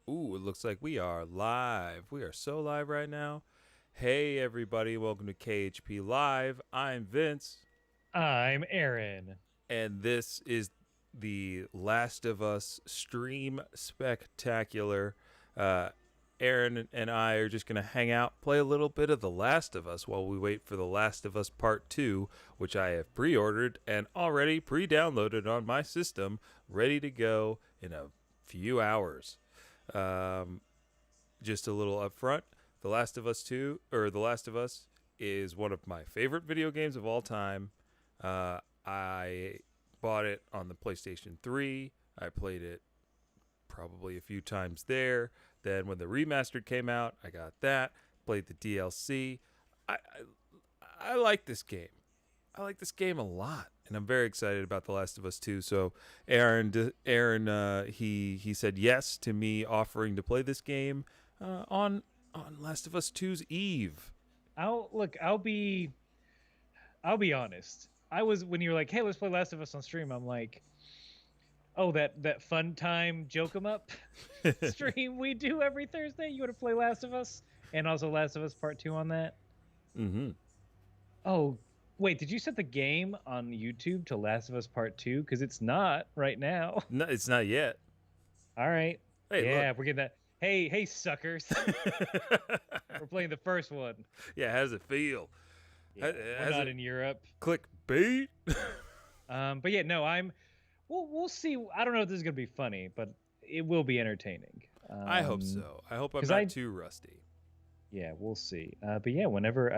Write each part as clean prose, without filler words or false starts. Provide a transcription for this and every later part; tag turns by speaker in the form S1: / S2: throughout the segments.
S1: Ooh, it looks like we are live. We are so live right now. Hey, everybody, welcome to KHP Live. I'm Vince,
S2: I'm Aaron.
S1: and this is the Last of Us stream spectacular. Uh, Aaron and I are just going to hang out, play a little bit of The Last of Us while we wait for The Last of Us Part 2, which I have pre ordered and already pre downloaded on my system, ready to go in a few hours. Um, just a little upfront. The Last of Us 2 or The Last of Us is one of my favorite video games of all time. I bought it on the PlayStation 3. I played it probably a few times there. Then when the remastered came out, I got that. Played the DLC. I I, I like this game. I like this game a lot, and I'm very excited about The Last of Us 2. So, Aaron, he said yes to me offering to play this game on Last of Us 2's Eve.
S2: I'll be honest. I was when you were like, "Hey, let's play Last of Us on stream." I'm like, "Oh, that fun time joke 'em up stream we do every Thursday. You want to play Last of Us and also Last of Us Part 2 on that?"
S1: Mm-hmm.
S2: Oh, wait, did you set the game on YouTube to Last of Us Part 2 cuz it's not right now?
S1: No, it's not yet.
S2: All right.
S1: Hey, look.
S2: Yeah, we're getting that. Hey, suckers. We're playing the first one.
S1: Yeah, how does it feel?
S2: Yeah, we're
S1: Has
S2: not
S1: it
S2: in Europe.
S1: click bait?
S2: But yeah, no, we'll see. I don't know if this is gonna be funny, but it will be entertaining.
S1: I hope so. I hope I'm
S2: Because
S1: not too rusty.
S2: yeah, we'll see. But yeah, whenever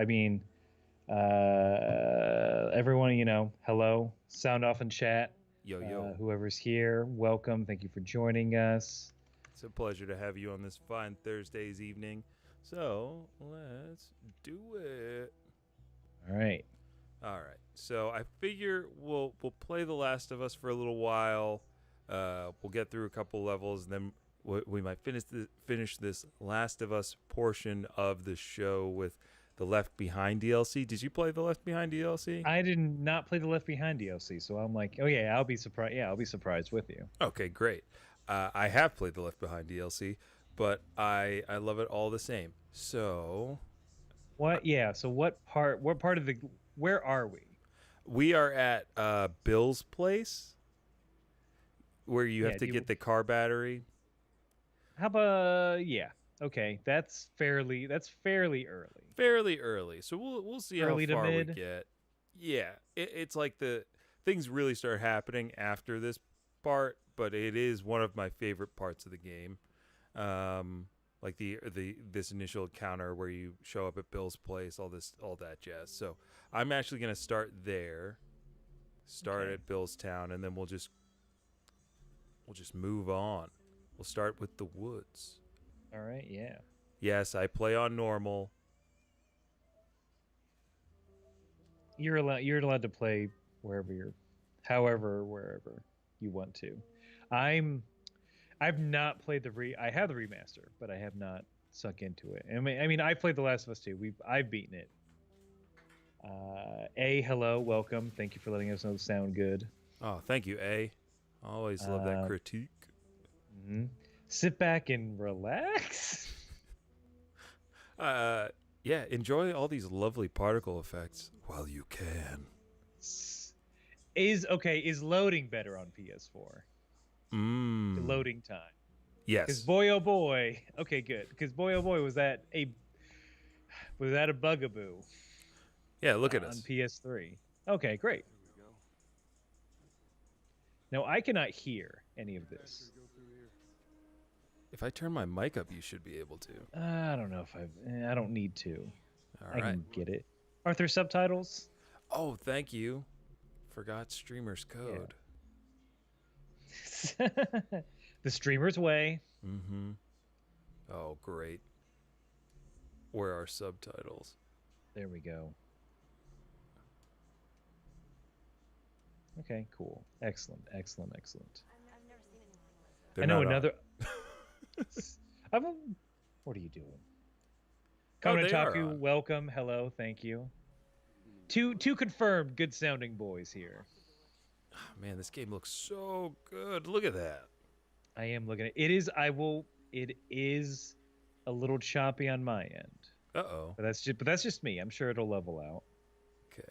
S2: everyone, hello, sound off in chat.
S1: Yo, yo.
S2: Whoever's here, welcome. Thank you for joining us.
S1: It's a pleasure to have you on this fine Thursday's evening. So let's do it.
S2: All right.
S1: All right. So I figure we'll play The Last of Us for a little while. We'll get through a couple levels, and then we might finish this Last of Us portion of the show with the Left Behind DLC. Did you play the Left Behind DLC?
S2: I did not play the Left Behind DLC, so I'm like, oh yeah, I'll be surprised. Yeah, I'll be surprised with you.
S1: Okay, great. I have played the Left Behind DLC, but I love it all the same. So
S2: What? Yeah. So what part? What part of the? Where are we?
S1: we are at Bill's place where you have
S2: Yeah.
S1: to
S2: Do
S1: get
S2: you,
S1: the car battery.
S2: how about? Yeah. Okay. That's fairly early.
S1: Fairly early, so we'll see how
S2: Early to
S1: far we
S2: mid.
S1: get. Yeah, it's like the things really start happening after this part, but it is one of my favorite parts of the game. Like the this initial encounter where you show up at Bill's place, all that jazz. So I'm actually gonna start there, start
S2: Okay.
S1: at Bill's town, and then we'll just move on. We'll start with the woods.
S2: All right. Yeah.
S1: Yes, I play on normal.
S2: You're allowed to play wherever you're, however, wherever you want to. I'm. I've not played I have the remaster, but I have not sunk into it. I mean, I played The Last of Us 2. I've beaten it. Hello, welcome. Thank you for letting us know the sound good.
S1: Oh, thank you, A. Always love that
S2: Uh,
S1: critique.
S2: mhm. Sit back and relax.
S1: Uh, yeah, enjoy all these lovely particle effects while you can.
S2: Is loading better on PS4?
S1: Mmm.
S2: Loading time. Because
S1: Yes.
S2: boy, oh boy. Okay, good. Because boy, oh boy, was that a bugaboo
S1: Yeah, look at
S2: on
S1: us.
S2: PS3? Okay, great. Now I cannot hear any of this.
S1: If I turn my mic up, you should be able to.
S2: I don't know if I don't need to.
S1: All
S2: I
S1: right.
S2: can get it. Are there subtitles?
S1: Oh, thank you. Forgot streamer's
S2: Yeah.
S1: code.
S2: The streamer's way.
S1: Mm-hmm. Oh, great. Where are subtitles?
S2: There we go. Okay, cool. Excellent, excellent, excellent.
S1: They're
S2: I know
S1: not on.
S2: another. I'm. What are you doing?
S1: Oh, they are
S2: Kaminotaku,
S1: on.
S2: welcome. Hello, thank you. Two confirmed good sounding boys here.
S1: Man, this game looks so good. Look at that.
S2: I am looking at it. Is I will it is a little choppy on my end.
S1: Uh-oh.
S2: But that's just me. I'm sure it'll level out.
S1: Okay.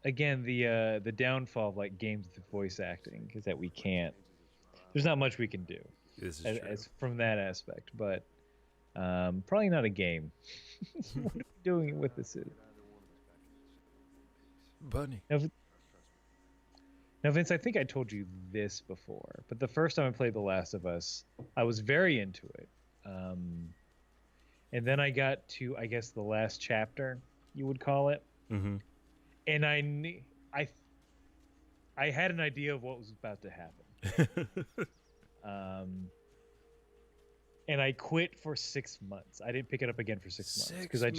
S2: Again, the downfall of like games with voice acting is that we can't. There's not much we can do
S1: This is true.
S2: as from that aspect, but probably not a game. What are we doing with this?
S1: Bunny.
S2: Now, now, Vince, I think I told you this before, but the first time I played The Last of Us, I was very into it. And then I got to, I guess, the last chapter, you would call it.
S1: Mm-hmm.
S2: And I had an idea of what was about to happen. And I quit for 6 months. I didn't pick it up again for 6 months because I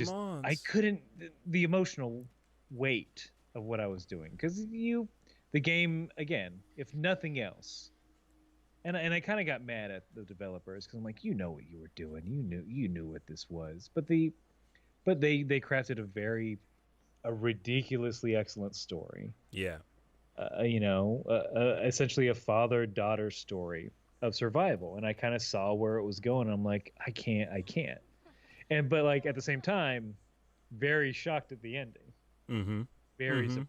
S2: couldn't the emotional weight of what I was doing because the game again, if nothing else, and I kind of got mad at the developers because I'm like, you know what you were doing, you knew what this was, but they crafted a ridiculously excellent story.
S1: Yeah.
S2: Essentially a father-daughter story of survival, and I kind of saw where it was going. I'm like, I can't, but like at the same time, very shocked at the ending.
S1: Mm-hmm.
S2: Very surprised.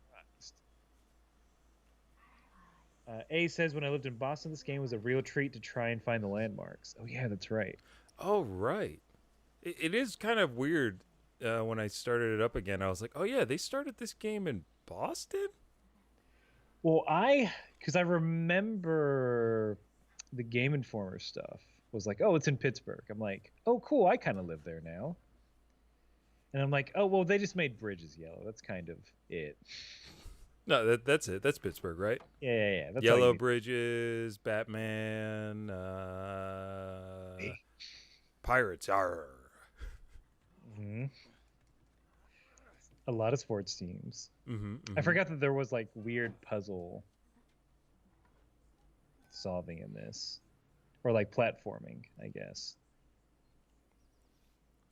S2: A says, when I lived in Boston, this game was a real treat to try and find the landmarks. Oh yeah, that's right.
S1: Oh right. It is kind of weird. When I started it up again, I was like, oh yeah, they started this game in Boston.
S2: Well, because I remember the Game Informer stuff was like, oh, it's in Pittsburgh. I'm like, oh, cool. I kind of live there now. And I'm like, oh, well, they just made bridges yellow. That's kind of it.
S1: No, that's it. That's Pittsburgh, right?
S2: Yeah. That's
S1: Yellow bridges, Batman, pirates. Arr.
S2: Mm-hmm. A lot of sports teams.
S1: Mm-hmm.
S2: I forgot that there was like weird puzzle solving in this, or like platforming, I guess.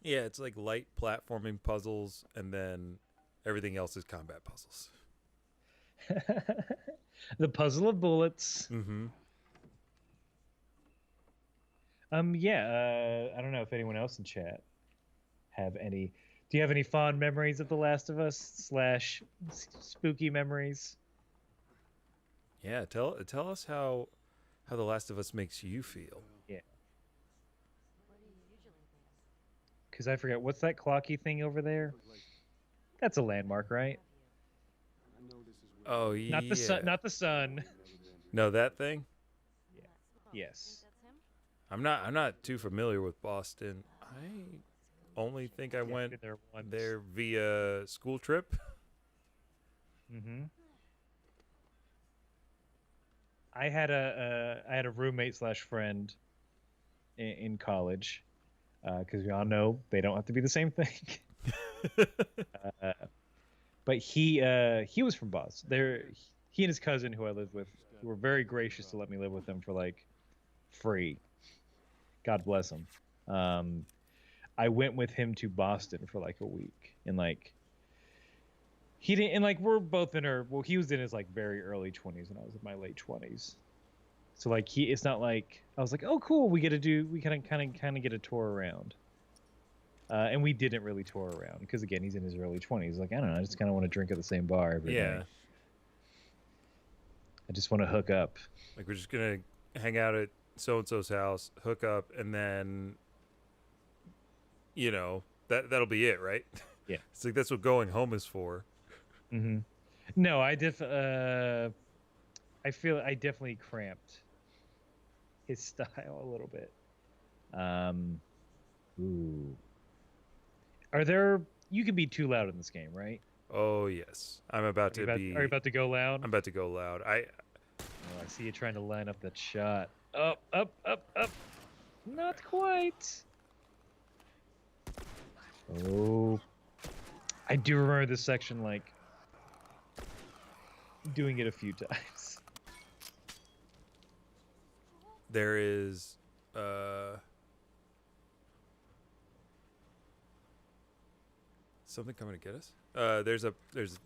S1: Yeah, it's like light platforming puzzles, and then everything else is combat puzzles.
S2: The puzzle of bullets.
S1: Mm-hmm.
S2: I don't know if anyone else in chat have any. Do you have any fond memories of The Last of Us / spooky memories?
S1: Yeah, tell us how The Last of Us makes you feel.
S2: Yeah. Because I forget, what's that clocky thing over there? That's a landmark, right?
S1: Oh yeah.
S2: Not the sun. Not the sun.
S1: No, that thing.
S2: Yeah. Yes.
S1: I'm not too familiar with Boston. I only think I went there via school trip.
S2: Mm-hmm. I had a roommate / friend in college, because we all know they don't have to be the same thing. But he was from Boston. He and his cousin, who I lived with, were very gracious to let me live with them for like free. God bless him. I went with him to Boston for like a week, and like he didn't, and like we're both in our, well, he was in his like very early 20s and I was in my late 20s. So like it's not like I was like, oh cool, we kind of get a tour around. And we didn't really tour around because again, he's in his early 20s. Like, I don't know, I just kind of want to drink at the same bar every day. I just want to hook up.
S1: Like, we're just gonna hang out at so and so's house, hook up, and then that'll be it, right?
S2: Yeah.
S1: It's like that's what going home is for.
S2: Mm-hmm. No, I feel I definitely cramped his style a little bit. Ooh. You can be too loud in this game, right?
S1: Oh yes, Are you
S2: about to go loud?
S1: I'm about to go loud.
S2: I see you trying to line up that shot. Up. Not quite. Oh. I do remember this section, like, doing it a few times.
S1: There is, something coming to get us? There's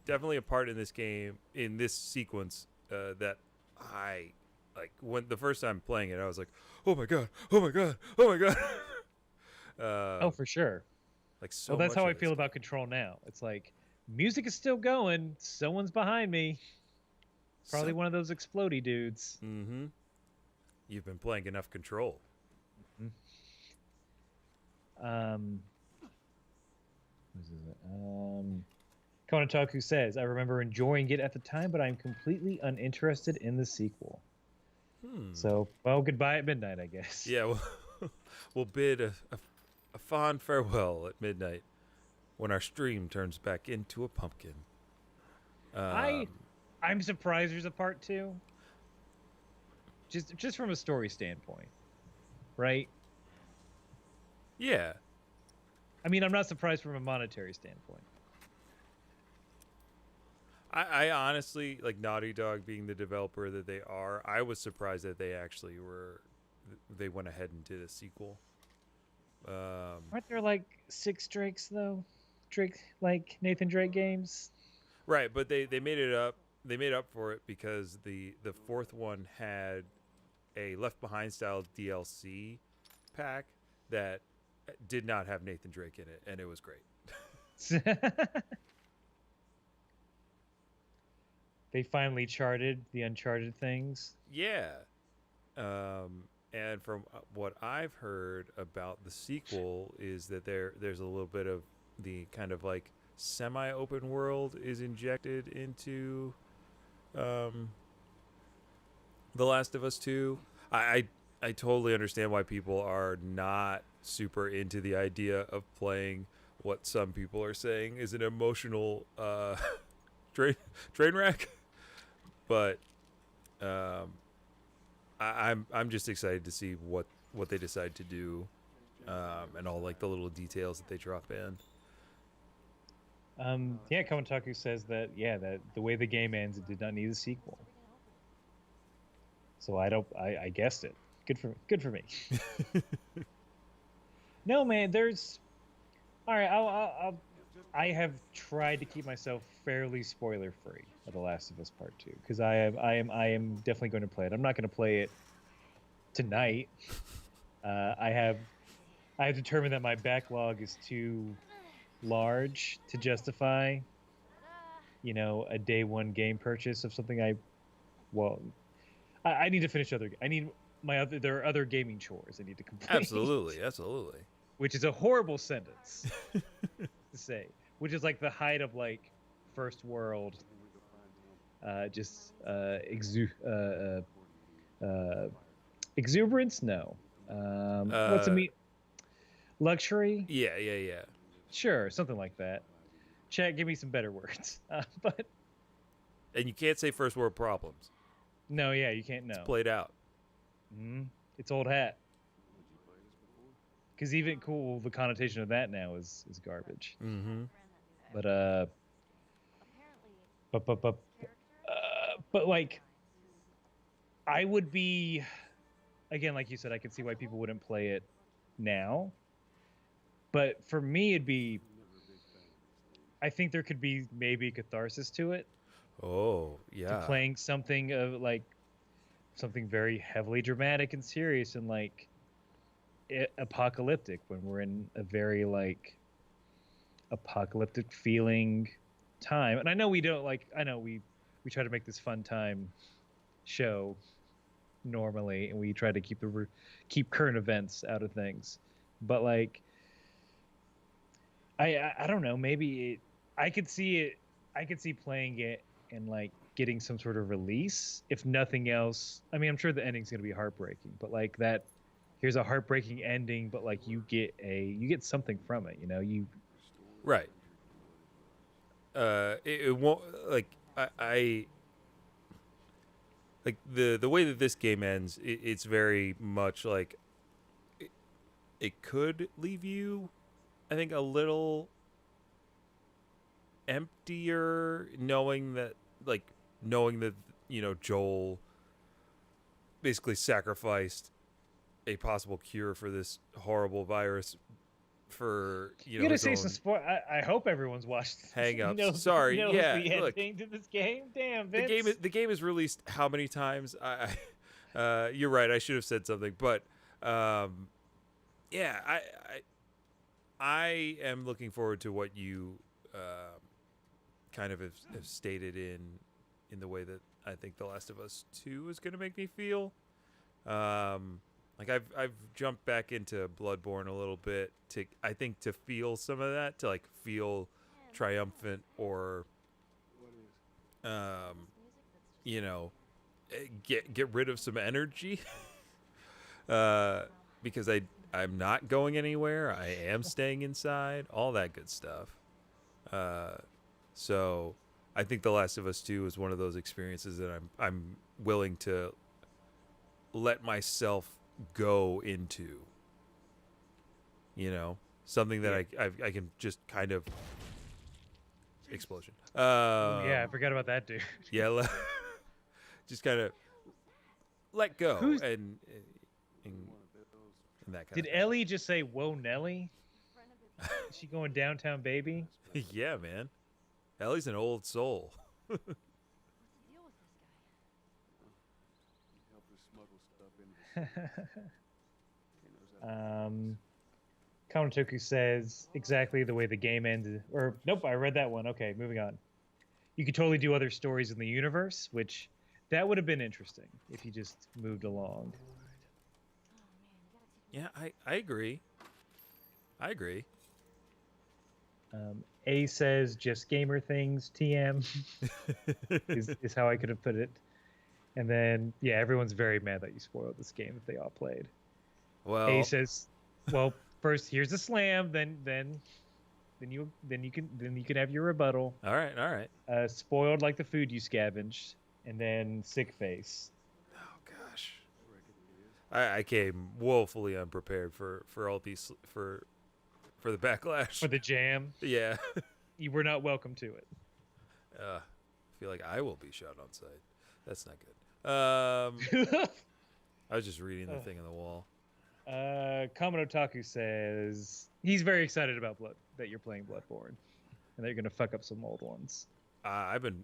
S1: definitely a part in this game, in this sequence, that I like. When the first time playing it, I was like, oh my god, oh my god, oh my god.
S2: Oh, for sure.
S1: Like so
S2: Well, that's
S1: much
S2: how
S1: of
S2: I
S1: this
S2: feel about Control now. It's like music is still going. Someone's behind me. Probably one of those explodey dudes.
S1: Mm-hmm. You've been playing enough Control.
S2: Um, Konataku says, I remember enjoying it at the time, but I'm completely uninterested in the sequel. So, well, goodbye at midnight, I guess.
S1: Yeah, we'll bid a fond farewell at midnight when our stream turns back into a pumpkin.
S2: I'm surprised there's a part 2. Just from a story standpoint, right?
S1: Yeah.
S2: I mean, I'm not surprised from a monetary standpoint.
S1: I honestly, like Naughty Dog being the developer that they are, I was surprised that they went ahead and did a sequel.
S2: Aren't there like 6 Drakes though? Like Nathan Drake games?
S1: Right, but they made it up. They made up for it because the fourth one had a Left Behind style DLC pack that did not have Nathan Drake in it, and it was great.
S2: They finally charted the Uncharted things.
S1: Yeah. And from what I've heard about the sequel is that there's a little bit of the kind of like semi-open world is injected into The Last of Us 2. I totally understand why people are not super into the idea of playing what some people are saying is an emotional train wreck, but I'm just excited to see what they decide to do, and all like the little details that they drop in.
S2: Yeah, Kotaku says that that the way the game ends, it did not need a sequel. So I guessed it. Good for me. No, man, there's all right. I have tried to keep myself fairly spoiler free of The Last of Us Part 2 because I am definitely going to play it. I'm not going to play it tonight. I have determined that my backlog is too large to justify, a day one game purchase of something. I need to finish there are other gaming chores I need to complete.
S1: Absolutely.
S2: Which is a horrible sentence to say. Which is like the height of like first world, exuberance. No, what's it mean? Luxury.
S1: Yeah.
S2: Sure, something like that. Chat, give me some better words. But
S1: and you can't say first world problems.
S2: No, yeah, you can't. No,
S1: it's played out.
S2: It's old hat. Because even cool, the connotation of that now is garbage.
S1: Mm-hmm.
S2: But like, I would be, again, like you said, I could see why people wouldn't play it now. But for me, I think there could be maybe catharsis to it.
S1: Oh, yeah.
S2: To playing something of like something very heavily dramatic and serious and like apocalyptic when we're in a very like apocalyptic feeling time. And I know we don't like. I know we try to make this fun time show normally, and we try to keep current events out of things. But like, I don't know. Maybe I could see it. I could see playing it and like getting some sort of release, if nothing else. I mean, I'm sure the ending's gonna be heartbreaking, but like that. Here's a heartbreaking ending, but like you get something from it. You.
S1: Right. It won't like I like the way that this game ends. It's very much like it could leave you, I think, a little emptier, knowing that Joel basically sacrificed a possible cure for this horrible virus for
S2: You gotta
S1: his
S2: say some
S1: own
S2: sport. I hope everyone's watched.
S1: hang-ups. Sorry,
S2: knows
S1: yeah.
S2: the
S1: Look,
S2: ending to this game. Damn, Vince.
S1: the game is released how many times? You're right. I should have said something, but yeah, I am looking forward to what you kind of have stated in the way that I think The Last of Us 2 is going to make me feel. Like I've jumped back into Bloodborne a little bit to feel some of that, to like feel triumphant or you know, get rid of some energy. Because I'm not going anywhere. I am staying inside. All that good stuff. So I think The Last of Us 2 is one of those experiences that I'm willing to let myself go into. Something that I can just kind of explosion.
S2: Yeah, I forgot about that dude.
S1: Yeah, just kind of let go
S2: Who's-
S1: and that kind
S2: Did Ellie just say "Whoa, Nelly"? Is she going downtown, baby?
S1: of yeah, man. Ellie's an old soul.
S2: Kamatoku says exactly the way the game ended. Or nope, I read that one. Okay, moving on. You could totally do other stories in the universe, which that would have been interesting if you just moved along.
S1: Yeah, I agree. I agree.
S2: A says just gamer things. TM is how I could have put it. And then yeah, everyone's very mad that you spoiled this game that they all played.
S1: Well,
S2: A says, well, first here's a slam, then you can have your rebuttal.
S1: all right.
S2: Spoiled like the food you scavenged, and then sick face.
S1: Oh gosh, I came woefully unprepared for all these for the backlash.
S2: For the jam,
S1: Yeah.
S2: you were not welcome to it.
S1: I feel like I will be shot on sight. That's not good. I was just reading the thing on the wall.
S2: Kamen Otaku says he's very excited about that you're playing Bloodborne, and that you're gonna fuck up some old ones.
S1: I've been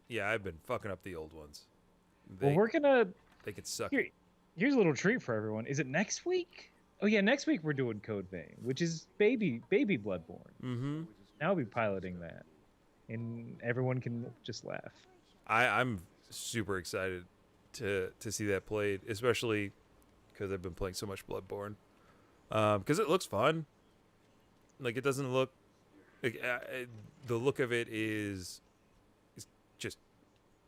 S1: fucking up the old ones.
S2: Well, we're gonna.
S1: They could suck.
S2: Here's a little treat for everyone. Is it next week? Oh yeah, next week we're doing Code Vein, which is baby Bloodborne.
S1: Mm-hmm.
S2: I'll be piloting that, and everyone can just laugh.
S1: I'm super excited to see that played, especially because I've been playing so much Bloodborne. Because it looks fun. Like, it doesn't look like the look of it is just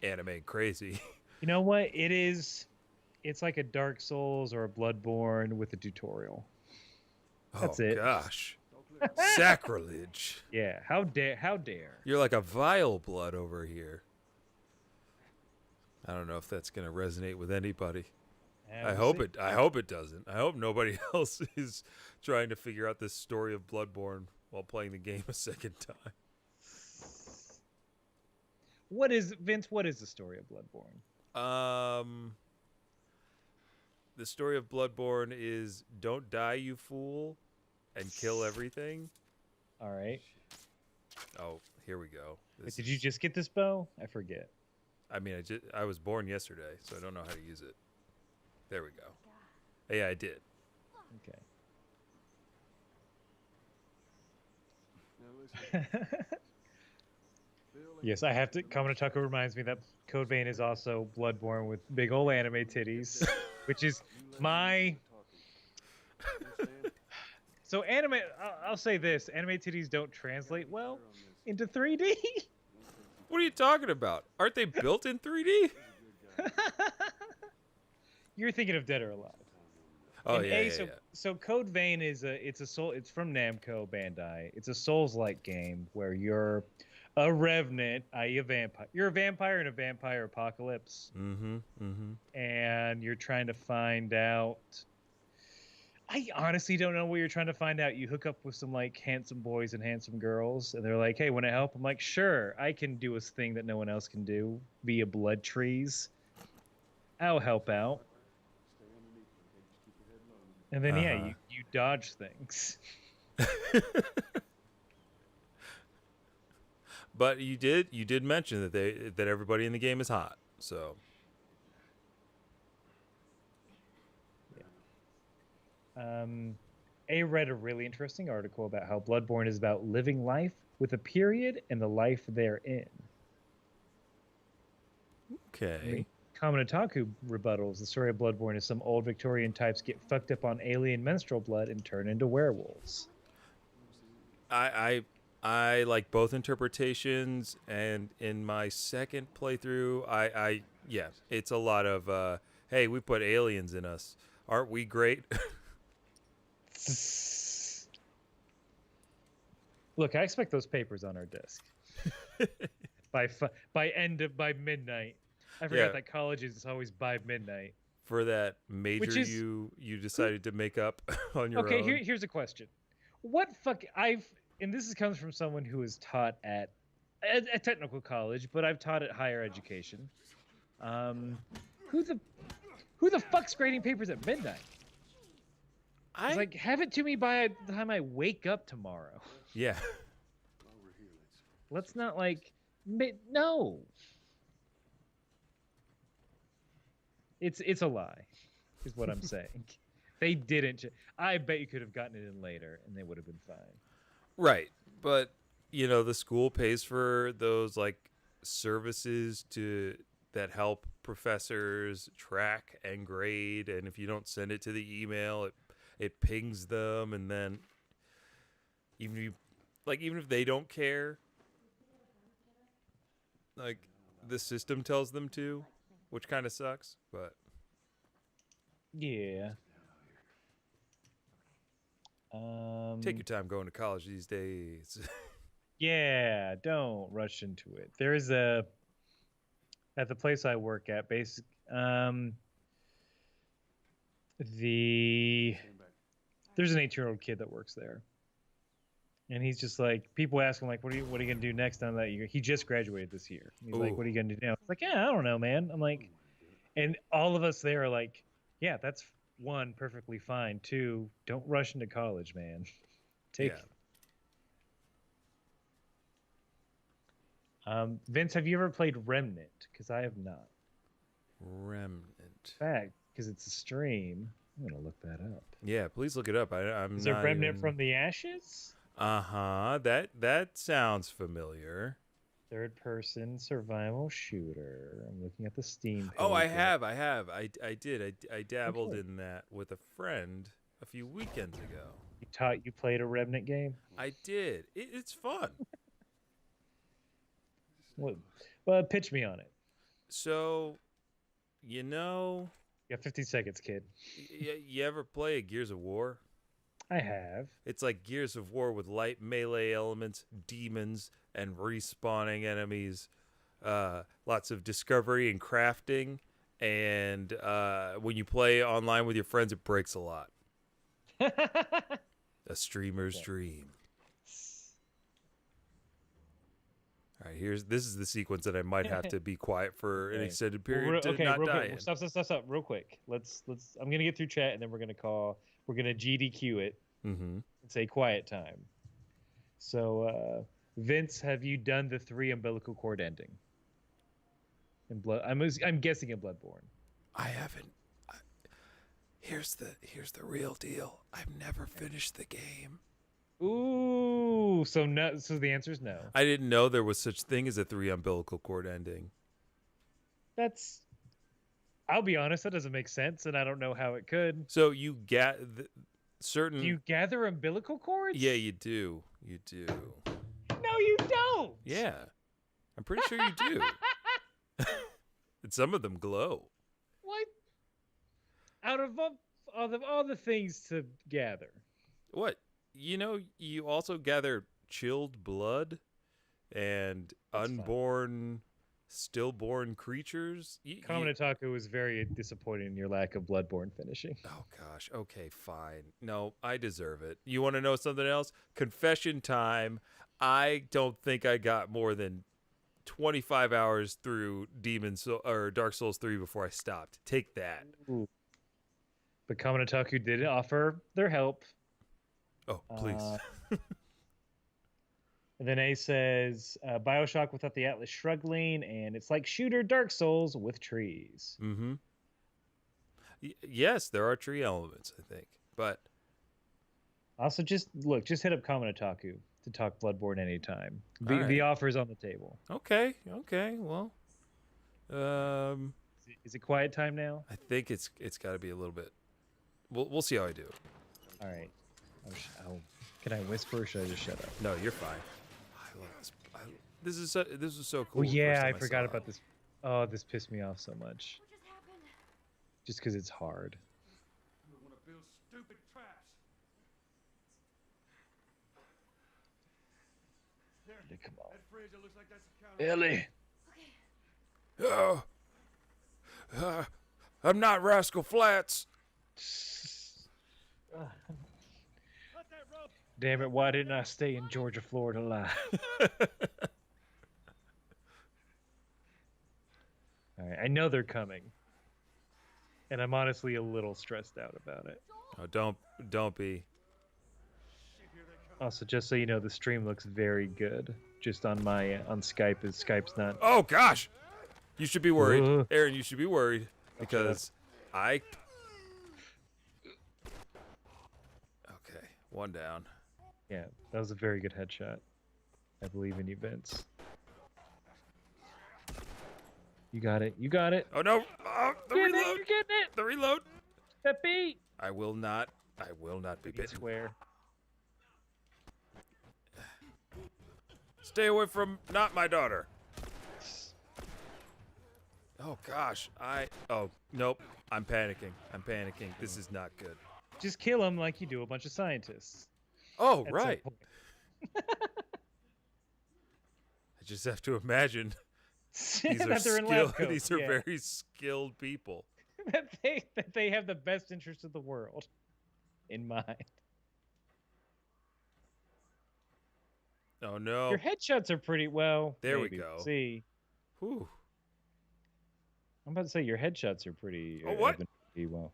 S1: anime crazy.
S2: You know what? It is. It's like a Dark Souls or a Bloodborne with a tutorial. That's it.
S1: Gosh, sacrilege!
S2: Yeah. How dare?
S1: You're like a vile blood over here. I don't know if that's gonna resonate with anybody.
S2: Yeah,
S1: I hope it doesn't. I hope nobody else is trying to figure out this story of Bloodborne while playing the game a second time.
S2: What is the story of Bloodborne?
S1: The story of Bloodborne is don't die, you fool, and kill everything.
S2: All right.
S1: Oh, here we go.
S2: Wait, did you just get this bow? I forget.
S1: I mean, I was born yesterday, so I don't know how to use it. There we go. Yeah, I did.
S2: Okay. Yes, I have to. Kamen Otaku reminds me that Code Vein is also Bloodborne with big old anime titties, which is my. So anime, I'll say this: anime titties don't translate well into 3D.
S1: What are you talking about? Aren't they built in 3D?
S2: You're thinking of Dead or Alive.
S1: Oh,
S2: And
S1: yeah.
S2: So Code Vein is it's from Namco Bandai. It's a Souls-like game where you're a revenant, i.e. a vampire. You're a vampire in a vampire apocalypse. And you're trying to find out. I honestly don't know what you're trying to find out. You hook up with some like handsome boys and handsome girls, and they're like, "Hey, want to help?" I'm like, "Sure, I can do a thing that no one else can do via blood trees. I'll help out." And then yeah, you dodge things.
S1: But you did mention that everybody in the game is hot. So
S2: I read a really interesting article about how Bloodborne is about living life with a period and the life therein.
S1: okay.
S2: Kame rebuttals the story of Bloodborne is some old Victorian types get fucked up on alien menstrual blood and turn into werewolves.
S1: I like both interpretations, and in my second playthrough, yeah, it's a lot of hey, we put aliens in us, aren't we great?
S2: Look, I expect those papers on our desk by midnight. I forgot
S1: Yeah,
S2: that colleges is always by midnight.
S1: for that major
S2: Which is
S1: you decided to make up on your
S2: okay.
S1: own.
S2: Here's a question: What fuck and this comes from someone who is taught at a technical college, but I've taught at higher education. Um, who the fuck's grading papers at midnight? It's like, have it to me by the time I wake up tomorrow.
S1: Yeah.
S2: Let's not like no. It's a lie, is what I'm saying. They didn't. I bet you could have gotten it in later, and they would have been fine.
S1: Right. But the school pays for those like services that help professors track and grade, and if you don't send it to the email, it pings them, and then even if they don't care, like the system tells them to, which kind of sucks, but
S2: Yeah.
S1: take your time going to college these days.
S2: Yeah, don't rush into it. There is at the place I work at, there's an 18-year-old kid that works there, and he's just like, people ask him like, what are you gonna do next on that year? He just graduated this year. He's like, what are you gonna do now? It's like, yeah, I don't know, man. I'm like, and all of us there are like, yeah, that's one, perfectly fine. Two, don't rush into college, man. Take.
S1: Yeah.
S2: Vince, have you ever played Remnant? Because I have not.
S1: Remnant.
S2: In fact, because it's a stream, I'm gonna look that up.
S1: Yeah, please look it up. I'm
S2: Is
S1: not
S2: it Remnant
S1: even...
S2: from the Ashes?
S1: Uh-huh. That sounds familiar.
S2: Third-person survival shooter. I'm looking at the Steam page.
S1: Oh, I have. I did. I dabbled in that with a friend a few weekends ago.
S2: You played a Remnant game?
S1: I did. It's fun.
S2: Well, pitch me on it.
S1: So,
S2: You have 15 seconds, kid.
S1: you ever play a Gears of War?
S2: I have.
S1: It's like Gears of War with light melee elements, demons, and respawning enemies. Lots of discovery and crafting. And when you play online with your friends, it breaks a lot. A streamer's dream. All right, this is the sequence that I might have to be quiet for an extended period to not die in.
S2: Stop, real quick. Let's. I'm gonna get through chat, and then we're gonna GDQ it and say quiet time. So, Vince, have you done the 3 umbilical cord ending? In Blood, I'm guessing in Bloodborne.
S1: I haven't. Here's the real deal. I've never finished the game.
S2: Ooh, so no. So the answer is no.
S1: I didn't know there was such thing as a 3 umbilical cord ending.
S2: I'll be honest, that doesn't make sense, and I don't know how it could.
S1: So you get certain.
S2: Do you gather umbilical cords?
S1: Yeah, you do. You do.
S2: No, you don't.
S1: Yeah, I'm pretty sure you do. And some of them glow.
S2: What? Out of all the things to gather.
S1: What? You also gather chilled blood and unborn, stillborn creatures.
S2: Kame was very disappointed in your lack of Bloodborne finishing.
S1: Oh, gosh. Okay, fine. No, I deserve it. You want to know something else? Confession time. I don't think I got more than 25 hours through Dark Souls 3 before I stopped. Take that.
S2: Ooh. But Kame did offer their help.
S1: Oh, please.
S2: And then A says Bioshock without the Atlas struggling, and it's like Shooter Dark Souls with trees.
S1: Mm-hmm. Yes, there are tree elements, I think, but
S2: Also, just hit up Kaminotaku to talk Bloodborne anytime.
S1: all
S2: The
S1: right.
S2: offer is on the table.
S1: Okay. Well,
S2: Is it quiet time now?
S1: I think it's got to be a little bit. We'll see how I do.
S2: All right. Can I whisper or should I just shut up?
S1: No, you're fine. I love this. This is so cool.
S2: Oh
S1: the
S2: yeah,
S1: first
S2: I
S1: time saw
S2: forgot
S1: it.
S2: about this. Oh, this pissed me off so much.
S3: What just happened?
S2: Just because it's hard.
S4: You want to build stupid traps. There.
S2: Come on,
S4: That freezer looks like that's a counter.
S2: Ellie.
S3: Okay.
S1: I'm not Rascal Flats.
S4: Cut that rope.
S2: Damn it! Why didn't I stay in Georgia, Florida alive? All right, I know they're coming, and I'm honestly a little stressed out about it.
S1: Oh, don't be.
S2: Also, just so you know, the stream looks very good. Just on my on Skype, as Skype's not.
S1: Oh gosh, you should be worried,
S2: Uh.
S1: Aaron. You should be worried because I. Okay, one down.
S2: Yeah, that was a very good headshot. I believe in you, Vince. You got it. You got it.
S1: Oh no! Oh, the
S2: Get it,
S1: reload!
S2: you're getting it.
S1: The reload!
S2: That beat.
S1: I will not be bitten.
S2: Square.
S1: Stay away from not my daughter. Oh gosh, oh nope. I'm panicking. This is not good.
S2: Just kill him like you do a bunch of scientists.
S1: Oh
S2: at some
S1: right.
S2: point.
S1: I just have to imagine these are
S2: That they're in lab
S1: skilled.
S2: coats,
S1: These are
S2: yeah.
S1: very skilled people.
S2: that they have the best interest of the world in mind.
S1: Oh no.
S2: Your headshots are pretty well.
S1: There we
S2: maybe.
S1: go.
S2: See,
S1: Whew.
S2: I'm about to say your headshots are pretty.
S1: Oh, what?
S2: have been pretty well.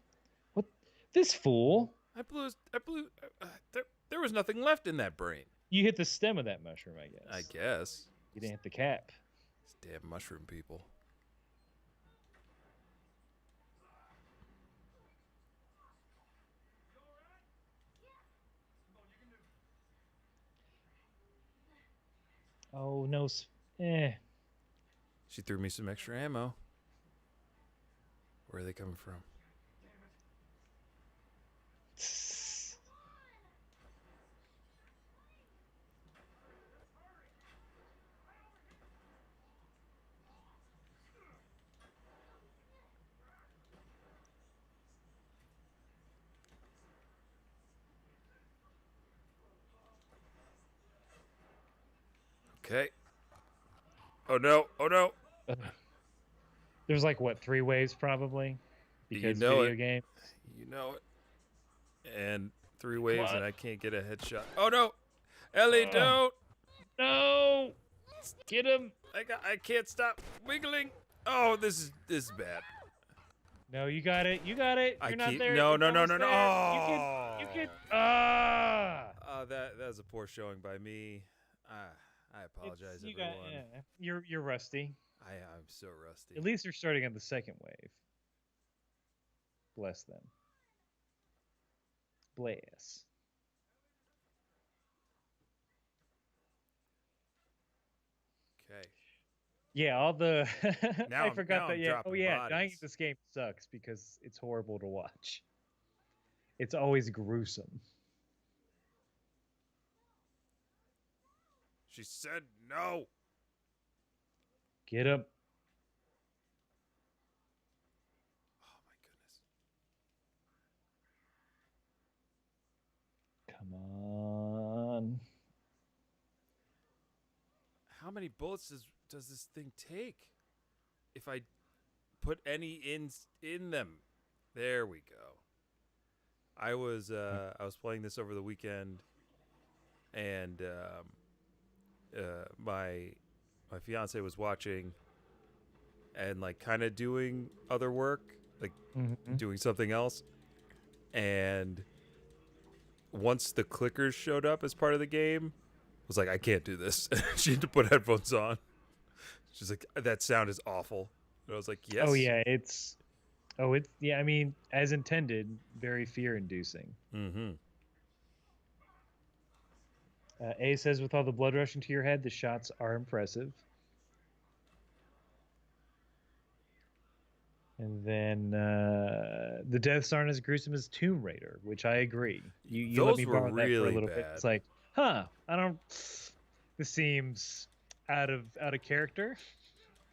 S2: What? This fool?
S1: I blew. There was nothing left in that brain.
S2: You hit the stem of that mushroom, I guess.
S1: I guess.
S2: You didn't hit the cap.
S1: These damn mushroom people.
S2: Oh no.
S1: She threw me some extra ammo. Where are they coming from? Okay. Oh no! Oh no!
S2: There's like what 3 waves probably, because
S1: know
S2: video
S1: it.
S2: game.
S1: You know it. And 3 waves,
S2: on.
S1: and I can't get a headshot. Oh no! Ellie, don't!
S2: No, get him.
S1: I can't stop wiggling. Oh, this is bad.
S2: No, you got it. You got it.
S1: I
S2: You're not
S1: keep-
S2: there.
S1: no,
S2: You're
S1: no, no,
S2: almost
S1: no, no.
S2: there. You can. Ah.
S1: That was a poor showing by me. I apologize,
S2: You
S1: everyone.
S2: You're rusty.
S1: I'm so rusty.
S2: At least you're starting on the second wave. Bless them. Bless.
S1: Okay.
S2: Yeah, all the.
S1: Now
S2: I
S1: I'm-
S2: forgot
S1: now
S2: that.
S1: I'm
S2: Yeah. Oh
S1: dropping
S2: yeah, dying
S1: bodies.
S2: at this game sucks because it's horrible to watch. It's always gruesome.
S1: She said no.
S2: Get him.
S1: Oh my goodness.
S2: Come on.
S1: How many bullets does this thing take? If I put any in them. There we go. I was playing this over the weekend, and my fiance was watching and like kind of doing other work, like
S2: Mhm.
S1: doing something else, and once the clickers showed up as part of the game, was like, I can't do this. She had to put headphones on. She's like, that sound is awful. And I was like, yes.
S2: Oh yeah, it's yeah. I mean, as intended, very fear-inducing.
S1: Mm-hmm.
S2: A says, with all the blood rushing to your head, the shots are impressive. And then the deaths aren't as gruesome as Tomb Raider, which I agree. You let
S1: Those
S2: me
S1: were
S2: borrow that for a
S1: really
S2: little bit.
S1: bad.
S2: It's like, I don't. This seems out of character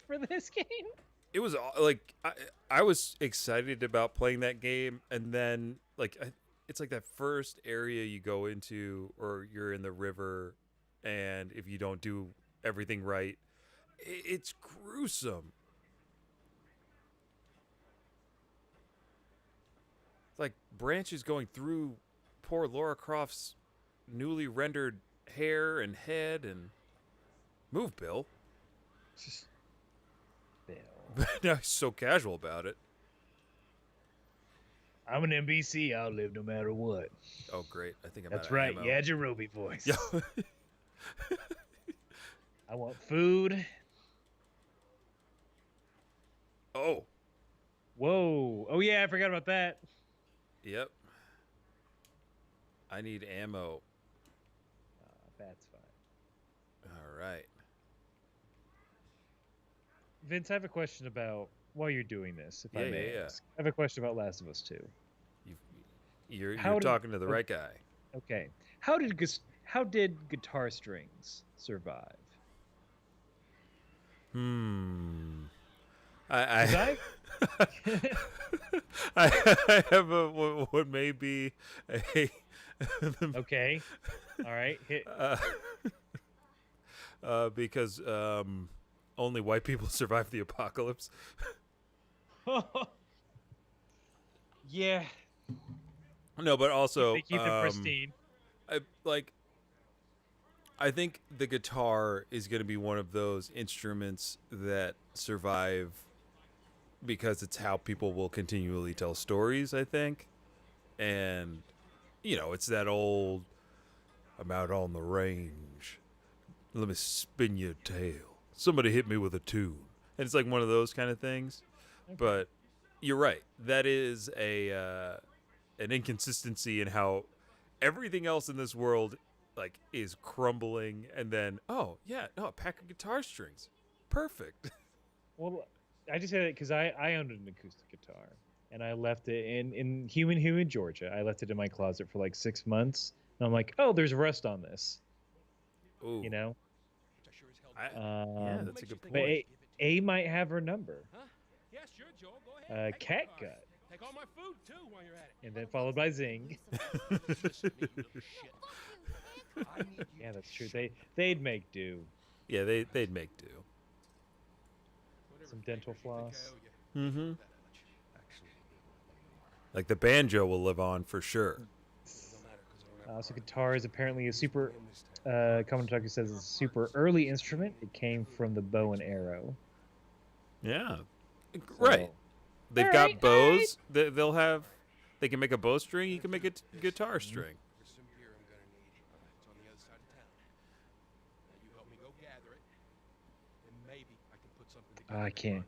S2: for this game.
S1: It was like I was excited about playing that game, and then like it's like that first area you go into, or you're in the river, and if you don't do everything right, it's gruesome. It's like branches going through poor Laura Croft's newly rendered hair and head, and move, Bill.
S2: Just Bill.
S1: Now he's so casual about it.
S2: I'm an NBC. I'll live no matter what.
S1: Oh, great! I think I'm
S2: That's
S1: out of
S2: right.
S1: ammo.
S2: Yeah, Jerobi voice.
S1: Yeah.
S2: I want food.
S1: Oh,
S2: Whoa. Oh yeah, I forgot about that.
S1: yep. I need ammo.
S2: That's fine.
S1: All right.
S2: Vince, I have a question about while you're doing this, if I
S1: Yeah,
S2: may
S1: yeah.
S2: ask. I have a question about Last of Us 2.
S1: You're
S2: How did-
S1: talking to the right guy.
S2: Okay. How did guitar strings survive?
S1: I I have a what may be a
S2: Okay. All right. Hit.
S1: because only white people survive the apocalypse.
S2: Yeah.
S1: No, but also
S2: They keep it pristine.
S1: I think the guitar is going to be one of those instruments that survive because it's how people will continually tell stories, I think. And, it's that old, I'm out on the range. Let me spin your tail. Somebody hit me with a tune. And it's like one of those kind of things.
S2: Okay.
S1: But you're right. That is an inconsistency in how everything else in this world is crumbling, and then a pack of guitar strings, perfect.
S2: Well, I just said it because I owned an acoustic guitar, and I left it in Human, Georgia. I left it in my closet for like 6 months, and I'm like, oh, there's rust on this.
S1: Ooh,
S2: Yeah,
S1: that's a good
S2: but
S1: point.
S2: A might have her number.
S4: Huh? Yeah, sure, Joel. Go ahead.
S2: Cat gut,
S4: Take all my food too while you're at it.
S2: and then followed by Zing.
S4: Listen to me, you little shit. I need you
S2: Yeah,
S4: to
S2: that's true.
S4: shut
S2: They'd make do.
S1: Yeah, they'd make do.
S2: Some dental floss.
S1: Mm-hmm. Like the banjo will live on for sure.
S2: So guitar is apparently a super. Common says it's a super early instrument. It came from the bow and arrow.
S1: Yeah,
S2: So-
S1: right. They've got
S2: Alright,
S1: bows. They'll have. They can make a bowstring. You can make a guitar string.
S4: There's some gear I'm gonna need. It's on the other side of town. Now you help me go gather it, and maybe I can put something together.
S2: I
S4: that
S2: can't.
S4: runs.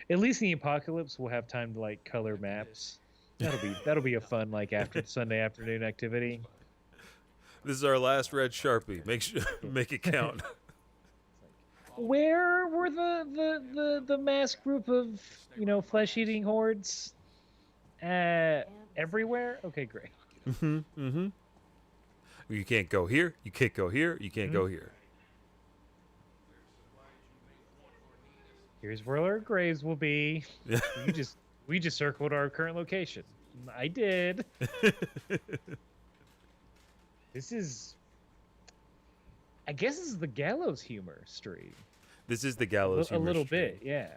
S2: At least in the apocalypse, we'll have time to color maps. That'll be a fun after Sunday afternoon activity.
S1: This is our last red Sharpie. Make it count.
S2: Where were the mass group of flesh-eating hordes? Everywhere. Okay, great.
S1: Mm-hmm. Mm-hmm. You can't go here. You can't go here. You can't go here.
S2: Here's where our graves will be. We just circled our current location. I did. I guess this is the gallows humor stream.
S1: This is the gallows.
S2: A
S1: humor
S2: little
S1: stream.
S2: bit, yeah.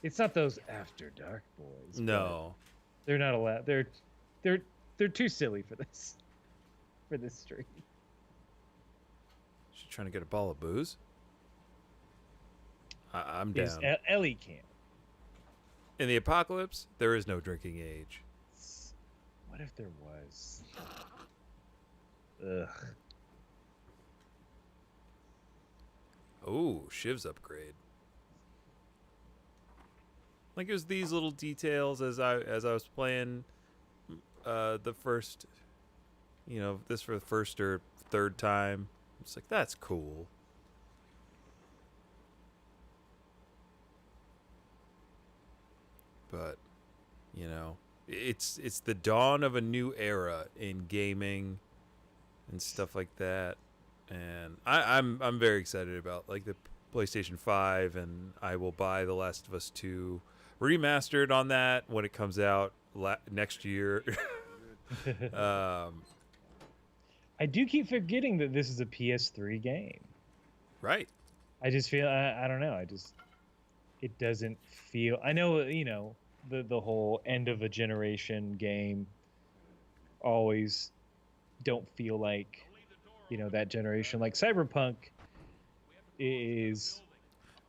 S2: It's not those after dark boys. but
S1: No.
S2: they're not allowed. They're too silly for this. For this stream.
S1: She's trying to get a ball of booze. I'm
S2: Yes,
S1: down.
S2: Ellie can.
S1: In the apocalypse, there is no drinking age.
S2: What if there was? Ugh.
S1: Oh, Shiv's upgrade. Like it was these little details as I was playing the first, this for the first or third time. It's like that's cool. But, it's the dawn of a new era in gaming and stuff like that. And I'm very excited about like the PlayStation 5, and I will buy The Last of Us 2 remastered on that when it comes out next year.
S2: I do keep forgetting that this is a PS3 game.
S1: Right.
S2: I just feel I don't know. It doesn't feel. I know the whole end of a generation game always don't feel like that generation. Like Cyberpunk is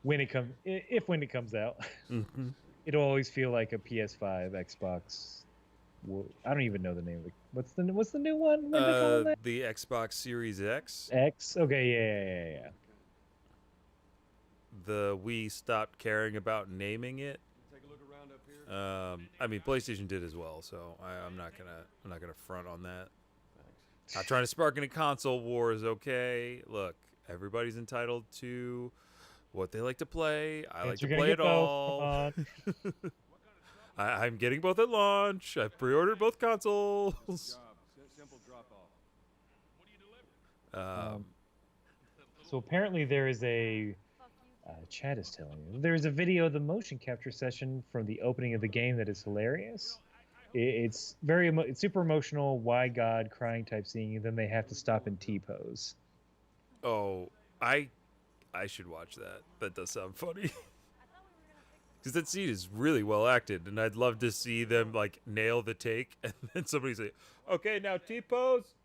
S2: when it comes out,
S1: Mm-hmm.
S2: it'll always feel like a PS5, Xbox. I don't even know the name of it. What's the new one? What are they calling that?
S1: The Xbox Series X.
S2: X. Okay, yeah.
S1: The Wii stopped caring about naming it.
S4: Take a look around up here.
S1: I mean, PlayStation did as well, so I'm not gonna front on that. Not trying to spark any console wars, okay? Look, everybody's entitled to what they like to play. I like to play it all. I'm getting both at launch. I've pre-ordered both consoles.
S4: Simple drop off.
S2: So apparently there is a chat is telling you there is a video of the motion capture session from the opening of the game that is hilarious. It's it's super emotional. Why God crying type scene, and then they have to stop in T-pose.
S1: Oh, I should watch that. That does sound funny. Because that scene is really well acted, and I'd love to see them like nail the take, and then somebody say, "Okay, now T-pose,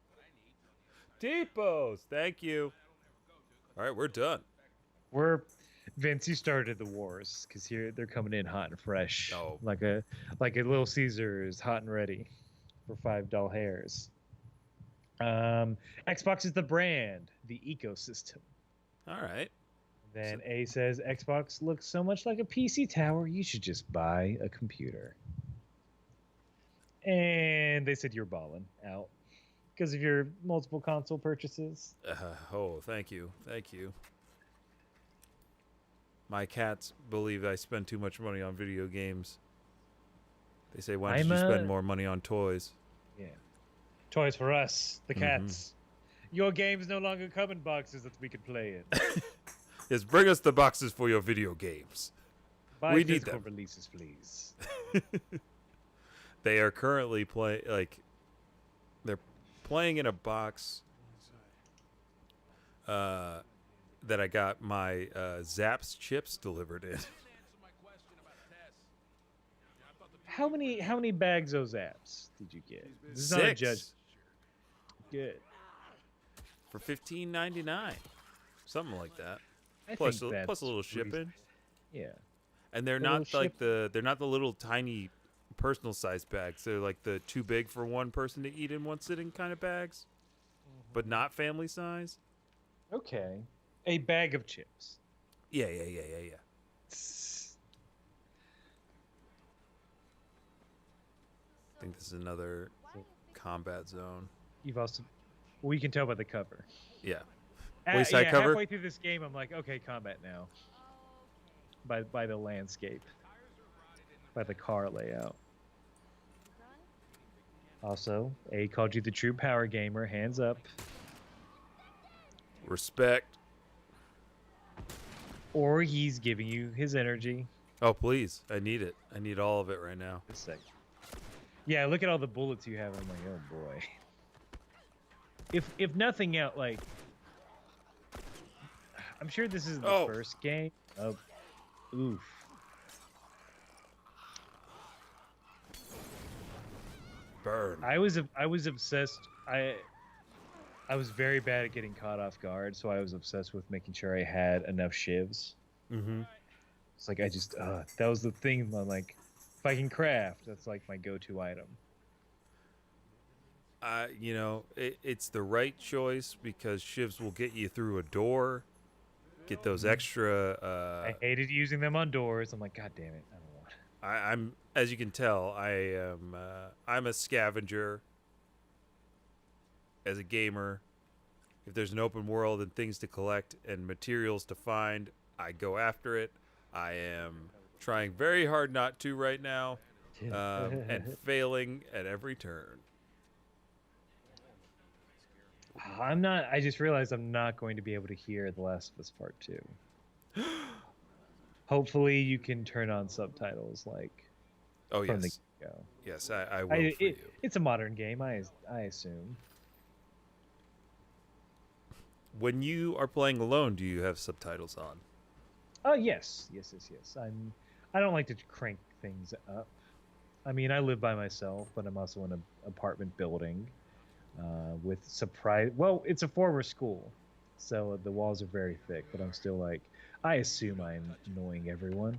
S1: T-pose, thank you." All right, we're done.
S2: Vince, you started the wars because here they're coming in hot and fresh.
S1: Oh.
S2: Like a Little Caesars, hot and ready for $5 hairs. Xbox is the brand, the ecosystem.
S1: All right.
S2: Then A says Xbox looks so much like a PC tower, you should just buy a computer. And they said you're balling out because of your multiple console purchases.
S1: Thank you. My cats believe I spend too much money on video games. They say, why don't you spend more money on toys?
S2: Yeah. Toys for us, the cats. Your games no longer come in boxes that we can play in.
S1: Yes, bring us the boxes for your video games.
S2: Buy
S1: We need
S2: physical
S1: them.
S2: releases, please.
S1: They are currently they're playing in a box that I got my Zapp's chips delivered in.
S2: How many bags of Zaps did you get? This is not a
S1: 6
S2: judge. Good.
S1: for $15.99, something like that.
S2: I
S1: Plus
S2: think
S1: a little
S2: that's
S1: shipping.
S2: reasonable. Yeah.
S1: And they're
S2: A
S1: not
S2: little
S1: like they're not the little tiny personal size bags. They're like the too big for one person to eat in one sitting kind of bags, but not family size.
S2: Okay. A bag of chips.
S1: Yeah. I think this is another combat zone.
S2: You've also, well, you can tell by the cover.
S1: Yeah. Wayside cover?
S2: Halfway through this game, I'm like, okay, combat now. By the landscape, by the car layout. Also, A called you the true power gamer. Hands up.
S1: Respect.
S2: Or he's giving you his energy.
S1: Oh, please. I need it. I need all of it right now.
S2: This sec. Yeah, look at all the bullets you have. I'm like, oh boy. If nothing else, like, I'm sure this is the first game. Oh, oof.
S1: Burn.
S2: I was obsessed. I was very bad at getting caught off guard, so I was obsessed with making sure I had enough shivs.
S1: Mm-hmm.
S2: It's like I just that was the thing. I'm like, if I can craft, that's like my go-to item.
S1: it's the right choice because shivs will get you through a door, get those extra.
S2: I hated using them on doors. I'm like, God damn it, I don't want.
S1: I'm, as you can tell, I'm a scavenger. As a gamer, if there's an open world and things to collect and materials to find, I go after it. I am trying very hard not to right now, and failing at every turn.
S2: I'm not. I just realized I'm not going to be able to hear The Last of Us Part 2. Hopefully, you can turn on subtitles like
S1: Oh
S2: from
S1: yes,
S2: the go.
S1: yes, I will for you.
S2: It's a modern game, I assume.
S1: When you are playing alone, do you have subtitles on?
S2: Oh yes. I don't like to crank things up. I mean, I live by myself, but I'm also in an apartment building with surprise. Well, it's a former school, so the walls are very thick. But I'm still like, I assume I'm annoying everyone.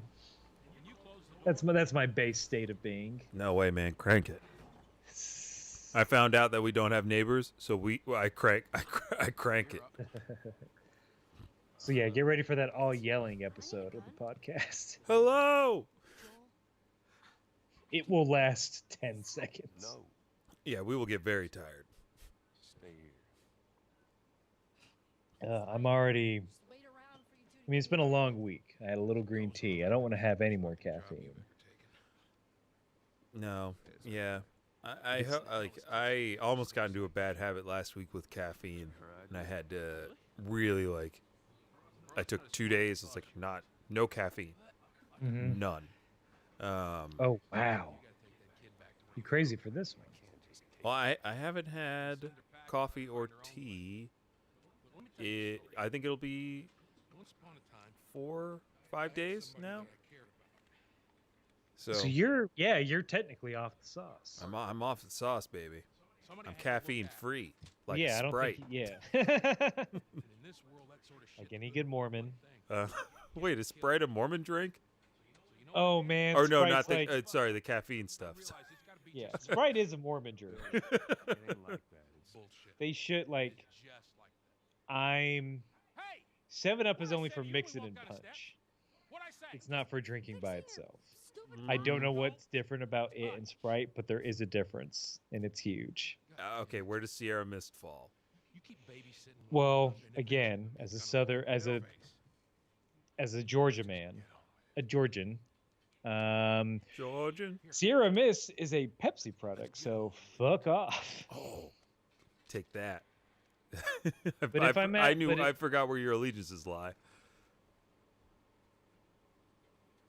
S2: That's my base state of being.
S1: No way, man. Crank it. I found out that we don't have neighbors, so I crank it.
S2: So yeah, get ready for that all yelling episode of the podcast.
S1: Hello.
S2: It will last 10 seconds.
S4: No.
S1: Yeah, we will get very tired.
S4: Stay here.
S2: I'm already. I mean, it's been a long week. I had a little green tea. I don't want to have any more caffeine.
S1: No. Yeah. I almost got into a bad habit last week with caffeine, and I had to really I took 2 days. It's like no caffeine, none.
S2: Oh wow, you crazy for this one?
S1: Well, I haven't had coffee or tea. I think it'll be 4-5 days now. So
S2: you're technically off the sauce.
S1: I'm off the sauce, baby. I'm caffeine free, like
S2: yeah, I don't
S1: Sprite.
S2: think. Yeah. Like any good Mormon.
S1: Wait, is Sprite a Mormon drink?
S2: Oh man.
S1: Or no,
S2: Sprite's
S1: not the.
S2: like,
S1: Sorry, the caffeine stuff.
S2: yeah, Sprite is a Mormon drink.
S4: It ain't like that. It's bullshit.
S2: They should like. I'm. 7-Up is only for mixing and punch. It's not for drinking by itself. I don't know what's different about it and Sprite, but there is a difference, and it's huge.
S1: Okay, where does Sierra Mist fall?
S2: Well, again, as a Georgia man, a Georgian,
S1: Georgian.
S2: Sierra Mist is a Pepsi product, so fuck off.
S1: Oh, take that.
S2: But if I'm at-
S1: I knew
S2: but it-
S1: I forgot where your allegiances lie.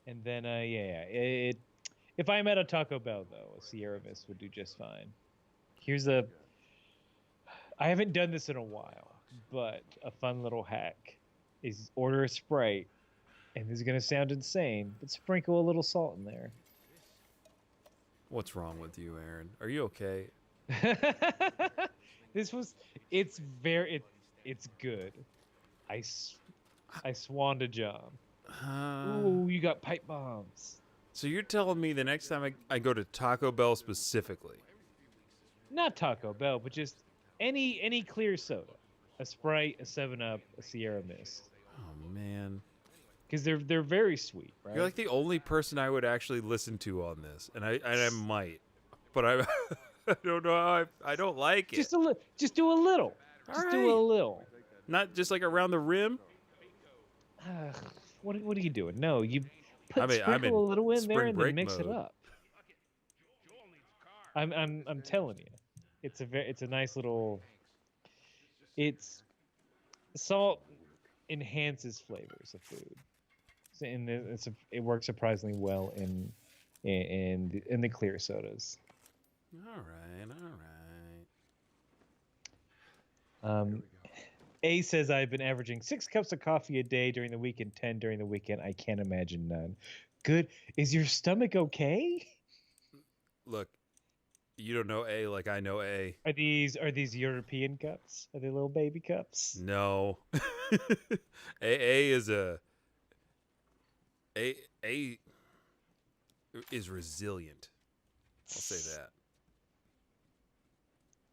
S2: And then, if I'm at a Taco Bell, though, a Sierra Mist would do just fine. I haven't done this in a while, but a fun little hack is order a Sprite, and this is going to sound insane, but sprinkle a little salt in there.
S1: What's wrong with you, Aaron? Are you okay?
S2: It's good. I swanned a job. Ooh, you got pipe bombs.
S1: So you're telling me the next time I go to Taco Bell specifically?
S2: Not Taco Bell, but just any clear soda. A Sprite, a 7-Up, a Sierra Mist.
S1: Oh man.
S2: Because they're very sweet, right?
S1: You're like the only person I would actually listen to on this, and I might, but I I don't know how I don't like it.
S2: Just do a little. Just do a little.
S1: Not just like around the rim.
S2: What are you doing? No, you
S1: I'm
S2: sprinkle
S1: in
S2: a little in there
S1: spring
S2: and
S1: break
S2: then mix it
S1: mode.
S2: up. I'm telling you, it's a nice little. Salt enhances flavors of food, and it works surprisingly well in the clear sodas.
S1: All right.
S2: A says I've been averaging 6 cups of coffee a day during the week and 10 during the weekend. I can't imagine none. Good. Is your stomach okay?
S1: Look, you don't know A like I know A.
S2: Are these European cups? Are they little baby cups?
S1: No. A is A is resilient. I'll say that.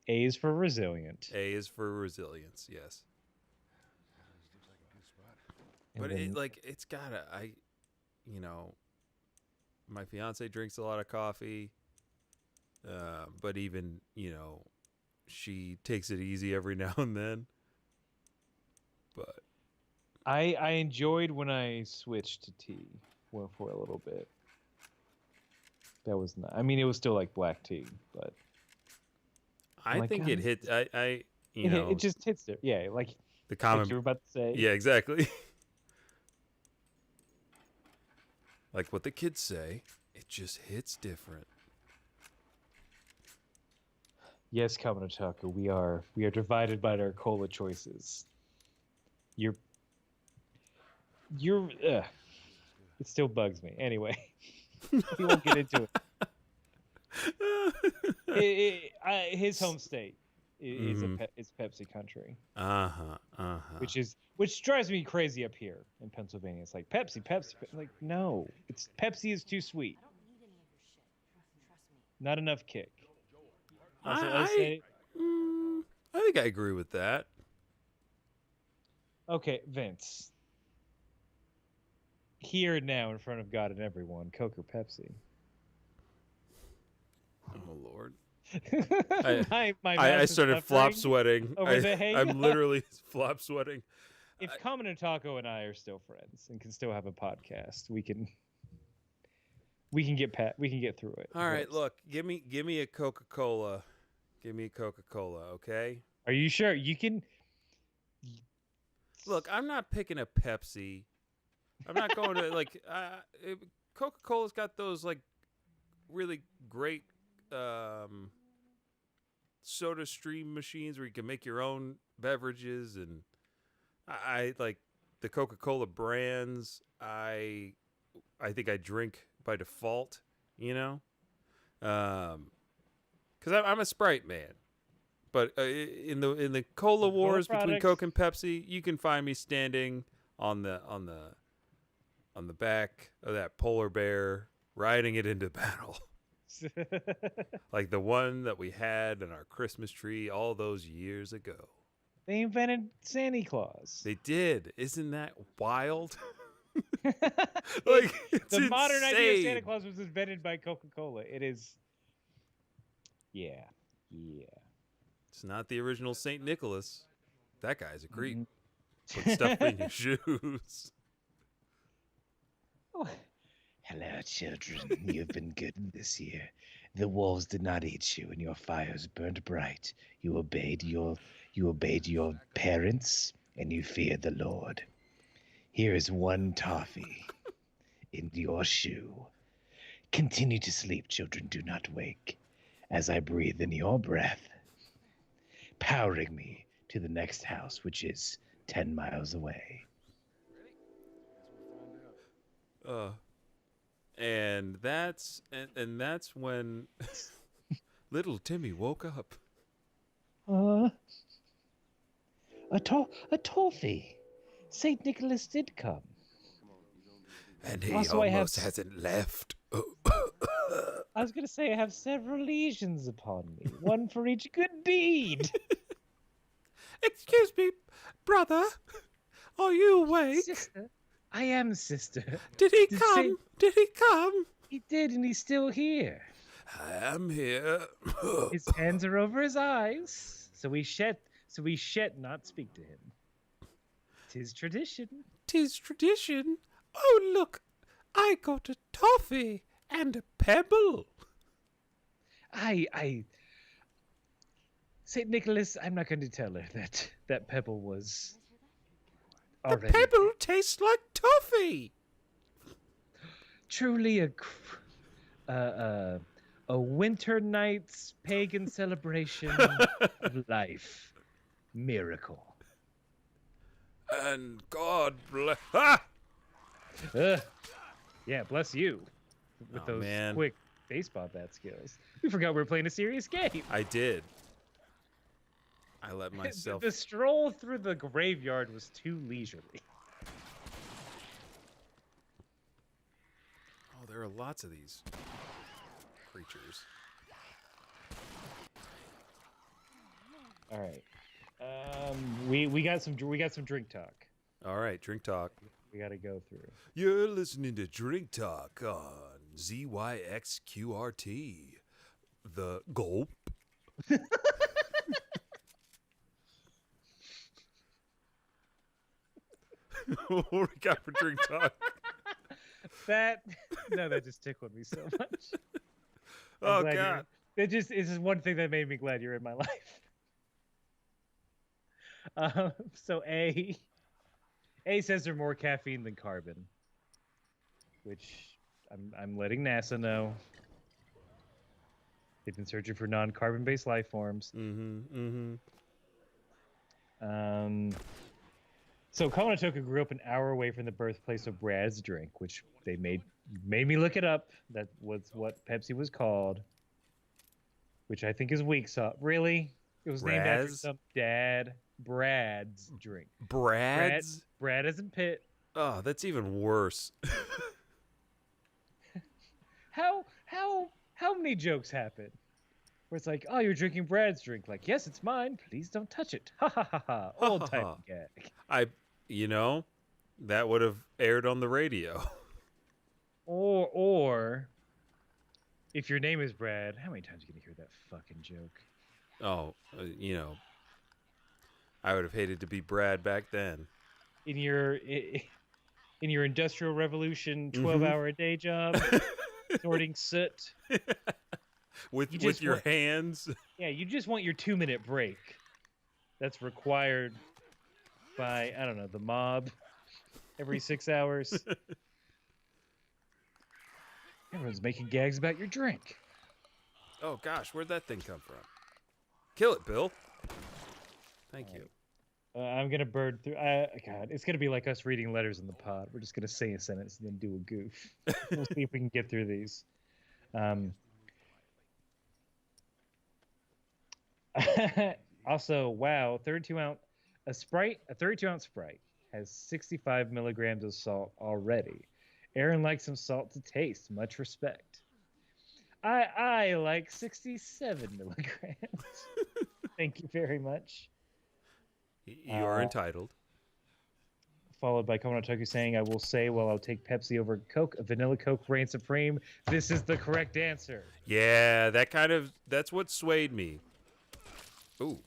S2: A is for resilient.
S1: A is for resilience. Yes.
S2: And
S1: But
S2: then-
S1: it's gotta. You know, my fiance drinks a lot of coffee. But even she takes it easy every now and then. But
S2: I enjoyed when I switched to tea for a little bit. That was not. I mean, it was still like black tea, but
S1: I
S2: like,
S1: think
S2: God,
S1: it hit.
S2: it just hits there. Yeah, like
S1: the
S2: like
S1: common.
S2: you were about to say.
S1: Yeah, exactly. Like what the kids say, it just hits different.
S2: Yes, Kaminotaka, we are divided by our cola choices. You're it still bugs me. Anyway, we won't get into it. His home state is is Pepsi country, which drives me crazy up here in Pennsylvania. It's like Pepsi. Like no, it's Pepsi is too sweet. Not enough kick. Also,
S1: I think I agree with that.
S2: okay, Vince. Here and now, in front of God and everyone, Coke or Pepsi?
S1: Oh Lord.
S2: My
S1: I
S2: mouth is
S1: started flop
S2: suffering
S1: sweating.
S2: over the hang
S1: I'm
S2: up.
S1: literally flop sweating.
S2: If Common and Taco and I are still friends and can still have a podcast, we can get through it.
S1: All right, look, give me a Coca-Cola. Give me a Coca-Cola, okay?
S2: Are you sure you can?
S1: Look, I'm not picking a Pepsi. I'm not going to Coca-Cola's got those like really great soda stream machines where you can make your own beverages, and I like the Coca-Cola brands. I think I drink by default, because I'm a Sprite man. But in the cola wars between Coke and Pepsi, you can find me standing on the back of that polar bear, riding it into battle. Like the one that we had in our Christmas tree all those years ago.
S2: They invented Santa Claus.
S1: They did. Isn't that wild? Like it's
S2: the modern idea of Santa
S1: insane.
S2: Claus was invented by Coca-Cola. It is. Yeah.
S1: It's not the original Saint Nicholas. That guy's a creep.
S2: Mhm.
S1: Put stuff in your shoes.
S2: Oh. Hello, children. You've been good this year. The wolves did not eat you, and your fires burned bright. You obeyed your parents, and you feared the Lord. Here is one toffee in your shoe. Continue to sleep, children. Do not wake, as I breathe in your breath, powering me to the next house, which is 10 miles away.
S1: And that's when little Timmy woke up.
S2: A toffee. Saint Nicholas did come.
S1: And he
S2: Also,
S1: hasn't left.
S2: I was going to say I have several lesions upon me, one for each good deed.
S1: Excuse me, brother. Are you awake?
S2: Sister, I am sister.
S1: Did he
S2: Did
S1: come? Did he come?
S2: He did, and he's still here.
S1: I am here.
S2: His hands are over his eyes, so we shed not speak to him. 'Tis tradition.
S1: 'Tis tradition. Oh, look. I got a toffee and a pebble.
S2: Saint Nicholas, I'm not going to tell her that pebble was
S1: The
S2: already
S1: pebble tastes like toffee.
S2: truly a winter night's pagan celebration of life. Miracle.
S1: And God bless. Ah!
S2: Yeah, bless you. With
S1: Oh,
S2: those
S1: man.
S2: quick baseball bat skills. We forgot we were playing a serious game.
S1: I did. I let myself.
S2: The stroll through the graveyard was too leisurely.
S1: Oh, there are lots of these creatures.
S2: All right. We got some drink talk.
S1: All right, drink talk.
S2: We got to go through.
S1: You're listening to Drink Talk on ZYXQRT. The gulp. What we got for drink talk?
S2: That just tickled me so much.
S1: Oh God!
S2: It just is just one thing that made me glad you're in my life. So A says there's more caffeine than carbon, which I'm letting NASA know. They've been searching for non-carbon based life forms. So Kawanatoka grew up an hour away from the birthplace of Brad's drink, which they made me look it up. That was what Pepsi was called, which I think is weak sauce. Really? It was named after some dad. Brad's drink.
S1: Brad's?
S2: Brad as in Pitt.
S1: Oh, that's even worse.
S2: How many jokes happen where it's like, oh, you're drinking Brad's drink? Like, yes, it's mine. Please don't touch it. Ha ha ha ha. Old type of gag.
S1: That would have aired on the radio.
S2: Or if your name is Brad, how many times are you gonna hear that fucking joke?
S1: Oh, I would have hated to be Brad back then.
S2: In your Industrial Revolution 12-hour-a-day job, sorting soot.
S1: with your hands.
S2: Yeah, you just want your 2-minute break. That's required by, I don't know, the mob every 6 hours. Everyone's making gags about your drink.
S1: Oh gosh, where'd that thing come from? Kill it, Bill. Thank you.
S2: I'm gonna bird through. God, it's gonna be like us reading letters in the pod. We're just gonna say a sentence and then do a goof. We'll see if we can get through these. Also, wow, 32-ounce Sprite. A 32-ounce Sprite has 65 milligrams of salt already. Aaron likes some salt to taste. Much respect. I like 67 milligrams. Thank you very much.
S1: You are entitled.
S2: Followed by Komonotoku saying, I will say, well, I'll take Pepsi over Coke. A vanilla Coke reigns supreme. This is the correct answer.
S1: Yeah, that's what swayed me. Ooh.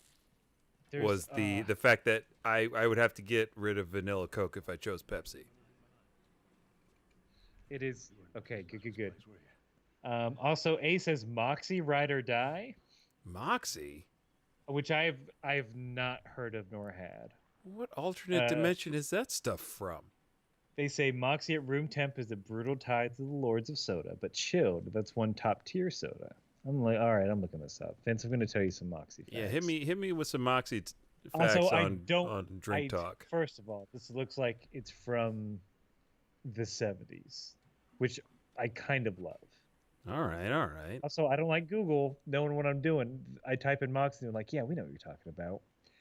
S1: Was the fact that I would have to get rid of vanilla Coke if I chose Pepsi.
S2: It is. Okay, good. Also, A says Moxie, Ride or Die.
S1: Moxie?
S2: Which I've not heard of nor had.
S1: What alternate dimension is that stuff from?
S2: They say Moxie at room temp is a brutal tithe to the lords of soda, but chilled, that's one top tier soda. I'm like, all right, I'm looking this up. Vince, I'm going to tell you some Moxie facts.
S1: Yeah, hit me with some Moxie facts
S2: also,
S1: on Drink Talk.
S2: First of all, this looks like it's from the 70s, which I kind of love.
S1: All right.
S2: Also, I don't like Google knowing what I'm doing. I type in Moxie and I'm like, yeah, we know what you're talking about.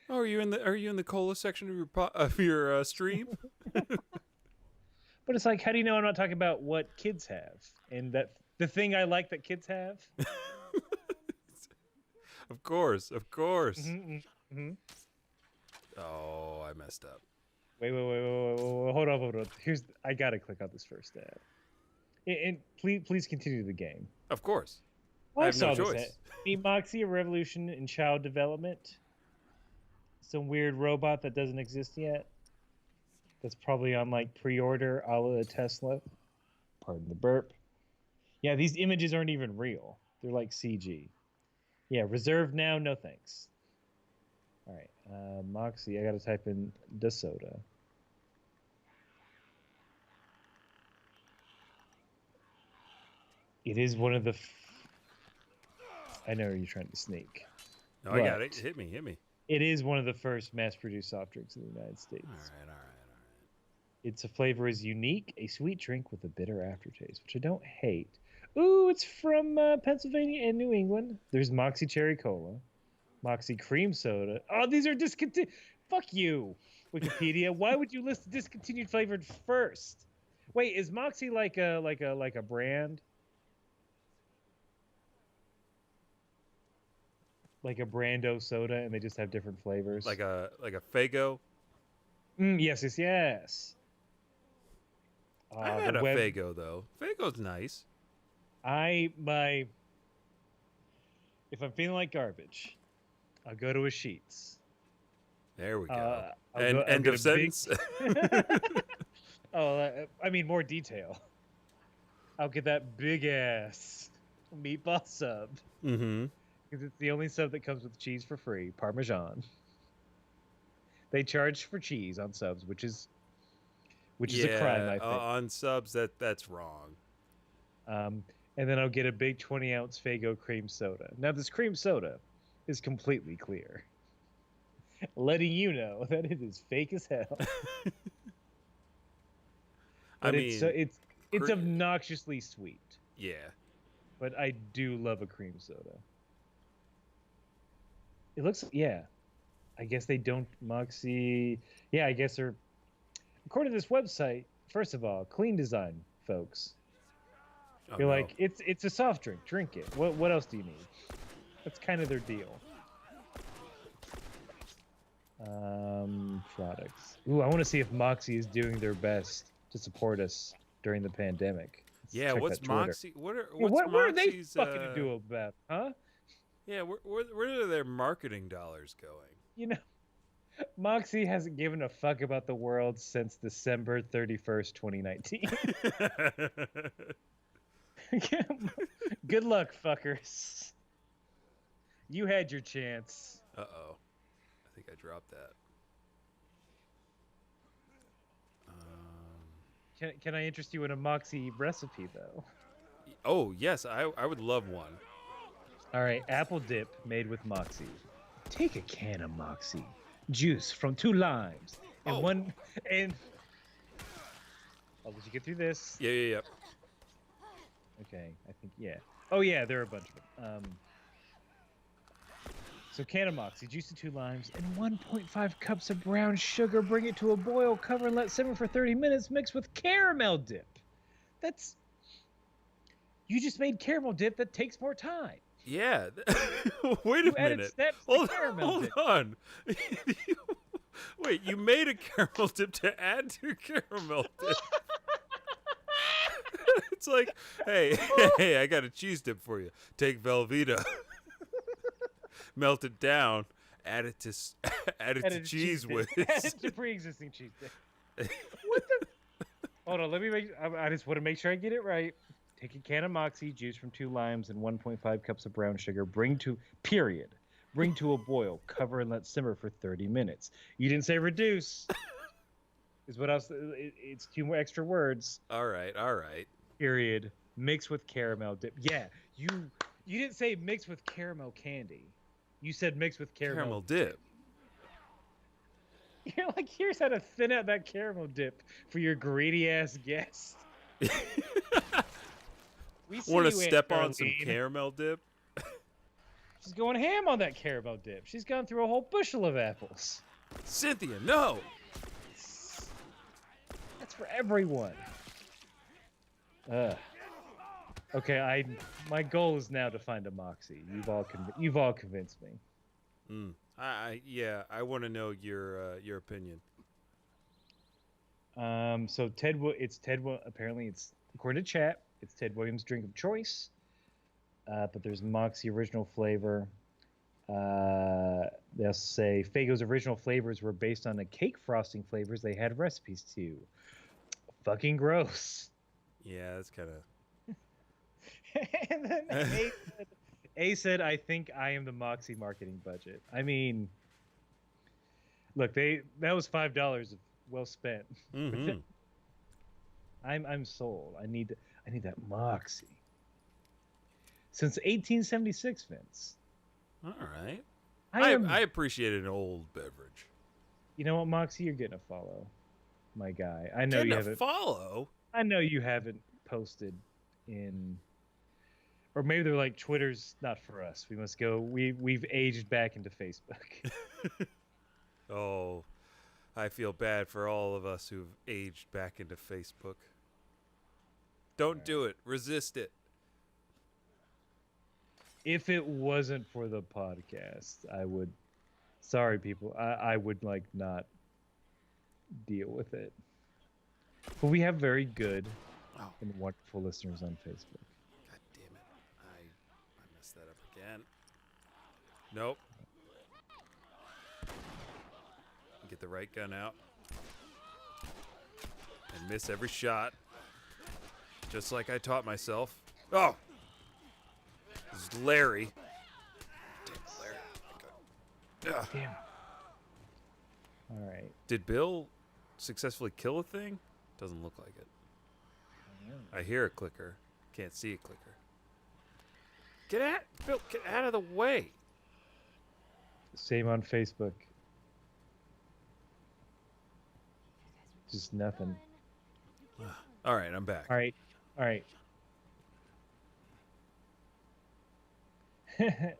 S1: Oh, are you in the cola section of your stream?
S2: But it's like, how do you know I'm not talking about what kids have and that the thing I like that kids have?
S1: Of course.
S2: Mm-hmm.
S1: Oh, I messed up.
S2: Wait. Hold on. I gotta click on this first ad. And please continue the game.
S1: Of course.
S2: Well,
S1: I have no choice.
S2: Meet Moxie, a revolution in child development. Some weird robot that doesn't exist yet. That's probably on like pre-order a la Tesla. Pardon the burp. Yeah, these images aren't even real. They're like CG. Yeah, reserved now, no thanks. All right, Moxie, I gotta type in the soda. It is one of the... I know you're trying to sneak.
S1: No, I got it. Hit me.
S2: It is one of the first mass-produced soft drinks in the United States.
S1: All right.
S2: Its flavor is unique, a sweet drink with a bitter aftertaste, which I don't hate. Ooh, it's from Pennsylvania and New England. There's Moxie Cherry Cola, Moxie Cream Soda. Oh, these are discontinued. Fuck you, Wikipedia. Why would you list discontinued flavored first? Wait, is Moxie like a brand? like a Brando soda, and they just have different flavors.
S1: Like a Fago.
S2: Yes, yes, yes.
S1: I've had a Fago though. Fago's nice.
S2: If I'm feeling like garbage, I'll go to a Sheets.
S1: There we go.
S2: I'll
S1: End
S2: get
S1: of
S2: a big-
S1: sentence.
S2: I mean more detail. I'll get that big ass meatball sub
S1: Mm-hmm.
S2: because it's the only sub that comes with cheese for free, Parmesan. They charge for cheese on subs, which is a crime, I think.
S1: On subs, that's wrong.
S2: And then I'll get a big 20-ounce Fago cream soda. Now this cream soda is completely clear, letting you know that it is fake as hell. But it's obnoxiously sweet.
S1: Yeah.
S2: But I do love a cream soda. It looks, yeah. I guess they don't Moxie. Yeah, I guess they're. According to this website, first of all, clean design, folks.
S1: Oh,
S2: You're
S1: no.
S2: like, it's a soft drink. Drink it. What else do you need? That's kind of their deal. Products. Ooh, I want to see if Moxie is doing their best to support us during the pandemic. Let's
S1: Yeah,
S2: check
S1: what's
S2: that Twitter.
S1: Moxie? What are
S2: they
S1: Moxie's,
S2: fucking do about? Huh?
S1: Yeah, where are their marketing dollars going?
S2: You know, Moxie hasn't given a fuck about the world since December 31st, 2019. Good luck, fuckers. You had your chance.
S1: Uh-oh. I think I dropped that.
S2: Can I interest you in a Moxie recipe, though?
S1: Oh, yes, I would love one.
S2: All right, apple dip made with Moxie. Take a can of Moxie, juice from 2 limes, and
S1: Oh.
S2: I'll let you get through this.
S1: Yeah.
S2: Okay, I think, yeah. Oh, yeah, there are a bunch of them. So can of Moxie, juice of 2 limes, and 1.5 cups of brown sugar. Bring it to a boil, cover and let simmer for 30 minutes. Mix with caramel dip. You just made caramel dip that takes more time.
S1: Yeah. Wait
S2: You
S1: a
S2: added
S1: minute.
S2: steps to caramel dip.
S1: On. Wait, you made a caramel dip to add to caramel dip. It's like, hey, I got a cheese dip for you. Take Velveeta, melt it down, add it to cheese whiz.
S2: Add it to pre-existing cheese dip. What the? Hold on, let me I just want to make sure I get it right. Take a can of Moxie, juice from 2 limes, and 1.5 cups of brown sugar. Bring to a boil. Cover and let simmer for 30 minutes. You didn't say reduce. Is what else? It's 2 more extra words.
S1: All right.
S2: Period. Mix with caramel dip. Yeah, you didn't say mix with caramel candy. You said mix with
S1: Caramel dip.
S2: You're like, here's how to thin out that caramel dip for your greedy ass guest.
S1: Want to step on some caramel dip?
S2: She's going ham on that caramel dip. She's gone through a whole bushel of apples.
S1: Cynthia, no.
S2: That's for everyone. Okay, my goal is now to find a Moxie. You've all convinced me.
S1: I want to know your opinion.
S2: So apparently it's according to chat, it's Ted Williams' drink of choice. But there's Moxie original flavor. They'll say Fago's original flavors were based on the cake frosting flavors they had recipes to. Fucking gross.
S1: Yeah, that's kind of.
S2: And then A said, I think I am the Moxie marketing budget. I mean, look, that was $5 well spent.
S1: Mm-hmm.
S2: I'm sold. I need that Moxie. Since 1876, Vince.
S1: All right.
S2: I
S1: appreciate an old beverage.
S2: You know what, Moxie? You're getting a follow, my guy. I know you haven't.
S1: Follow.
S2: I know you haven't posted in, or maybe they're like, Twitter's not for us. We must go. We've aged back into Facebook.
S1: Oh, I feel bad for all of us who've aged back into Facebook. Don't do it. Resist it.
S2: If it wasn't for the podcast, I would. Sorry, people. I would like not deal with it. But we have very good
S1: Oh,
S2: and wonderful listeners on Facebook.
S1: God damn it. I messed that up again. Nope. Get the right gun out. And miss every shot. Just like I taught myself. Oh! This is Larry. Damn it, Larry. Ugh.
S2: Damn. All right.
S1: Did Bill successfully kill a thing? Doesn't look like it. I hear a clicker. Can't see a clicker. Bill, get out of the way.
S2: Same on Facebook. Just nothing.
S1: All right, I'm back.
S2: All right. All right.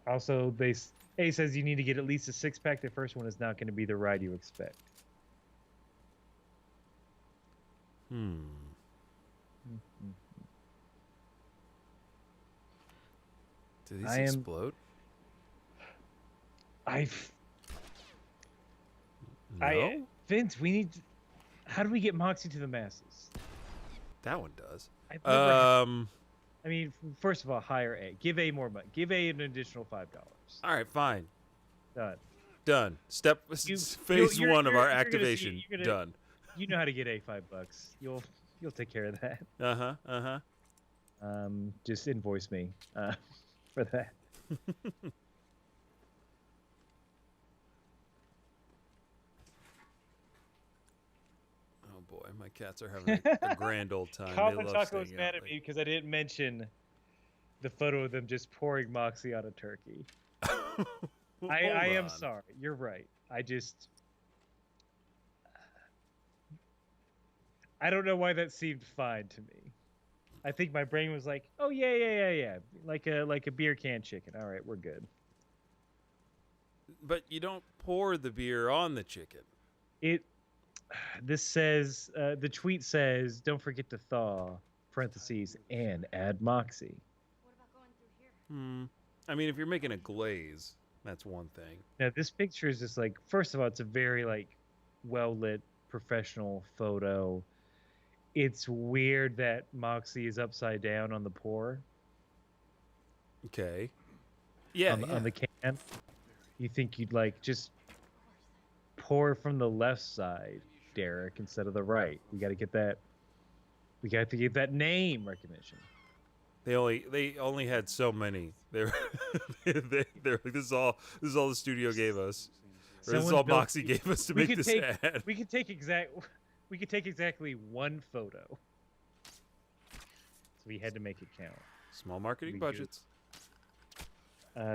S2: Also, A says you need to get at least a 6-pack. The first one is not going to be the ride you expect.
S1: Do these explode? No?
S2: Vince, we need. How do we get Moxie to the masses?
S1: That one does.
S2: I've never I mean, first of all, hire A. Give A more money. Give A an additional $5.
S1: All right, fine.
S2: Done.
S1: Done. Phase one of our activation. Done.
S2: You know how to get A $5. You'll take care of that. Just invoice me for that.
S1: Oh boy, my cats are having a grand old time.
S2: Calvin
S1: They love
S2: Taco was
S1: staying
S2: mad
S1: out
S2: at me because I didn't mention the photo of them just pouring Moxie on a turkey. I am sorry. You're right. I don't know why that seemed fine to me. I think my brain was like, "Oh yeah, like a beer can chicken. All right, we're good."
S1: But you don't pour the beer on the chicken.
S2: This says the tweet says, "Don't forget to thaw (parentheses) and add Moxie."
S3: What about going through here?
S1: I mean, if you're making a glaze, that's one thing.
S2: Now this picture is just like, first of all, it's a very like well lit professional photo. It's weird that Moxie is upside down on the pour.
S1: Okay. Yeah,
S2: on the can. You think you'd like just pour from the left side, Derek, instead of the right. We got to get that. We got to get that name recognition.
S1: They only had so many. They're like, this is all the studio gave us. Or this is all Moxie gave us to make this ad.
S2: We could take exactly one photo. So we had to make it count.
S1: Small marketing budgets.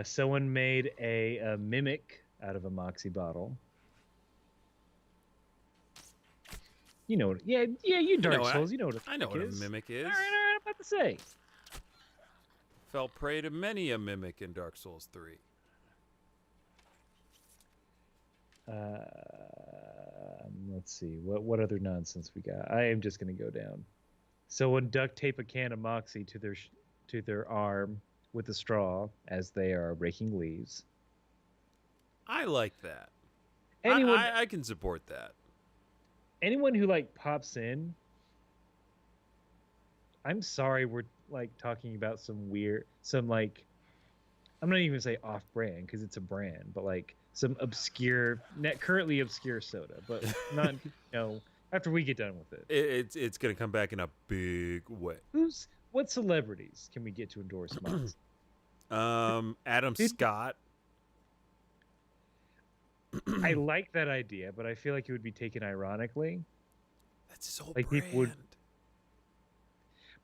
S2: Someone made a mimic out of a Moxie bottle. You know what? Yeah, you Dark Souls. You know what
S1: I know what a mimic is.
S2: All right, I'm about to say.
S1: Fell prey to many a mimic in Dark Souls 3.
S2: Let's see. What other nonsense we got? I am just gonna go down. Someone duct tape a can of Moxie to their arm with a straw as they are raking leaves.
S1: I like that.
S2: Anyone,
S1: I can support that.
S2: anyone who like pops in, I'm sorry, we're like talking about some like, I'm not even gonna say off-brand because it's a brand, but like some obscure, currently obscure soda, but not after we get done with it.
S1: It's gonna come back in a big way.
S2: What celebrities can we get to endorse Moxie?
S1: Adam Scott.
S2: I like that idea, but I feel like it would be taken ironically.
S1: That's his whole
S2: Like
S1: brand.
S2: people would,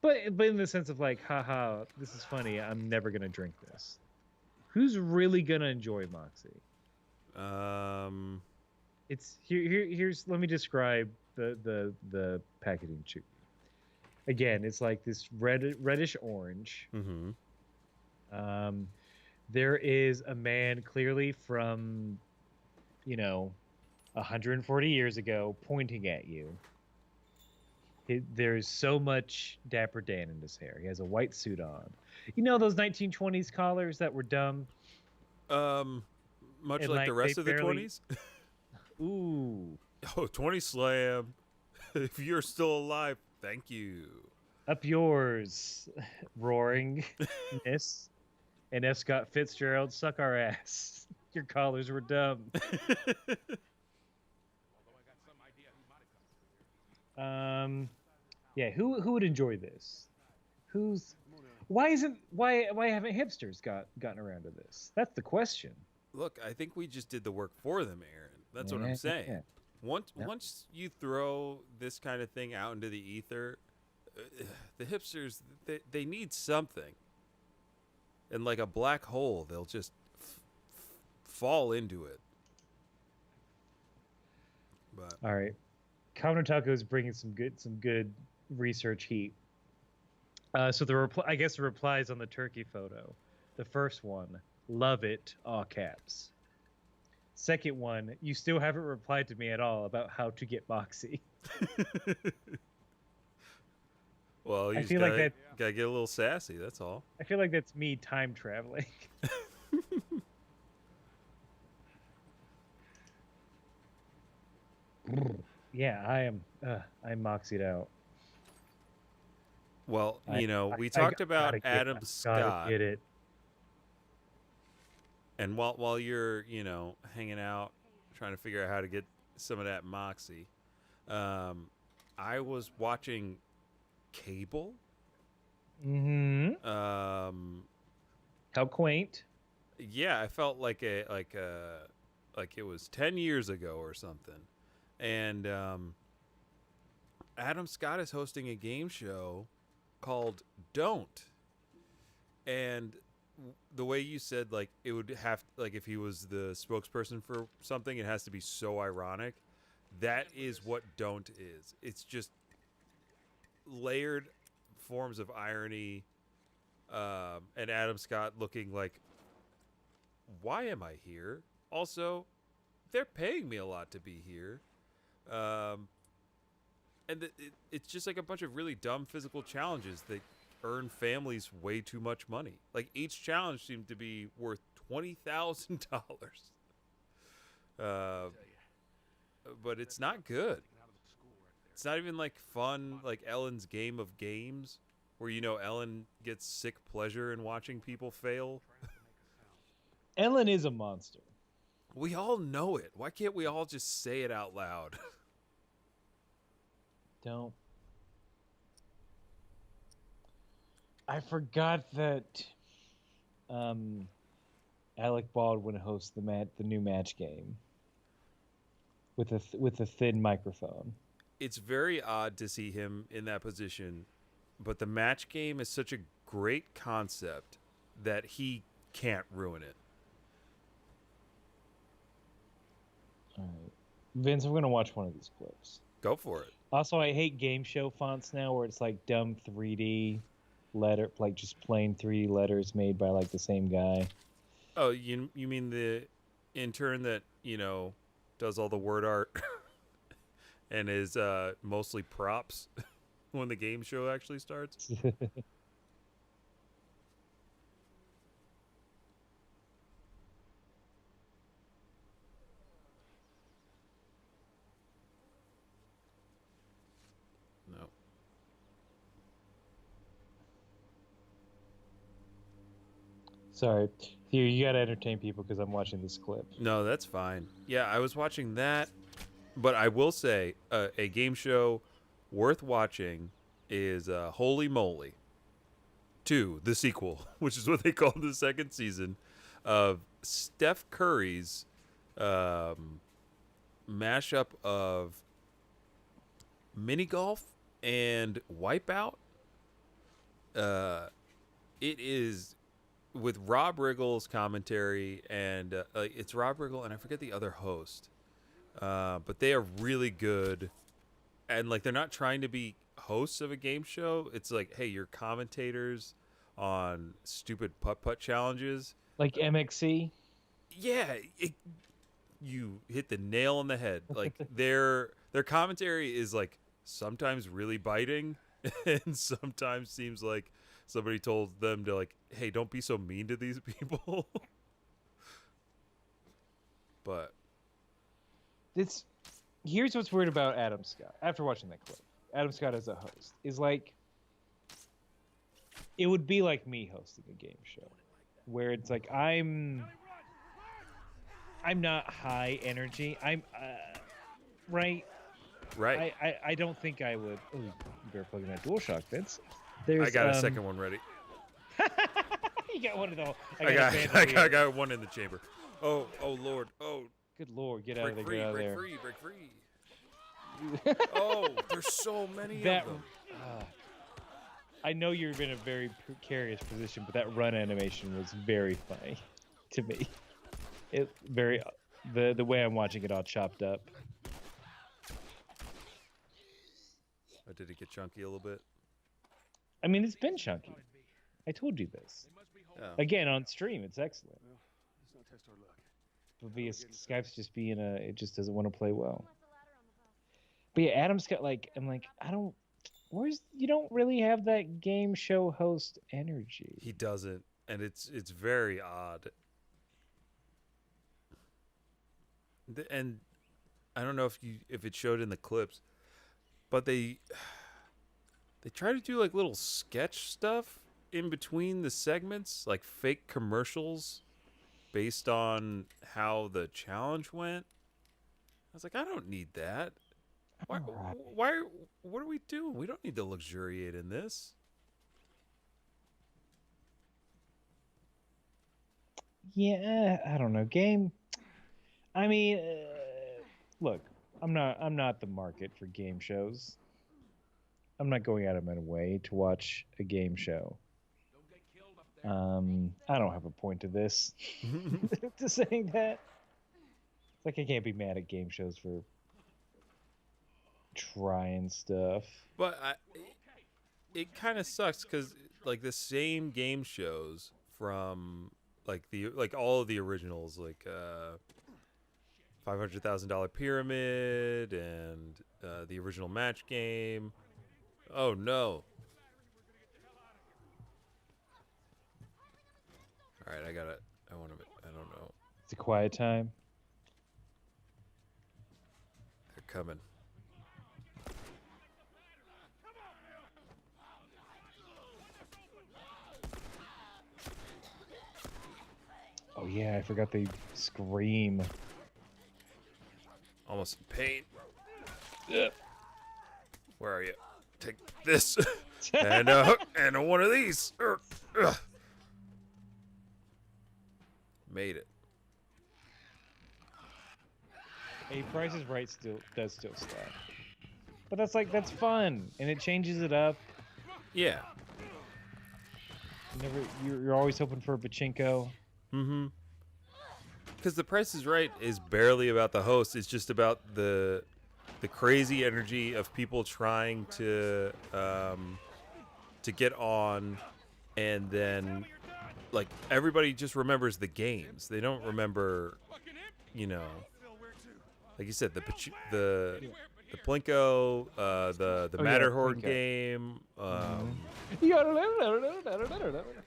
S2: but in the sense of like, haha, this is funny. I'm never gonna drink this. Who's really gonna enjoy Moxie? It's here's let me describe the packaging to you. Again, it's like this reddish orange.
S1: Mm-hmm.
S2: There is a man clearly from 140 years ago pointing at you. There's so much Dapper Dan in his hair. He has a white suit on. You know those 1920s collars that were dumb?
S1: Much
S2: And
S1: like the
S2: like they
S1: rest of the
S2: barely
S1: 20s.
S2: ooh.
S1: Oh, 20 slam. If you're still alive, thank you.
S2: Up yours, roaring miss. And F. Scott Fitzgerald, suck our ass. Your collars were dumb.
S4: Although I got some idea who might have come through here.
S2: Yeah, who would enjoy this? Who's why haven't hipsters gotten around to this? That's the question.
S1: Look, I think we just did the work for them, Aaron. That's what I'm
S2: Yeah.
S1: saying. Once
S2: Yeah.
S1: once you throw this kind of thing out into the ether, the hipsters they need something. And like a black hole, they'll just fall into it. But
S2: All right. Counter Taco is bringing some good research heat. So I guess the replies on the turkey photo. The first one, love it, all caps. Second one, you still haven't replied to me at all about how to get boxy.
S1: well, you
S2: I
S1: just
S2: feel like
S1: gotta get a little sassy. That's all.
S2: I feel like that's me time traveling. Yeah, I'm moxied out.
S1: Well,
S2: I-
S1: we
S2: I
S1: talked
S2: gotta
S1: about
S2: get-
S1: Adam
S2: I gotta
S1: Scott,
S2: get it.
S1: and while you're hanging out, trying to figure out how to get some of that moxie, I was watching cable.
S2: Mm-hmm. How quaint.
S1: Yeah, I felt like it was 10 years ago or something. And Adam Scott is hosting a game show called Don't. And the way you said like it would have like if he was the spokesperson for something, it has to be so ironic. That is what Don't is. It's just layered forms of irony, and Adam Scott looking like, why am I here? Also, they're paying me a lot to be here. And it's just like a bunch of really dumb physical challenges that earn families way too much money. Like each challenge seemed to be worth $20,000. But it's not good. It's not even like fun, like Ellen's Game of Games, where Ellen gets sick pleasure in watching people fail.
S2: Ellen is a monster.
S1: We all know it. Why can't we all just say it out loud?
S2: Don't. I forgot that Alec Baldwin hosts the new match game with a thin microphone.
S1: It's very odd to see him in that position, but the match game is such a great concept that he can't ruin it.
S2: All right, Vince, I'm gonna watch one of these clips.
S1: Go for it.
S2: Also, I hate game show fonts now, where it's like dumb 3D letter, like just plain 3D letters made by like the same guy.
S1: Oh, you mean the intern that does all the word art and is mostly props when the game show actually starts? No.
S2: Sorry, here you gotta entertain people because I'm watching this clip.
S1: No, that's fine. Yeah, I was watching that, but I will say a game show worth watching is Holy Moly 2, the sequel, which is what they call the second season of Steph Curry's mashup of mini golf and Wipeout. It is with Rob Riggle's commentary, and it's Rob Riggle and I forget the other host, but they are really good, and like they're not trying to be hosts of a game show. It's like, hey, you're commentators on stupid putt challenges,
S2: Like MXC.
S1: yeah, you hit the nail on the head. Like their commentary is like sometimes really biting, and sometimes seems like somebody told them to like, hey, don't be so mean to these people. But
S2: It's here's what's weird about Adam Scott. After watching that clip, Adam Scott as a host is like, it would be like me hosting a game show, where it's like I'm not high energy. I'm right.
S1: right,
S2: I don't think I would. Oh, you better plug in that DualShock, Vince.
S1: I got a second one ready.
S2: You got one of the.
S1: I got one in the chamber. Oh Lord. Oh,
S2: Good Lord, get out of
S1: break
S2: there!
S1: free,
S2: Get out of
S1: break
S2: there!
S1: free, break free. Oh, there's so many
S2: That.
S1: of them.
S2: I know you're in a very precarious position, but that run animation was very funny to me. It very the way I'm watching it all chopped up.
S1: Oh, did it get chunky a little bit?
S2: I mean, it's been chunky. I told you this.
S1: Oh.
S2: Again on stream, it's excellent.
S5: Well, let's not test our luck.
S2: But via Skype's just being it just doesn't want to play well. But yeah, Adam's got like I'm like you don't really have that game show host energy.
S1: He doesn't, and it's very odd. And I don't know if it showed in the clips, but they try to do like little sketch stuff in between the segments, like fake commercials based on how the challenge went. I was like, I don't need that. Why what are we doing? We don't need to luxuriate in this.
S2: Yeah, I don't know. Game. I mean, look, I'm not the market for game shows. I'm not going out of my way to watch a game show. I don't have a point to this. To saying that, it's like I can't be mad at game shows for trying stuff.
S1: But it kind of sucks because like the same game shows from like all of the originals, like $500,000 Pyramid and the original Match Game. Oh no! All right, I got it. I want to. I don't know.
S2: It's a quiet time.
S1: They're coming.
S2: Oh yeah, I forgot they scream.
S1: Almost in pain. Where are you? Take this and one of these. Made it.
S2: Hey, Price is Right does still slap. But that's fun, and it changes it up.
S1: Yeah.
S2: You're always hoping for a pachinko.
S1: Mm-hmm. Because The Price is Right is barely about the host. It's just about the crazy energy of people trying to get on, and then like everybody just remembers the games. They don't remember, like you said, the Plinko, the Matterhorn
S2: Plinko.
S1: game.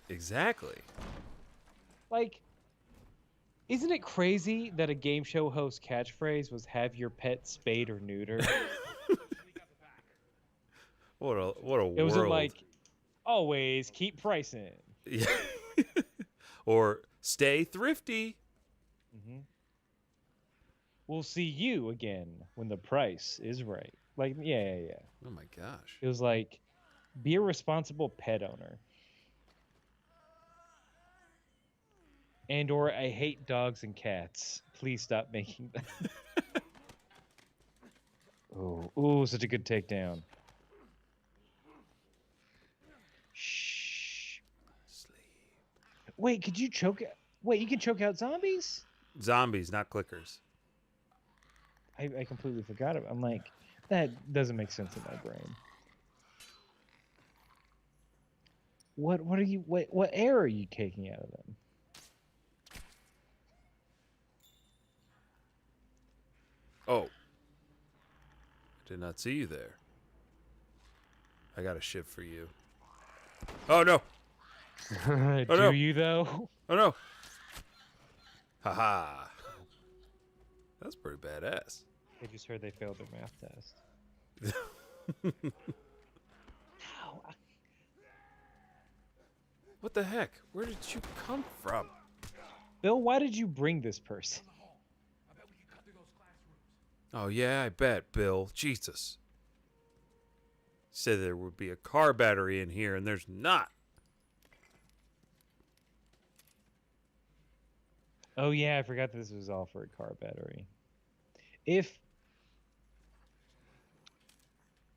S1: Exactly.
S2: Like, isn't it crazy that a game show host catchphrase was "Have your pet spayed or neutered"?
S1: What a world.
S2: It wasn't like, always keep pricing.
S1: Yeah. Or stay thrifty.
S2: Mm-hmm. We'll see you again when the price is right. Like, yeah.
S1: Oh my gosh.
S2: It was like, be a responsible pet owner. And/or I hate dogs and cats. Please stop making them. Ooh, such a good takedown. Shh.
S1: Sleep.
S2: Wait, could you choke? Wait, you can choke out zombies?
S1: Zombies, not clickers.
S2: I completely forgot it. I'm like, that doesn't make sense in my brain. What air are you taking out of them?
S1: Oh. I did not see you there. I got a shiv for you. Oh no!
S2: Do
S1: no.
S2: you though?
S1: Oh no! Haha! That's pretty badass.
S2: I just heard they failed their math test. Ow.
S1: What the heck? Where did you come from?
S2: Bill, why did you bring this person?
S1: Oh yeah, I bet, Bill. Jesus. Said there would be a car battery in here, and there's not.
S2: Oh yeah, I forgot this was all for a car battery.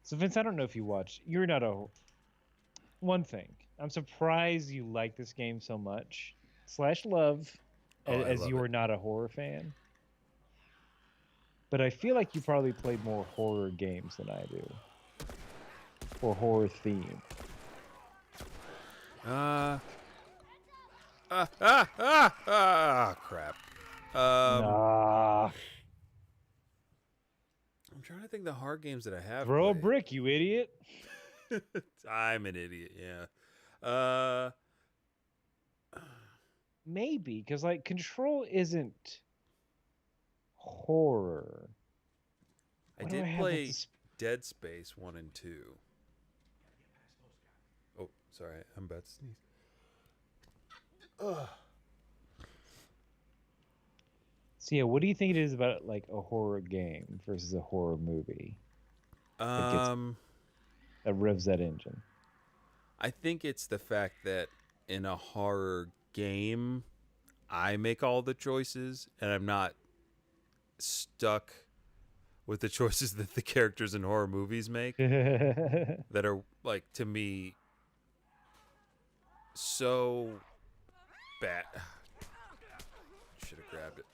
S2: So Vince, I don't know if you watch. You're not a. One thing, I'm surprised you like this game so much / love,
S1: Oh, I
S2: as
S1: love
S2: you
S1: it.
S2: are not a horror fan. But I feel like you probably played more horror games than I do, or horror theme.
S1: Crap.
S2: Nah.
S1: I'm trying to think the hard games that I have.
S2: Throw a
S1: played.
S2: brick, you idiot.
S1: I'm an idiot. Yeah.
S2: Maybe, because like Control isn't horror.
S1: I
S2: What do
S1: did
S2: have
S1: play
S2: that's-
S1: Dead Space 1 and 2. Oh, sorry. I'm about to sneeze. Ugh.
S2: So yeah, what do you think it is about like a horror game versus a horror movie that revs that engine?
S1: I think it's the fact that in a horror game, I make all the choices, and I'm not stuck with the choices that the characters in horror movies make that are, like, to me, so bad. Should have grabbed it.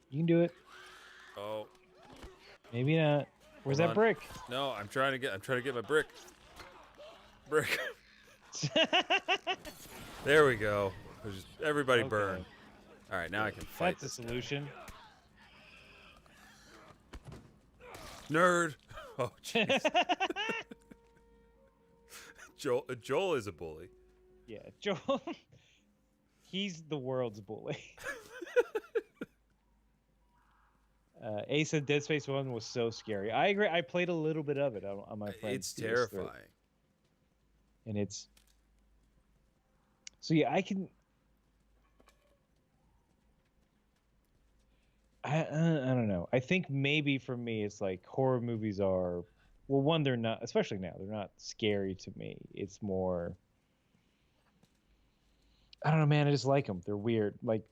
S2: You can do it.
S1: Oh,
S2: Maybe not. Where's
S1: Hold
S2: that
S1: on.
S2: brick?
S1: no, I'm trying to get my brick. There we go. Just everybody
S2: Okay.
S1: burn. All right, now I can fight
S2: That's a
S1: this
S2: solution.
S1: nerd. Oh, jeez. Joel is a bully.
S2: Yeah, Joel. He's the world's bully. Ace said Dead Space 1 was so scary. I agree. I played a little bit of it on my friend's
S1: It's
S2: PS3.
S1: terrifying.
S2: And it's so yeah, I don't know. I think maybe for me it's like horror movies are, well, one, they're not, especially now, they're not scary to me. It's more, I don't know, man, I just like them. They're weird. Like,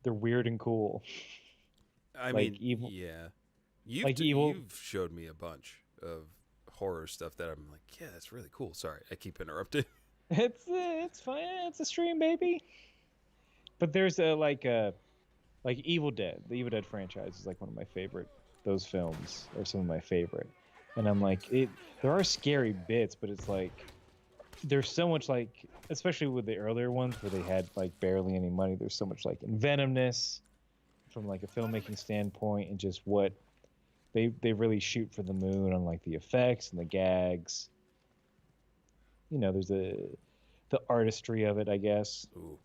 S2: they're weird and cool.
S1: I
S2: Like
S1: mean,
S2: evil-
S1: yeah. You've
S2: like evil-
S1: you've showed me a bunch of horror stuff that I'm like, yeah, that's really cool. Sorry, I keep interrupting.
S2: It's fine. It's a stream, baby. But there's like Evil Dead. The Evil Dead franchise is like one of my favorite. Those films are some of my favorite. And I'm like, there are scary bits, but it's like there's so much, like, especially with the earlier ones where they had like barely any money. There's so much like inventiveness from like a filmmaking standpoint, and just what they really shoot for the moon on like the effects and the gags. You know, there's the artistry of it, I guess.
S1: Ooh.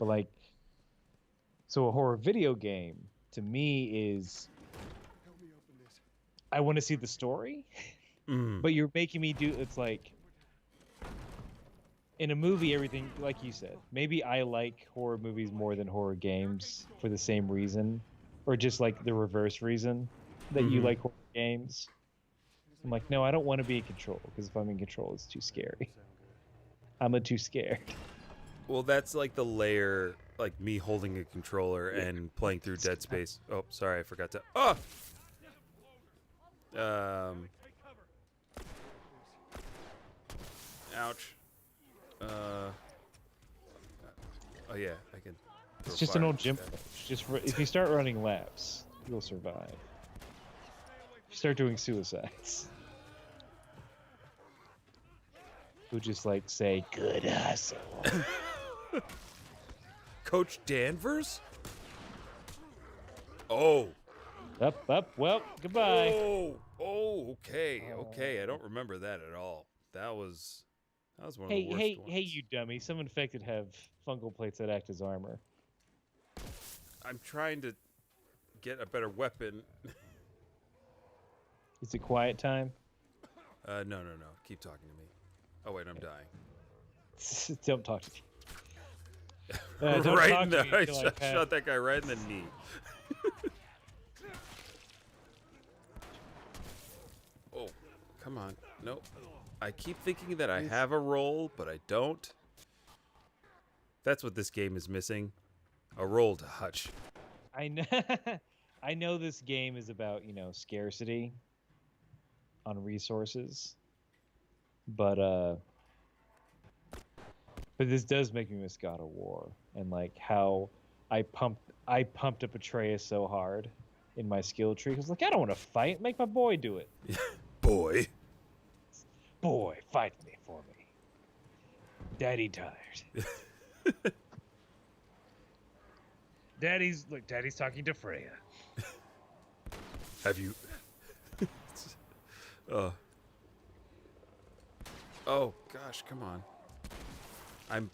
S2: But like, so a horror video game to me is,
S4: Help me open this.
S2: I want to see the story,
S1: Mm.
S2: but you're making me do. It's like in a movie, everything, like you said. Maybe I like horror movies more than horror games for the same reason, or just like the reverse reason that you
S1: Mhm.
S2: like horror games. I'm like, no, I don't want to be in control, because if I'm in control, it's too scary. I'm too scared.
S1: Well, that's like the layer, like me holding a controller
S2: Yeah.
S1: and playing through Dead Space. Oh, sorry, I forgot to. Oh. Ouch. Oh yeah, I can. throw
S2: It's just an
S1: fire
S2: old
S1: at
S2: gym
S1: that.
S2: coach. If you start running laps, you'll survive. If you start doing suicides, who just like say "good hustle."
S1: Coach Danvers? Oh.
S2: Up. Well, goodbye.
S1: Oh, okay. I don't remember that at all. That was one of the
S2: Hey,
S1: worst
S2: hey,
S1: ones.
S2: hey, you dummy! Some infected have fungal plates that act as armor.
S1: I'm trying to get a better weapon.
S2: Is it quiet time?
S1: No. Keep talking to me. Oh wait, I'm dying.
S2: Don't talk to me. Don't
S1: Right
S2: talk
S1: in
S2: to
S1: the.
S2: me
S1: I
S2: until I pass.
S1: shot that guy right in the knee. Oh, come on. Nope. I keep thinking that I have a roll, but I don't. That's what this game is missing. A roll to hutch.
S2: I know. I know this game is about scarcity on resources, but this does make me miss God of War and like how I pumped up Atreus so hard in my skill tree. I was like, I don't want to fight. Make my boy do it.
S1: Boy.
S2: Boy, fight me for me. Daddy tired. Daddy's talking to Freya.
S1: Have you? Oh gosh, come on. I am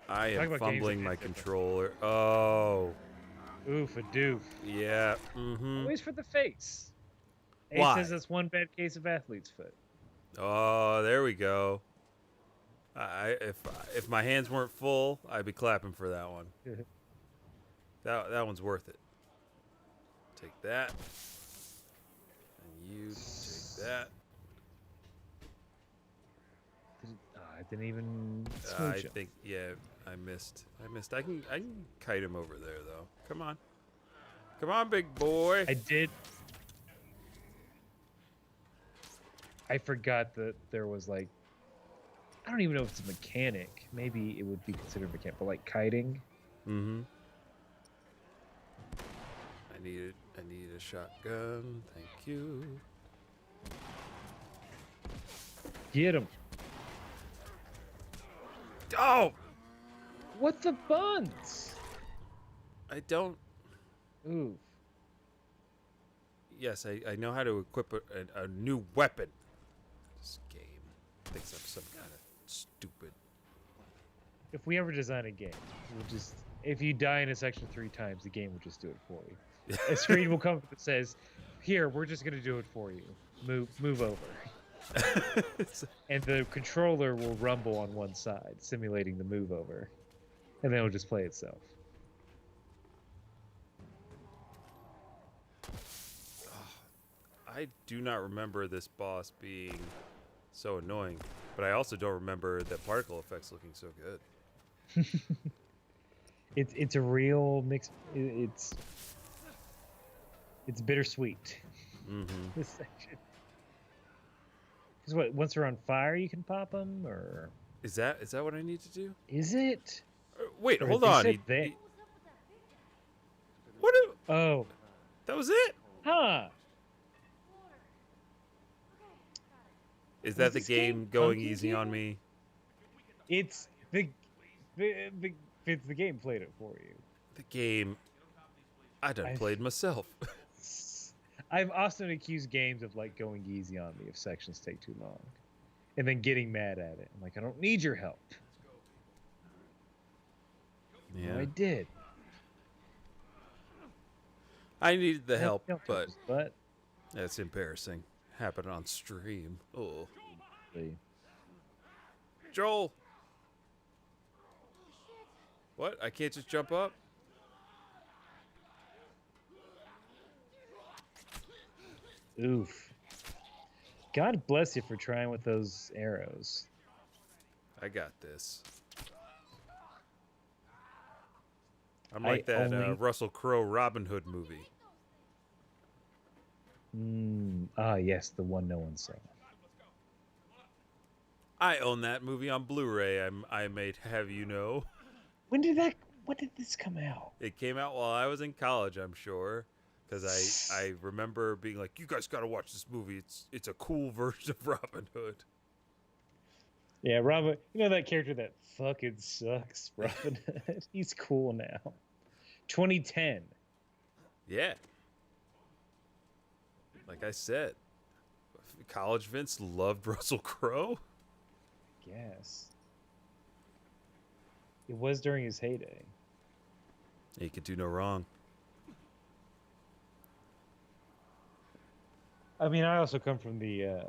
S2: about games
S1: fumbling
S2: that
S1: my
S2: hit different.
S1: controller. Oh,
S2: Oof a doof.
S1: yeah. Mm-hmm.
S2: Always for the face. Ace
S1: Why?
S2: says that's one bad case of athlete's foot.
S1: Oh, there we go. If my hands weren't full, I'd be clapping for that one. That one's worth it. Take that. And you take that.
S2: I didn't even
S1: I
S2: smooch him.
S1: think I missed. I can kite him over there though. Come on. Come on, big boy.
S2: I did. I forgot that there was like, I don't even know if it's a mechanic. Maybe it would be considered a mechanic, but like kiting.
S1: Mm-hmm. I need a shotgun. Thank you.
S2: Get him.
S1: Oh!
S2: What the buns?
S1: I don't.
S2: Ooh.
S1: Yes, I know how to equip a new weapon. This game thinks I'm some kind of stupid.
S2: If we ever design a game, we'll just, if you die in a section 3 times, the game will just do it for you. A screen will come up that says, "Here, we're just gonna do it for you. Move over." And the controller will rumble on one side, simulating the move over, and then it'll just play itself.
S1: I do not remember this boss being so annoying, but I also don't remember that particle effects looking so good.
S2: It's a real mix. It's bittersweet.
S1: Mm-hmm.
S2: This section. Because what? Once they're on fire, you can pop them, or
S1: Is that what I need to do?
S2: is it?
S1: Wait,
S2: Or
S1: hold
S2: they
S1: on.
S2: said they-
S1: What?
S2: Oh,
S1: That was it?
S2: huh?
S1: Is that the
S2: this game
S1: game going
S2: funky
S1: easy
S2: again?
S1: on me?
S2: It's it's the game played it for you.
S1: The game. I done
S2: I've-
S1: played myself.
S2: I've often accused games of like going easy on me if sections take too long, and then getting mad at it. I'm like, I don't need your help.
S1: Yeah.
S2: No, I did.
S1: I needed the help,
S2: Don't
S1: but
S2: touch his butt.
S1: that's embarrassing. Happened on stream. Oh,
S2: See.
S1: Joel. What? I can't just jump up?
S2: Oof. God bless you for trying with those arrows.
S1: I got this. I'm like that Russell Crowe Robin Hood movie.
S2: Yes, the one no one saw.
S1: I own that movie on Blu-ray. I may have you know.
S2: When did this come out?
S1: It came out while I was in college, I'm sure, because I remember being like, "You guys got to watch this movie. It's a cool version of Robin Hood."
S2: Yeah, Robin. You know that character that fucking sucks, Robin Hood. He's cool now. 2010.
S1: Yeah. Like I said, College Vince loved Russell Crowe.
S2: Yes. It was during his heyday.
S1: He could do no wrong.
S2: I mean, I also come from the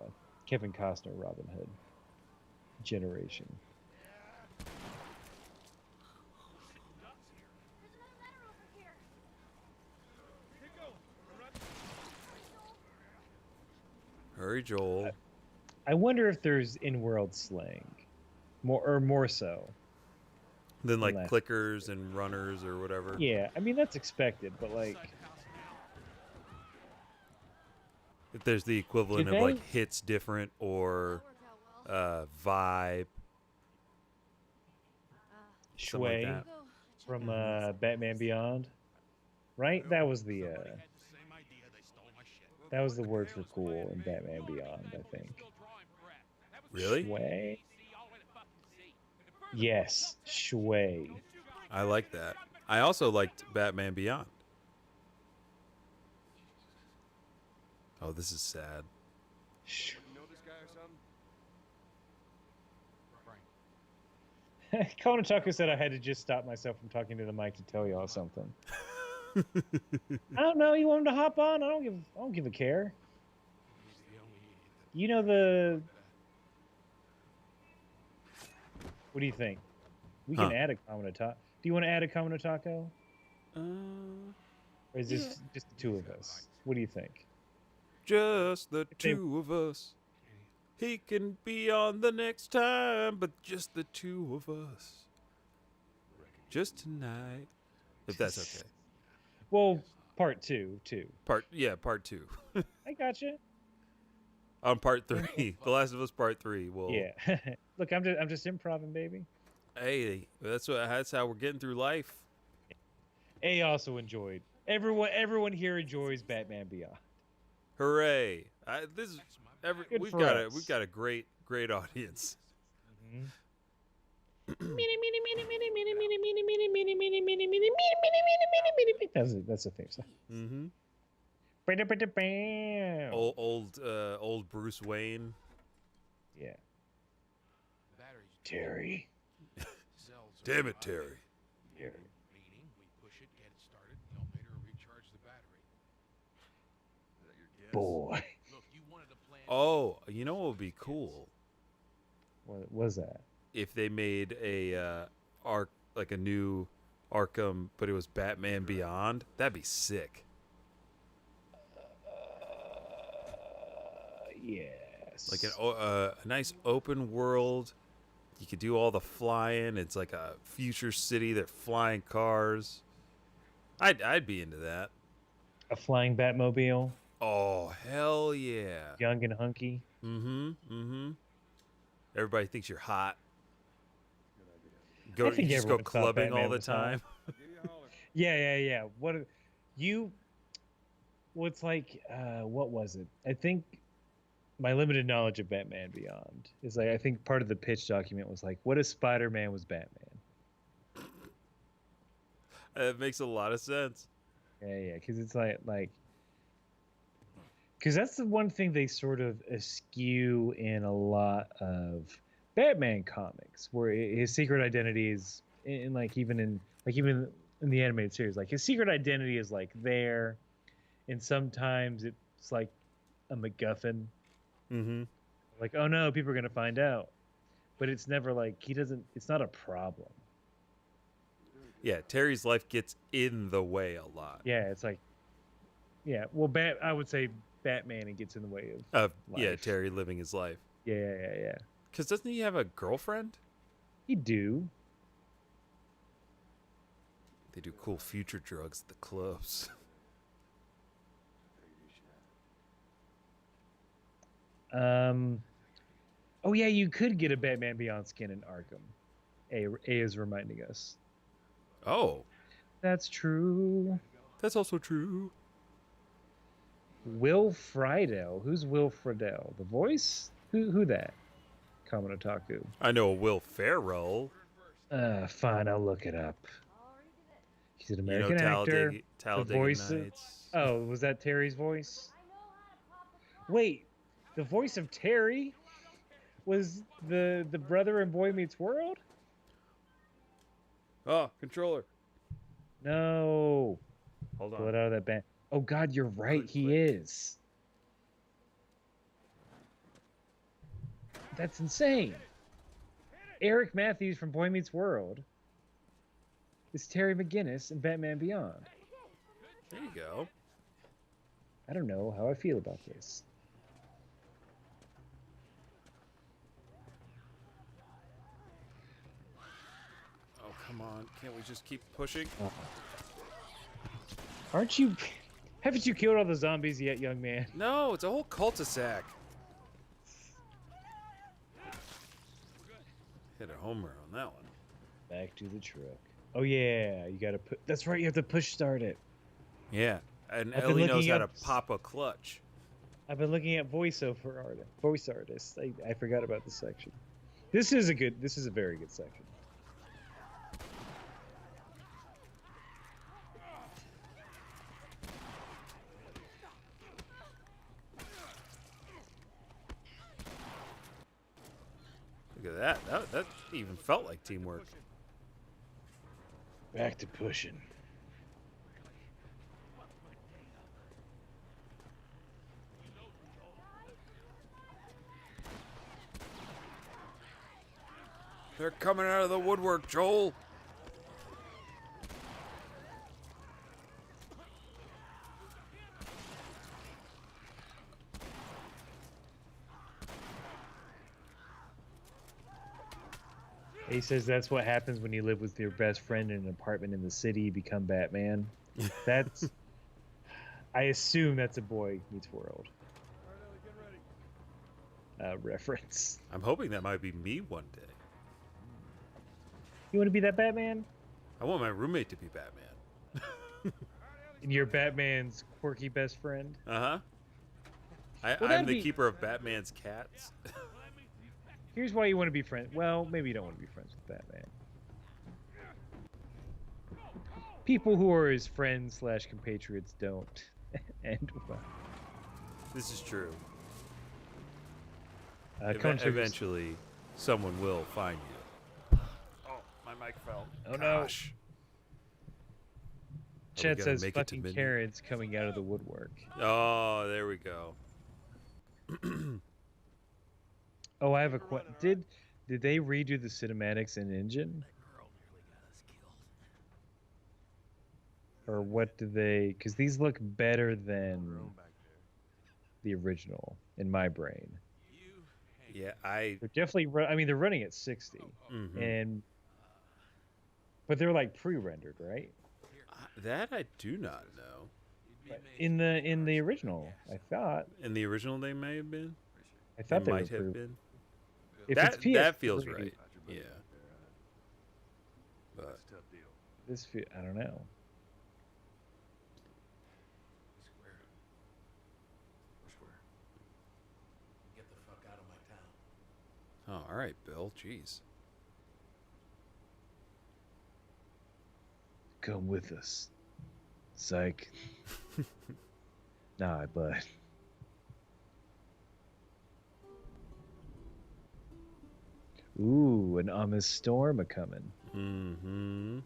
S2: Kevin Costner Robin Hood generation.
S3: There's another ladder over here.
S4: Get going. I'm not.
S1: Hurry, Joel.
S2: I wonder if there's in-world slang, more so.
S1: Then like
S2: left.
S1: clickers and runners or whatever.
S2: Yeah, I mean that's expected, but like,
S1: If there's the equivalent
S2: Do
S1: of like
S2: they?
S1: hits different or
S3: That worked out well.
S1: vibe. Something like
S2: Shui
S1: that.
S3: Go. Check
S2: from
S3: out this.
S2: Batman Beyond, right? That was the that was the word for cool in Batman Beyond, I think.
S1: Really?
S2: Shui. Yes, Shui.
S1: I like that. I also liked Batman Beyond. Oh, this is sad.
S2: Sh-
S4: You know this guy or something? Frank.
S2: Konataku said I had to just stop myself from talking to the mic to tell y'all something. I don't know. You want him to hop on? I don't give a care.
S4: He's the only idiot
S2: You know the. What do you think? We can
S1: Huh.
S2: add a Kaminatako. Do you want to add a Kaminatako?
S1: Uh,
S2: Or is this just the two of us? What do you think?
S1: just the
S2: they-
S1: two of us. He can be on the next time, but just the two of us. Just tonight. If that's okay.
S2: Well, part two, too.
S1: Part 2.
S2: I got you.
S1: On part 3, The Last of Us Part 3. Well,
S2: Yeah. Look, I'm just improving, baby.
S1: hey, that's how we're getting through life.
S2: A also enjoyed. Everyone here enjoys Batman Beyond.
S1: Hooray!
S2: Good
S1: We've
S2: for
S1: got
S2: us.
S1: a great audience.
S2: That's a theme song.
S1: Mm-hmm.
S2: Ba-da-ba-da-bam.
S1: Old Bruce Wayne.
S2: Yeah.
S4: Batteries.
S2: Terry.
S4: Cells are
S1: Damn it,
S4: alive.
S1: Terry.
S4: Meaning we push it, get it started, the elevator will recharge the battery.
S2: Boy.
S4: Look, you wanted a plan.
S1: Oh, you know what would be cool
S2: What was that?
S1: if they made a a new Arkham, but it was Batman Beyond. That'd be sick.
S2: Yes.
S1: Like a nice open world. You could do all the flying. It's like a future city. They're flying cars. I'd be into that.
S2: a flying Batmobile,
S1: Oh hell yeah.
S2: young and hunky.
S1: Mm-hmm. Everybody thinks you're hot.
S2: I think
S1: You just go
S2: everyone thought
S1: clubbing
S2: Batman
S1: all the
S2: was hot.
S1: time.
S2: Yeah. What's like? What was it? I think my limited knowledge of Batman Beyond is like I think part of the pitch document was like, what if Spider-Man was Batman?
S1: It makes a lot of sense.
S2: Yeah, because it's like, because that's the one thing they sort of eschew in a lot of Batman comics, where his secret identity is in like even in the animated series, like his secret identity is like there, and sometimes it's like a MacGuffin,
S1: Mm-hmm.
S2: like oh no, people are gonna find out, but it's never like he doesn't. It's not a problem.
S1: Yeah, Terry's life gets in the way a lot.
S2: Yeah, it's like, yeah. Well, I would say Batman and gets in the way of
S1: Yeah,
S2: life.
S1: Terry living his life.
S2: Yeah.
S1: Because doesn't he have a girlfriend?
S2: He do.
S1: They do cool future drugs at the clubs.
S2: Oh yeah, you could get a Batman Beyond skin in Arkham. A is reminding us.
S1: Oh,
S2: That's true.
S1: that's also true.
S2: Will Friedle. Who's Will Friedle? The voice? Who that? Kamonotaku.
S1: I know Will Ferrell.
S2: Fine, I'll look it up.
S3: Already did it.
S2: He's an
S1: You know
S2: American actor.
S1: Talladega
S2: voice of-
S1: Nights.
S2: Oh, was that Terry's voice?
S3: I know how to
S2: Wait, the voice of Terry was the brother in Boy Meets World?
S1: Oh, controller.
S2: No.
S1: Hold
S2: Pull it
S1: on.
S2: out of that band. Oh God, you're right.
S1: Click,
S2: He
S1: click.
S2: is. That's insane. Eric Matthews from Boy Meets World is Terry McGinnis in Batman Beyond.
S1: There you go.
S2: I don't know how I feel about this.
S1: Oh, come on. Can't we just keep pushing?
S2: Aren't you? Haven't you killed all the zombies yet, young man?
S1: No, it's a whole cul-de-sac. Hit a homer on that one.
S2: Back to the truck. Oh yeah, you gotta put. That's right. You have to push start it.
S1: Yeah, and
S2: I've been
S1: Ellie knows
S2: looking
S1: how
S2: up-
S1: to pop a clutch.
S2: I've been looking at voice artists. I forgot about this section. This is a very good section.
S1: Look at that. That even felt like teamwork.
S2: Back to pushing.
S1: They're coming out of the woodwork, Joel.
S2: He says that's what happens when you live with your best friend in an apartment in the city. You become Batman. That's. I assume that's a Boy Meets World reference.
S1: I'm hoping that might be me one day.
S2: You want to be that Batman?
S1: I want my roommate to be Batman.
S2: And you're Batman's quirky best friend?
S1: Uh-huh. I'm
S2: that'd
S1: the
S2: be-
S1: keeper of Batman's cats.
S2: Here's why you want to be friends. Well, maybe you don't want to be friends with Batman. People who are his friends / compatriots don't end well.
S1: This is true.
S2: Controversy-
S1: Eventually, someone will find you. Oh, my mic fell.
S2: Oh, no.
S1: Gosh. Are we
S2: Chet
S1: gonna
S2: says
S1: make it to
S2: fucking
S1: midnight?
S2: Karen's coming out of the woodwork.
S1: Oh, there we go.
S2: Oh, I have a question. Did they redo the cinematics in Engine? Or what do they? Because these look better than the original in my brain.
S1: Yeah,
S2: They're definitely. I mean, they're running at 60,
S1: mhm.
S2: but they're like pre-rendered, right?
S1: That I do not know.
S2: In the original, I thought.
S1: In the original, they may have been.
S2: I thought
S1: They
S2: they
S1: might
S2: were
S1: have
S2: pre.
S1: been.
S2: If
S1: That
S2: it's PS3,
S1: that feels right. Yeah. But
S2: This I don't know.
S4: Get the fuck out of my town.
S1: oh, all right, Bill. Jeez.
S2: Come with us. Psych. Nah, but. Ooh, an ominous storm a coming.
S1: Mm-hmm.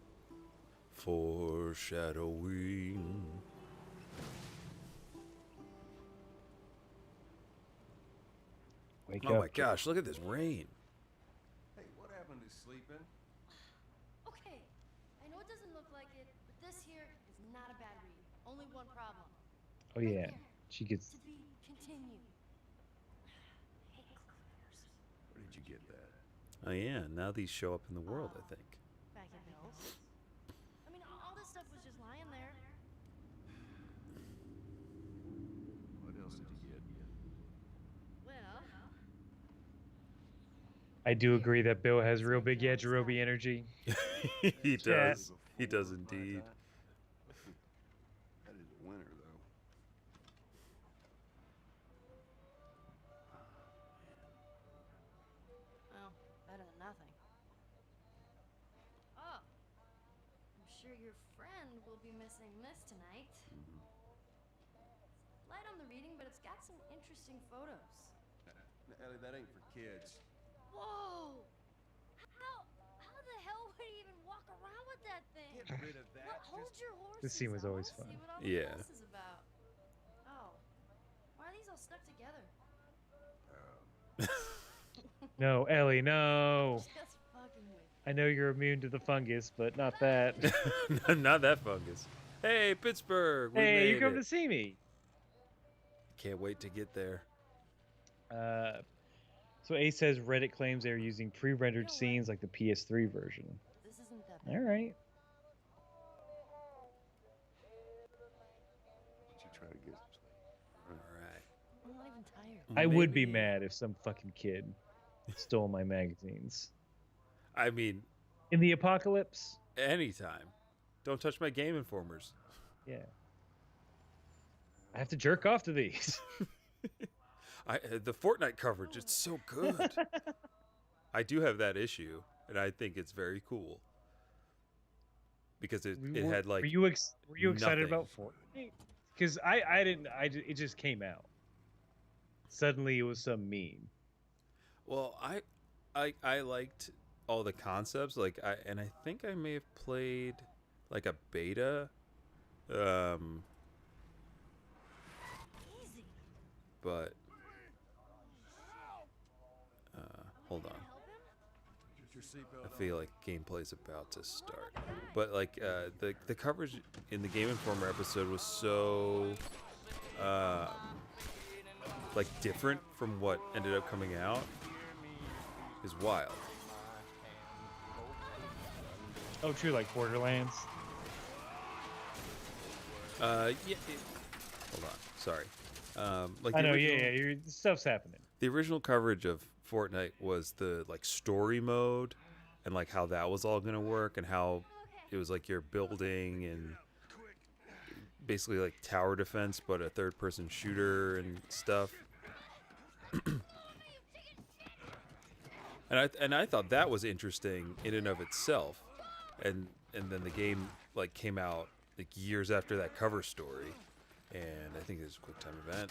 S1: Foreshadowing.
S2: Wake
S1: Oh
S2: up.
S1: my gosh! Look at this rain.
S4: Hey, what happened to sleeping?
S3: Okay, I know it doesn't look like it, but this here is not a bad read. Only one problem.
S2: Oh yeah, she gets.
S3: To be continued. Hate clickers.
S4: Where did you get that?
S1: Oh yeah, now these show up in the world. I think.
S3: Back at Bill's. I mean, all this stuff was just lying there.
S4: What else did you get?
S3: Well,
S2: I do agree that Bill has real big Yajirobe energy.
S1: He does. He does indeed.
S4: That is a winner, though.
S3: well, better than nothing. Oh, I'm sure your friend will be missing this tonight. Light on the reading, but it's got some interesting photos.
S4: Ellie, that ain't for kids.
S3: Whoa! How the hell would he even walk around with that thing?
S4: Get rid of that.
S3: What? Hold your horses.
S2: This scene was
S3: I
S2: always
S3: wanna
S2: fun.
S3: See what all
S1: Yeah.
S3: the fuss is about. Oh, why are these all stuck together?
S2: No, Ellie, no.
S3: Just fucking with.
S2: I know you're immune to the fungus, but not that.
S1: Not that fungus. Hey, Pittsburgh. We
S2: Hey,
S1: made
S2: you come
S1: it.
S2: to see me.
S1: Can't wait to get there.
S2: So Ace says Reddit claims they're using pre-rendered scenes like the PS3 version.
S3: This isn't that bad.
S2: All right.
S4: What you trying to get some sleep?
S1: All right.
S3: I'm not even tired.
S2: I would be
S1: Maybe-
S2: mad if some fucking kid stole my magazines.
S1: I mean,
S2: In the apocalypse?
S1: anytime. Don't touch my Game Informers.
S2: Yeah. I have to jerk off to these.
S1: The Fortnite coverage, it's so good. I do have that issue, and I think it's very cool. Because it had like
S2: Were you excited
S1: nothing.
S2: about Fortnite? Because I didn't. It just came out. Suddenly it was some meme.
S1: Well, I liked all the concepts, like I think I may have played like a beta,
S3: Easy.
S1: but hold on,
S3: Help him?
S4: Get your seatbelt
S1: I feel like gameplay's about to start. But like the coverage in the Game Informer episode was so like different from what ended up coming out is wild.
S2: Oh, true, like Borderlands.
S1: Yeah. Hold on, sorry. Like
S2: I
S1: the
S2: know,
S1: original-
S2: yeah. Stuff's happening.
S1: The original coverage of Fortnite was the like story mode and like how that was all gonna work and how it was like you're building and basically like tower defense but a third person shooter and stuff. And I thought that was interesting in and of itself. And then the game like came out like years after that cover story, and I think it was a quick time event.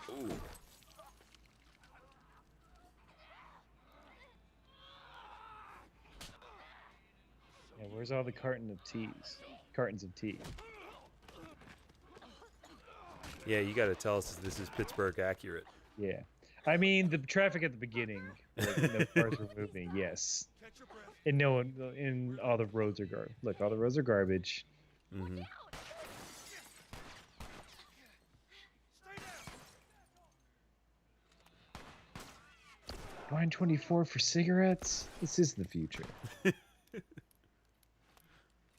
S1: Ooh.
S2: Yeah, where's all the cartons of tea?
S1: Yeah, you got to tell us if this is Pittsburgh accurate.
S2: Yeah. I mean, the traffic at the beginning, like, no cars were moving, yes.
S4: Catch your breath.
S2: And no one, and all the roads are Look, all the roads are garbage.
S1: Mm-hmm.
S2: Line 24 for cigarettes? This is the future.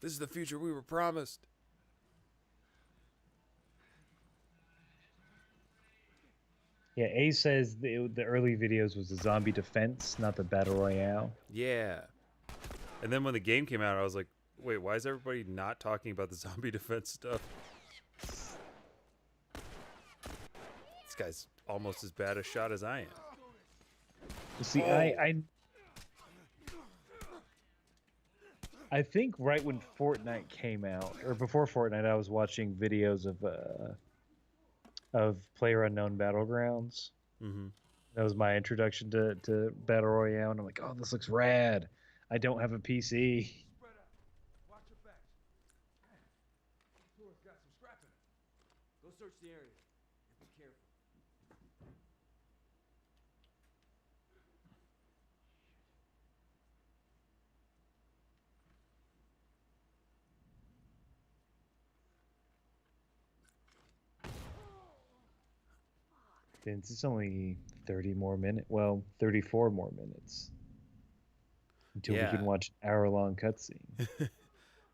S1: This is the future we were promised.
S2: Yeah, A says the early videos was the zombie defense, not the battle royale.
S1: Yeah. And then when the game came out, I was like, wait, why is everybody not talking about the zombie defense stuff? This guy's almost as bad a shot as I am.
S2: You see, I think right when Fortnite came out, or before Fortnite, I was watching videos of PlayerUnknown Battlegrounds.
S1: Mm-hmm.
S2: That was my introduction to Battle Royale, and I'm like, oh, this looks rad. I don't have a PC.
S4: Spread out. Watch your backs. This floor's got some scraps in it. Go search the area. And be careful.
S2: Since it's only 30 more minutes, well, 34 more minutes until we
S1: Yeah.
S2: can watch an hour-long cutscene.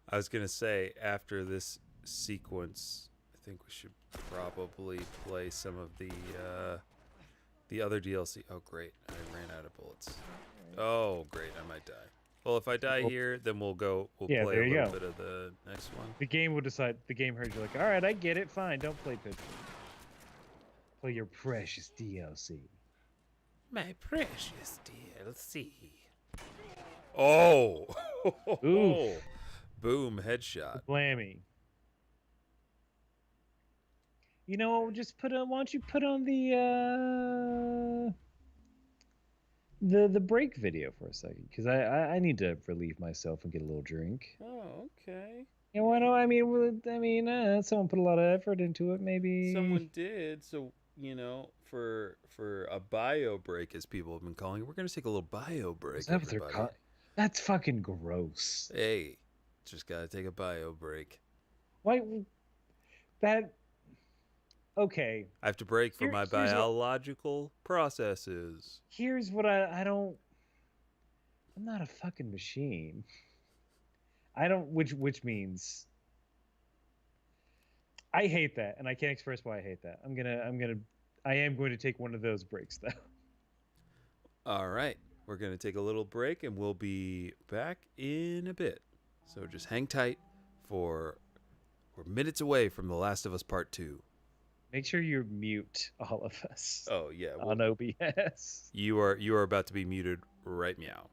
S1: I was going to say, after this sequence, I think we should probably play some of the other DLC. Oh, great. I ran out of bullets. Oh, great. I might die. Well, if I die
S2: Well-
S1: here, then we'll
S2: Yeah,
S1: play
S2: there
S1: a
S2: you
S1: little
S2: go.
S1: bit of the next one.
S2: The game will decide. The game heard you like, all right, I get it. Fine, don't play Pittsburgh. Play your precious DLC.
S1: My precious DLC. Oh.
S2: Oof.
S1: Boom, headshot.
S2: Blammy. You know, just put on. Why don't you put on the break video for a second? Because I need to relieve myself and get a little drink.
S1: Oh, okay.
S2: Yeah, why don't someone put a lot of effort into it. Maybe
S1: Someone did. So, for a bio break, as people have been calling it, we're going to take a little bio break,
S2: is that what they're
S1: everybody.
S2: calling? That's fucking gross.
S1: Hey, just got to take a bio break.
S2: Why? That. Okay.
S1: I have to break for
S2: Here-
S1: my
S2: here's what-
S1: biological processes.
S2: Here's what I don't. I'm not a fucking machine. I don't. Which means. I hate that, and I can't express why I hate that. I am going to take one of those breaks though.
S1: All right. We're going to take a little break and we'll be back in a bit. So just hang tight we're minutes away from The Last of Us Part 2.
S2: Make sure you mute all of us
S1: Oh, yeah.
S2: on OBS.
S1: You are about to be muted right meow.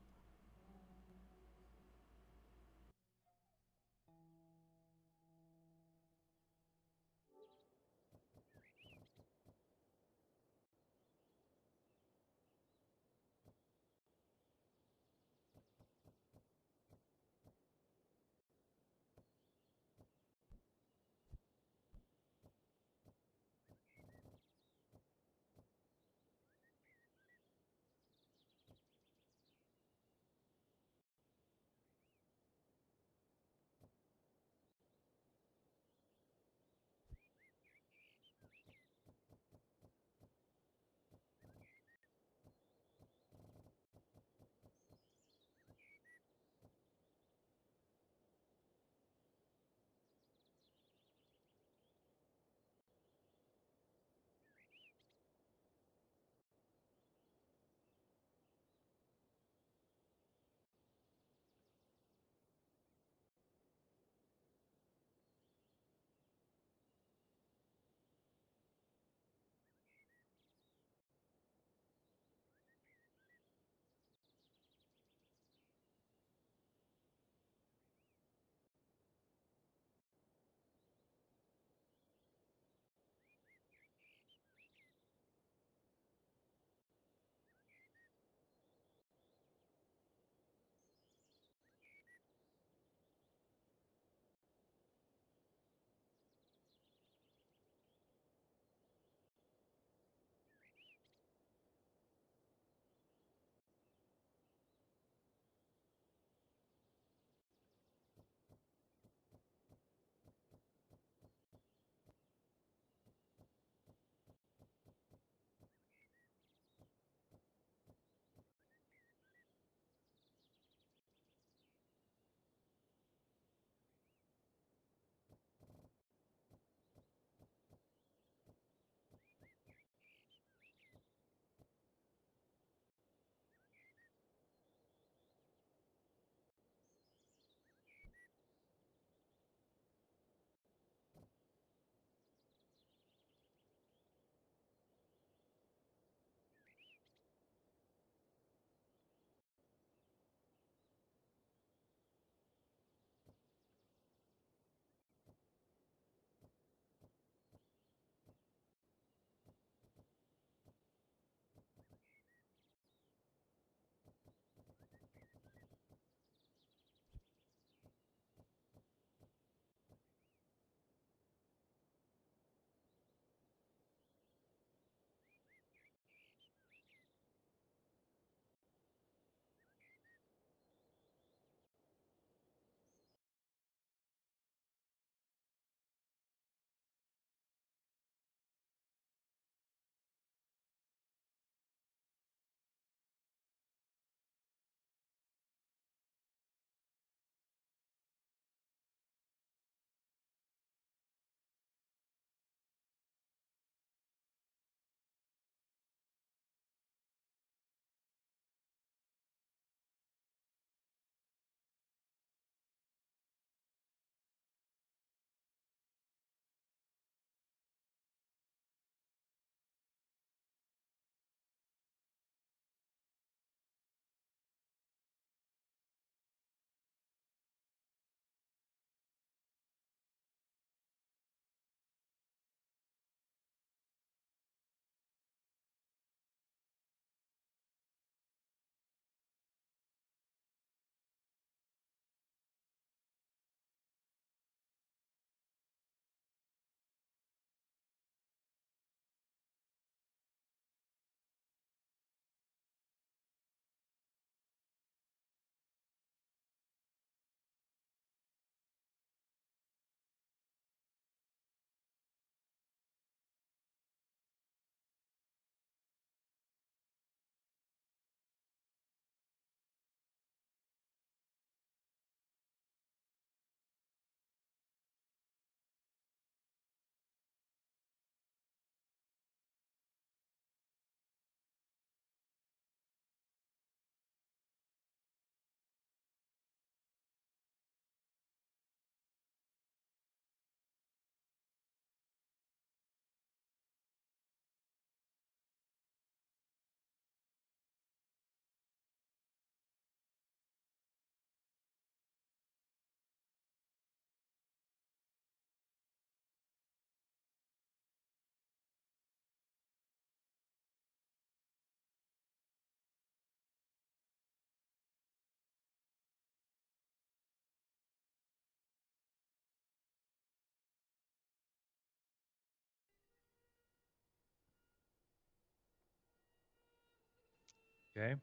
S2: Okay.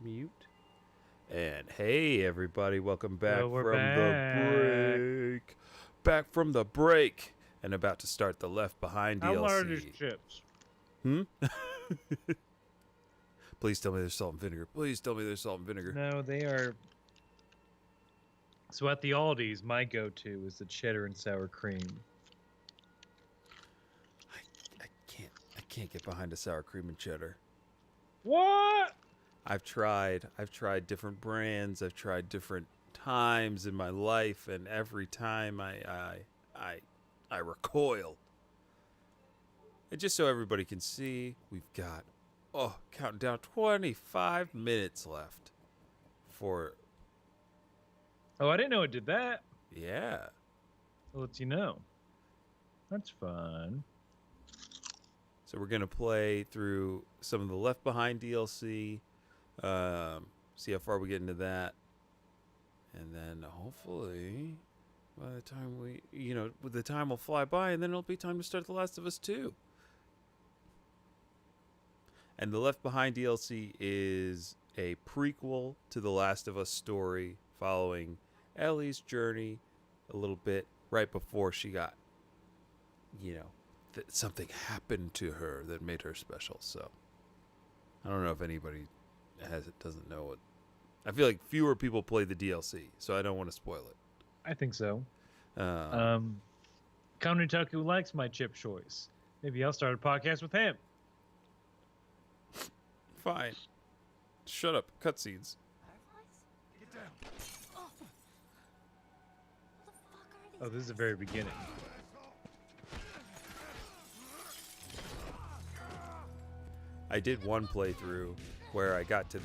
S1: Mute. And hey, everybody, welcome back
S2: Well, we're
S1: from the break. Back from the break. And about to start the Left Behind
S2: How large
S1: DLC.
S2: is chips?
S1: Please tell me there's salt and vinegar. Please tell me there's salt and vinegar.
S2: No, they are. So at the Aldi's, my go-to is the cheddar and sour cream.
S1: I can't get behind a sour cream and cheddar.
S2: What?
S1: I've tried different brands. I've tried different times in my life, and every time I recoil. And just so everybody can see, we've got counting down 25 minutes left for.
S2: Oh, I didn't know it did that.
S1: Yeah.
S2: I'll let you know. That's fun.
S1: So we're gonna play through some of the Left Behind DLC. See how far we get into that, and then hopefully, by the time the time will fly by, and then it'll be time to start The Last of Us 2. And the Left Behind DLC is a prequel to the Last of Us story, following Ellie's journey a little bit right before she got, something happened to her that made her special. So I don't know if anybody doesn't know it. I feel like fewer people play the DLC, so I don't want to spoil it.
S2: I think so. Kamnitaku likes my chip choice. Maybe I'll start a podcast with him.
S1: Fine. Shut up. Cutscenes.
S4: Get down.
S3: What the fuck are these?
S2: Oh, this is the very beginning.
S1: I did one playthrough where I got to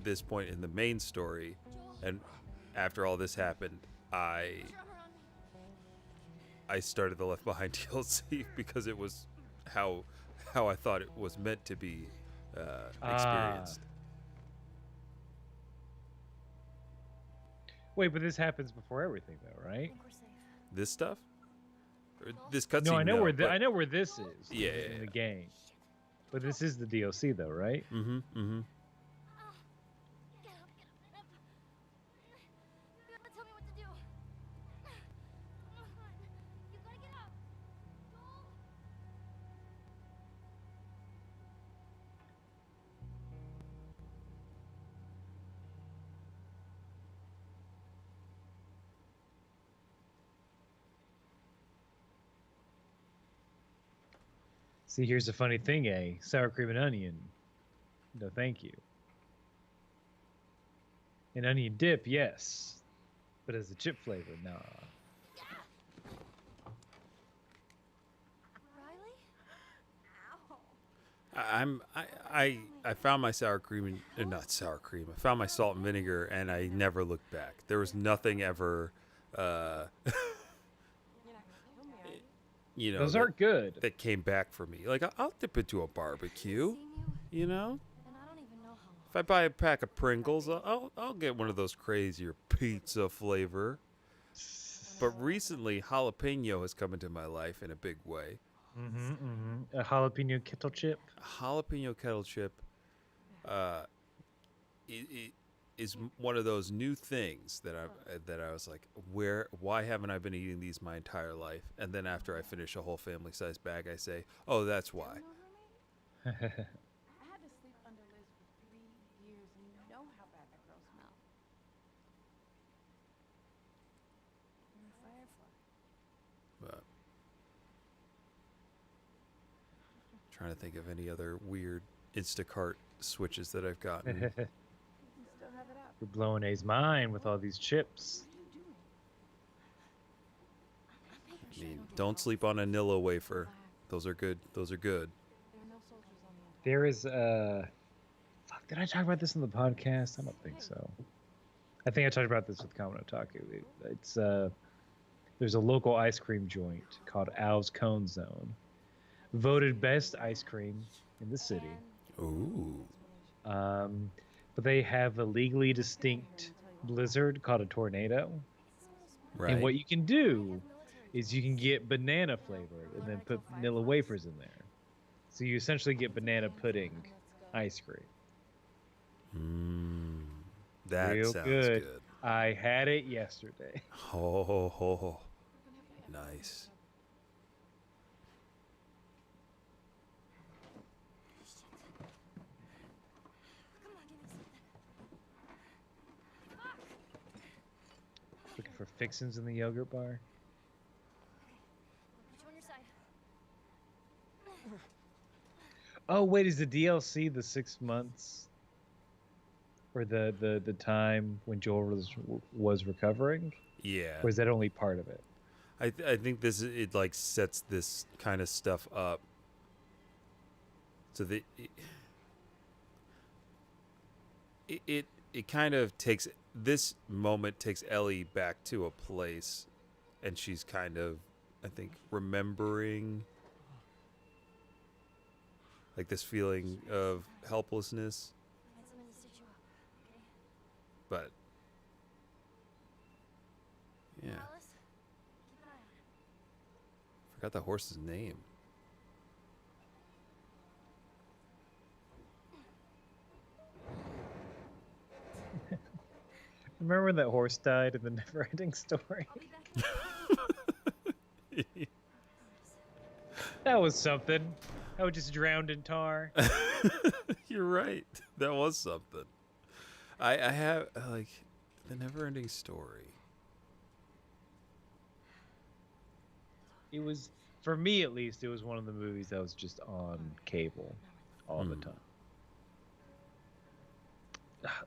S1: this point in the main story, and after all this happened, I started the Left Behind DLC because it was how I thought it was meant to be experienced.
S2: Wait, but this happens before everything, though,
S3: I
S2: right?
S3: think we're safe.
S1: This stuff? Or this cutscene?
S2: No, I know
S1: but-
S2: I know where this is.
S1: Yeah,
S2: in
S1: yeah,
S2: the
S1: yeah.
S2: game. But this is the DLC, though, right?
S1: Mm-hmm. Mm-hmm.
S3: Get up, get up, get up. You gotta tell me what to do. Come on. You gotta get up. Joel.
S2: See, here's the funny thing, sour cream and onion. No, thank you. And onion dip, yes. But as a chip flavor, nah.
S3: Riley? Ow.
S1: I found my sour cream and not sour cream. I found my salt and vinegar, and I never looked back. There was nothing ever,
S2: Those
S1: that,
S2: aren't good.
S1: that came back for me. Like I'll dip into a barbecue,
S3: Seen you,
S1: you know.
S3: and I don't even know how long.
S1: If I buy a pack of Pringles, I'll get one of those crazier pizza flavor. But recently, jalapeno has come into my life in a big way.
S2: A jalapeno kettle chip.
S1: Jalapeno kettle chip is one of those new things that I was like, why haven't I been eating these my entire life? And then after I finish a whole family size bag, I say, oh, that's why.
S5: I had to sleep under Liz for 3 years, and you know how bad that girl smelled. You're a firefly.
S1: But trying to think of any other weird Instacart switches that I've gotten.
S5: You can still have it up.
S2: We're blowing A's mind with all these chips.
S5: What are you doing? I'm making
S1: I
S5: sure
S1: mean,
S5: get
S1: don't
S5: caught.
S1: sleep on a Nilla wafer.
S5: Relax.
S1: Those are good. Those are good.
S5: There are no soldiers on the entire.
S2: There is fuck, did I talk about this in the podcast? I don't think so. I think I talked about this with Kame Otaku. It's there's a local ice cream joint called Al's Cone Zone, voted best ice cream in the city.
S1: Ooh.
S2: But they have a legally distinct blizzard called a tornado.
S1: Right.
S2: And what you can do is you can get banana flavored and then put vanilla wafers in there. So you essentially get banana pudding ice cream.
S1: That
S2: Real
S1: sounds
S2: good.
S1: good.
S2: I had it yesterday.
S1: Ho ho ho ho. Nice.
S3: Come on, give me something.
S2: Looking for fixins in the yogurt bar.
S3: Put you on your side.
S2: Oh wait, is the DLC the 6 months? Or the time when Joel was recovering?
S1: Yeah.
S2: Or is that only part of it?
S1: I think it like sets this kind of stuff up. So that it kind of takes this moment takes Ellie back to a place, and she's kind of, I think, remembering like this feeling of helplessness.
S3: I had something to stitch you up, okay?
S1: But yeah,
S3: Alice, keep an eye on him.
S1: forgot the horse's name.
S2: Remember when that horse died in the never-ending story?
S3: I'll be back in
S2: That was something. I was just drowned in tar.
S1: You're right. That was something. I have like the never-ending story.
S2: It was, for me at least, it was one of the movies that was just on cable all the time.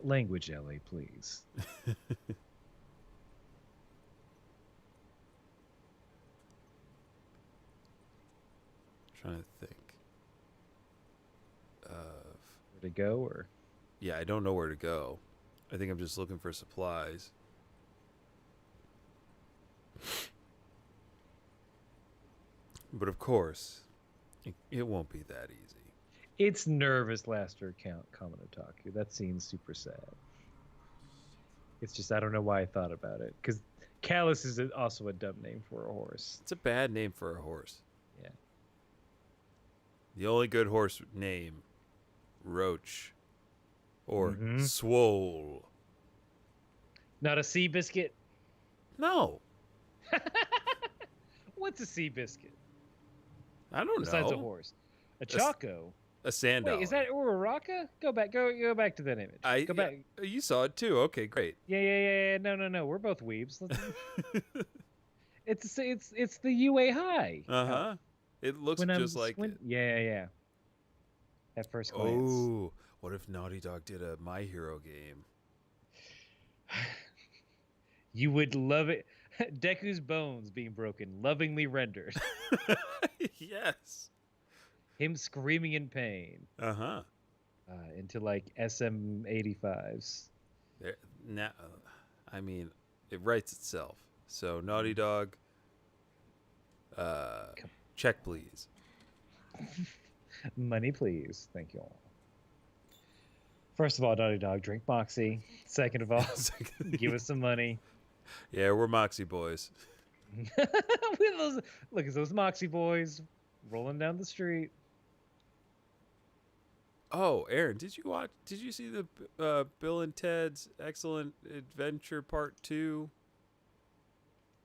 S2: Language, Ellie, please.
S1: Trying to think of
S2: Where to go, or
S1: yeah, I don't know where to go. I think I'm just looking for supplies. But of course, it won't be that easy.
S2: it's nervous laughter count Kaminotaku. That scene's super sad. It's just I don't know why I thought about it because Callus is also a dumb name for a horse.
S1: It's a bad name for a horse.
S2: Yeah.
S1: The only good horse name, Roach or
S2: Mhm.
S1: Swole.
S2: Not a sea biscuit.
S1: No,
S2: What's a sea biscuit
S1: I don't
S2: besides
S1: know.
S2: a horse? A Chaco.
S1: A sand
S2: Wait, is that Uraraka? Go back to that image. Go back.
S1: You saw it too. Okay, great.
S2: Yeah. No. We're both weebs. It's the UA high.
S1: Uh huh. It looks just like it.
S2: Yeah. At first glance.
S1: Oh, what if Naughty Dog did a My Hero game?
S2: You would love it. Deku's bones being broken, lovingly rendered.
S1: Yes.
S2: Him screaming in pain.
S1: Uh-huh.
S2: Into like SM85s.
S1: Now, I mean, it writes itself. So Naughty Dog, check please.
S2: Money, please. Thank you all. First of all, Naughty Dog, drink Moxie. Second of all, give us some money.
S1: Yeah, we're Moxie boys.
S2: Look at those Moxie boys rolling down the street.
S1: Oh, Aaron, did you see the Bill and Ted's Excellent Adventure Part 2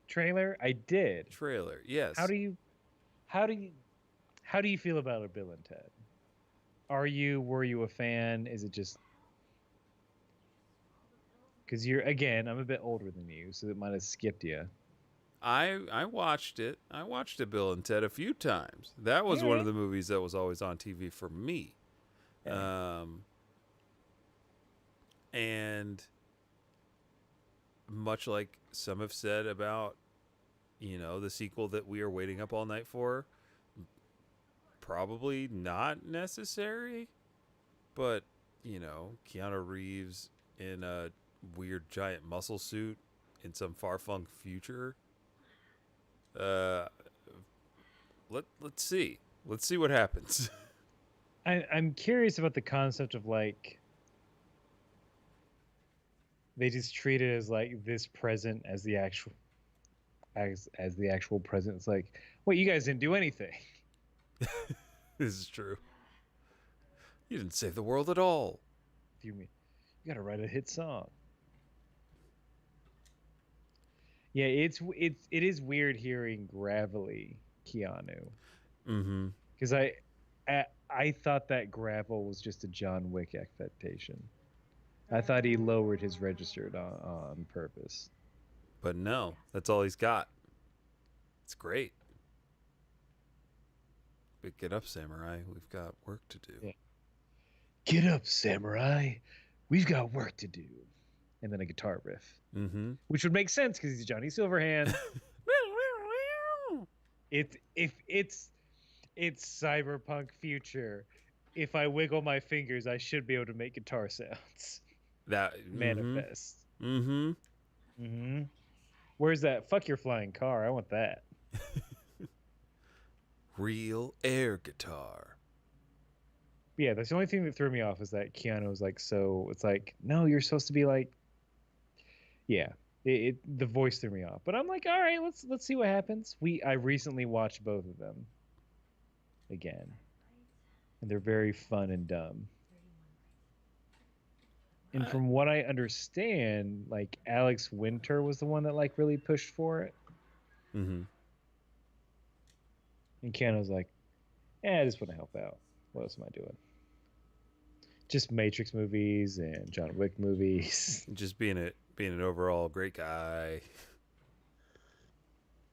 S2: Trailer? I did.
S1: trailer? Yes.
S2: How do you feel about a Bill and Ted? Were you a fan? Is it just because I'm a bit older than you, so it might have skipped you.
S1: I watched it. I watched a Bill and Ted a few times. That was one of the movies that was always on TV for me. And much like some have said about, the sequel that we are waiting up all night for, probably not necessary, but, Keanu Reeves in a weird giant muscle suit in some far-flung future. Let's see. Let's see what happens.
S2: I'm curious about the concept of like they just treat it as like this present as the actual present. It's like, wait, you guys didn't do anything.
S1: This is true. You didn't save the world at all.
S2: You gotta write a hit song. Yeah, it is weird hearing gravelly Keanu,
S1: Mm-hmm.
S2: because I thought that gravel was just a John Wick affectation. I thought he lowered his register on purpose.
S1: But no, that's all he's got. It's great. But get up, samurai. We've got work to do.
S2: Yeah. Get up, samurai. We've got work to do. And then a guitar riff,
S1: Mm-hmm.
S2: which would make sense because he's Johnny Silverhand. It's cyberpunk future. If I wiggle my fingers, I should be able to make guitar sounds.
S1: That
S2: Manifest.
S1: Mm-hmm.
S2: Mm-hmm. Where's that? Fuck your flying car. I want that.
S1: Real air guitar.
S2: Yeah, that's the only thing that threw me off is that Keanu was like, so it's like, no, you're supposed to be like, yeah. The voice threw me off, but I'm like, all right, let's see what happens. I recently watched both of them again, and they're very fun and dumb. And from what I understand, like Alex Winter was the one that like really pushed for it,
S1: Mm-hmm.
S2: and Keanu's like, I just want to help out. What else am I doing? Just Matrix movies and John Wick movies.
S1: Just being an overall great guy.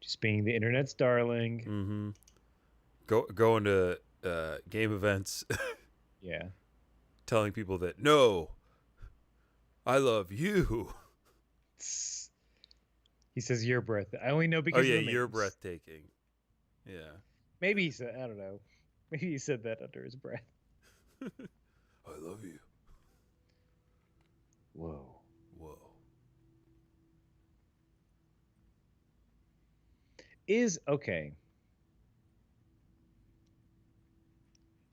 S2: Just being the internet's darling.
S1: Mm-hmm. Going to game events.
S2: Yeah.
S1: Telling people that no, I love you.
S2: He says you're breath. I only know because
S1: Oh yeah,
S2: of the
S1: you're
S2: memes.
S1: breathtaking. Yeah.
S2: Maybe he said, I don't know. Maybe he said that under his breath.
S1: I love you.
S2: Whoa.
S1: Whoa.
S2: Okay.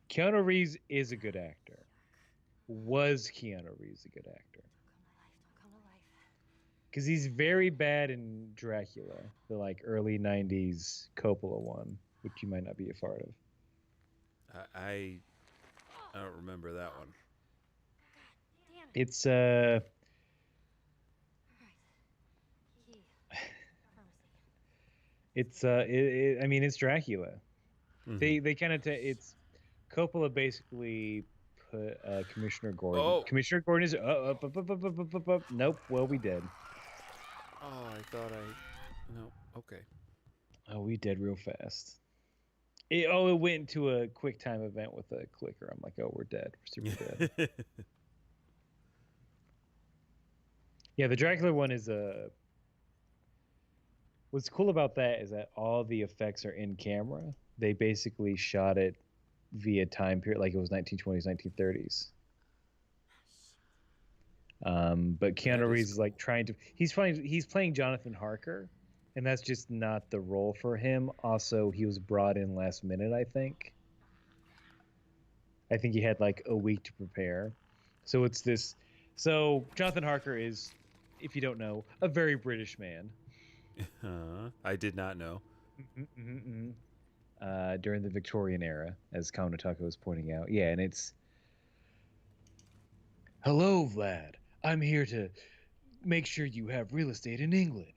S2: Keanu Reeves is a good actor. Was Keanu Reeves a good actor?
S3: Don't come to life.
S2: Because he's very bad in Dracula, the like early '90s Coppola one, which you might not be a part of.
S1: I don't remember that one.
S3: Damn it.
S2: It's
S3: Alright. Key. Pharmacy.
S2: I mean it's Dracula.
S1: Mhm.
S2: They kind of it's Coppola basically put Commissioner Gordon.
S1: Oh.
S2: Commissioner Gordon is nope. Well, we did.
S1: Oh, I thought no. Okay.
S2: Oh, we did real fast. It went into a quick time event with a clicker. I'm like, oh, we're dead. We're super dead. Yeah, the Dracula one is what's cool about that is that all the effects are in camera. They basically shot it via time period, like it was 1920s, 1930s. But Keanu Reeves is like trying to. He's playing Jonathan Harker, and that's just not the role for him. Also, he was brought in last minute. I think he had like a week to prepare. So it's this. So Jonathan Harker is, if you don't know, a very British man.
S1: I did not know.
S2: During the Victorian era, as Kaunataka was pointing out. Yeah, and it's, hello, Vlad. I'm here to make sure you have real estate in England.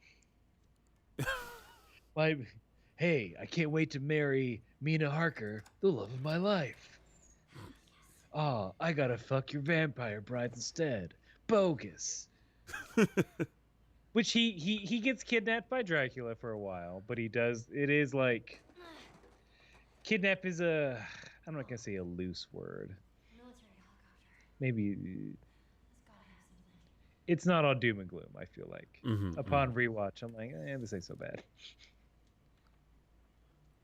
S2: Hey, I can't wait to marry Mina Harker, the love of my life. Oh, I gotta fuck your vampire bride instead. Bogus. Which he gets kidnapped by Dracula for a while, but he does. It is like, kidnap is I'm not gonna say a loose word.
S3: Military helicopter.
S2: Maybe
S3: It's gotta have something.
S2: it's not all doom and gloom. I feel like
S1: Mhm,
S2: upon rewatch, I'm like, this ain't so bad.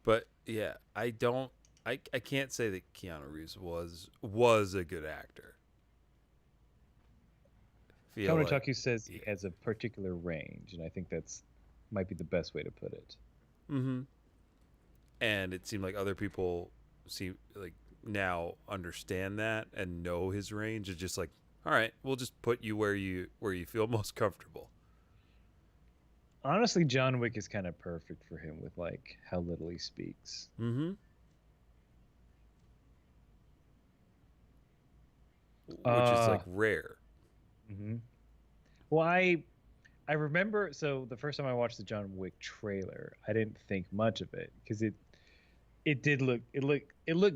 S1: But yeah, I can't say that Keanu Reeves was a good actor.
S2: Kaunataku says he has a particular range, and I think that's might be the best way to put it.
S1: Mm-hmm. And it seemed like other people now understand that and know his range. It's just like, all right, we'll just put you where you feel most comfortable.
S2: Honestly, John Wick is kind of perfect for him with like how little he speaks.
S1: Mm-hmm. which is like rare.
S2: Mm-hmm. Well, I remember. So the first time I watched the John Wick trailer, I didn't think much of it because it did look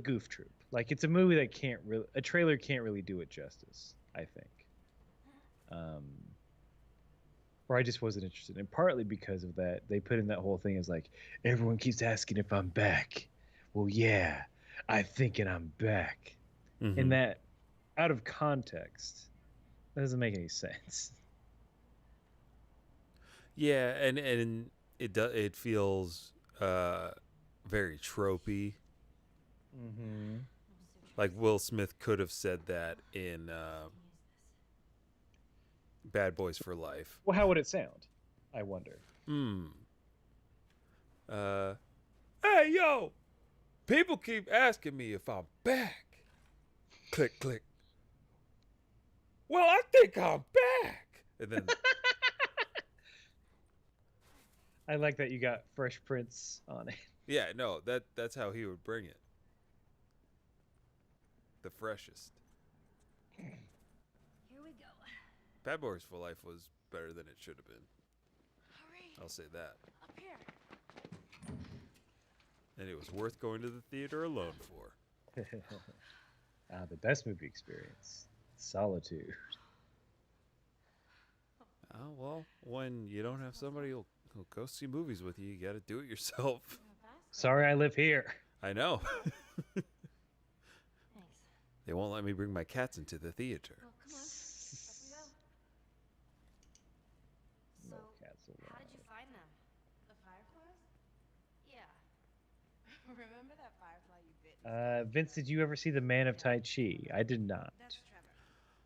S2: goof troop. Like it's a movie that a trailer can't really do it justice. I think. Um, or I just wasn't interested, and partly because of that, they put in that whole thing as like everyone keeps asking if I'm back. Well, yeah, I'm thinking I'm back,
S1: Mm-hmm.
S2: and that out of context, that doesn't make any sense.
S1: Yeah, and it feels very tropey.
S2: Mm-hmm.
S1: Like Will Smith could have said that in Bad Boys for Life.
S2: Well, how would it sound? I wonder.
S1: Uh, hey yo, people keep asking me if I'm back. Click click. Well, I think I'm back. And then
S2: I like that you got Fresh Prince on it.
S1: yeah, no, that's how he would bring it. The freshest.
S3: Here we go.
S1: Bad Boys for Life was better than it should have been.
S3: Hurry.
S1: I'll say that.
S3: Up here.
S1: And it was worth going to the theater alone for.
S2: The best movie experience. Solitude.
S1: Oh, well, when you don't have somebody who'll go see movies with you, you got to do it yourself.
S2: Sorry I live here.
S1: I know.
S3: Thanks.
S1: They won't let me bring my cats into the theater.
S3: Well, come on. Up we go.
S2: No
S3: So,
S2: cats
S3: how did you
S2: allowed.
S3: find them?
S5: The fireflies?
S3: Yeah.
S5: Remember that firefly you bit?
S2: Vince, did you ever see The Man of Tai Chi? I did not.
S5: That's Trevor.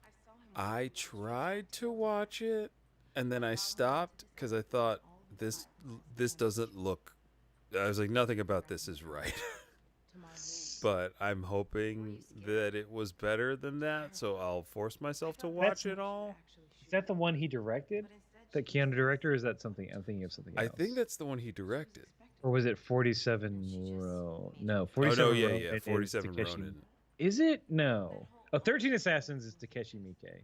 S5: I saw him.
S1: I tried to watch it, and then I stopped because I thought this doesn't look. I was like, nothing about this is right.
S5: To my room.
S1: But I'm hoping that it was better than that, so I'll force myself to watch it all.
S2: Is that the one he directed? That Keanu director? Or is that something? I'm thinking of something else.
S1: I think that's the one he directed.
S2: Or was it 47 Row? No,
S1: Oh
S2: 47
S1: no, yeah,
S2: Ronin
S1: yeah,
S2: is
S1: 47
S2: Takeshi-
S1: Ronin.
S2: Is it? No. Oh, 13 Assassins is Takeshi Miike.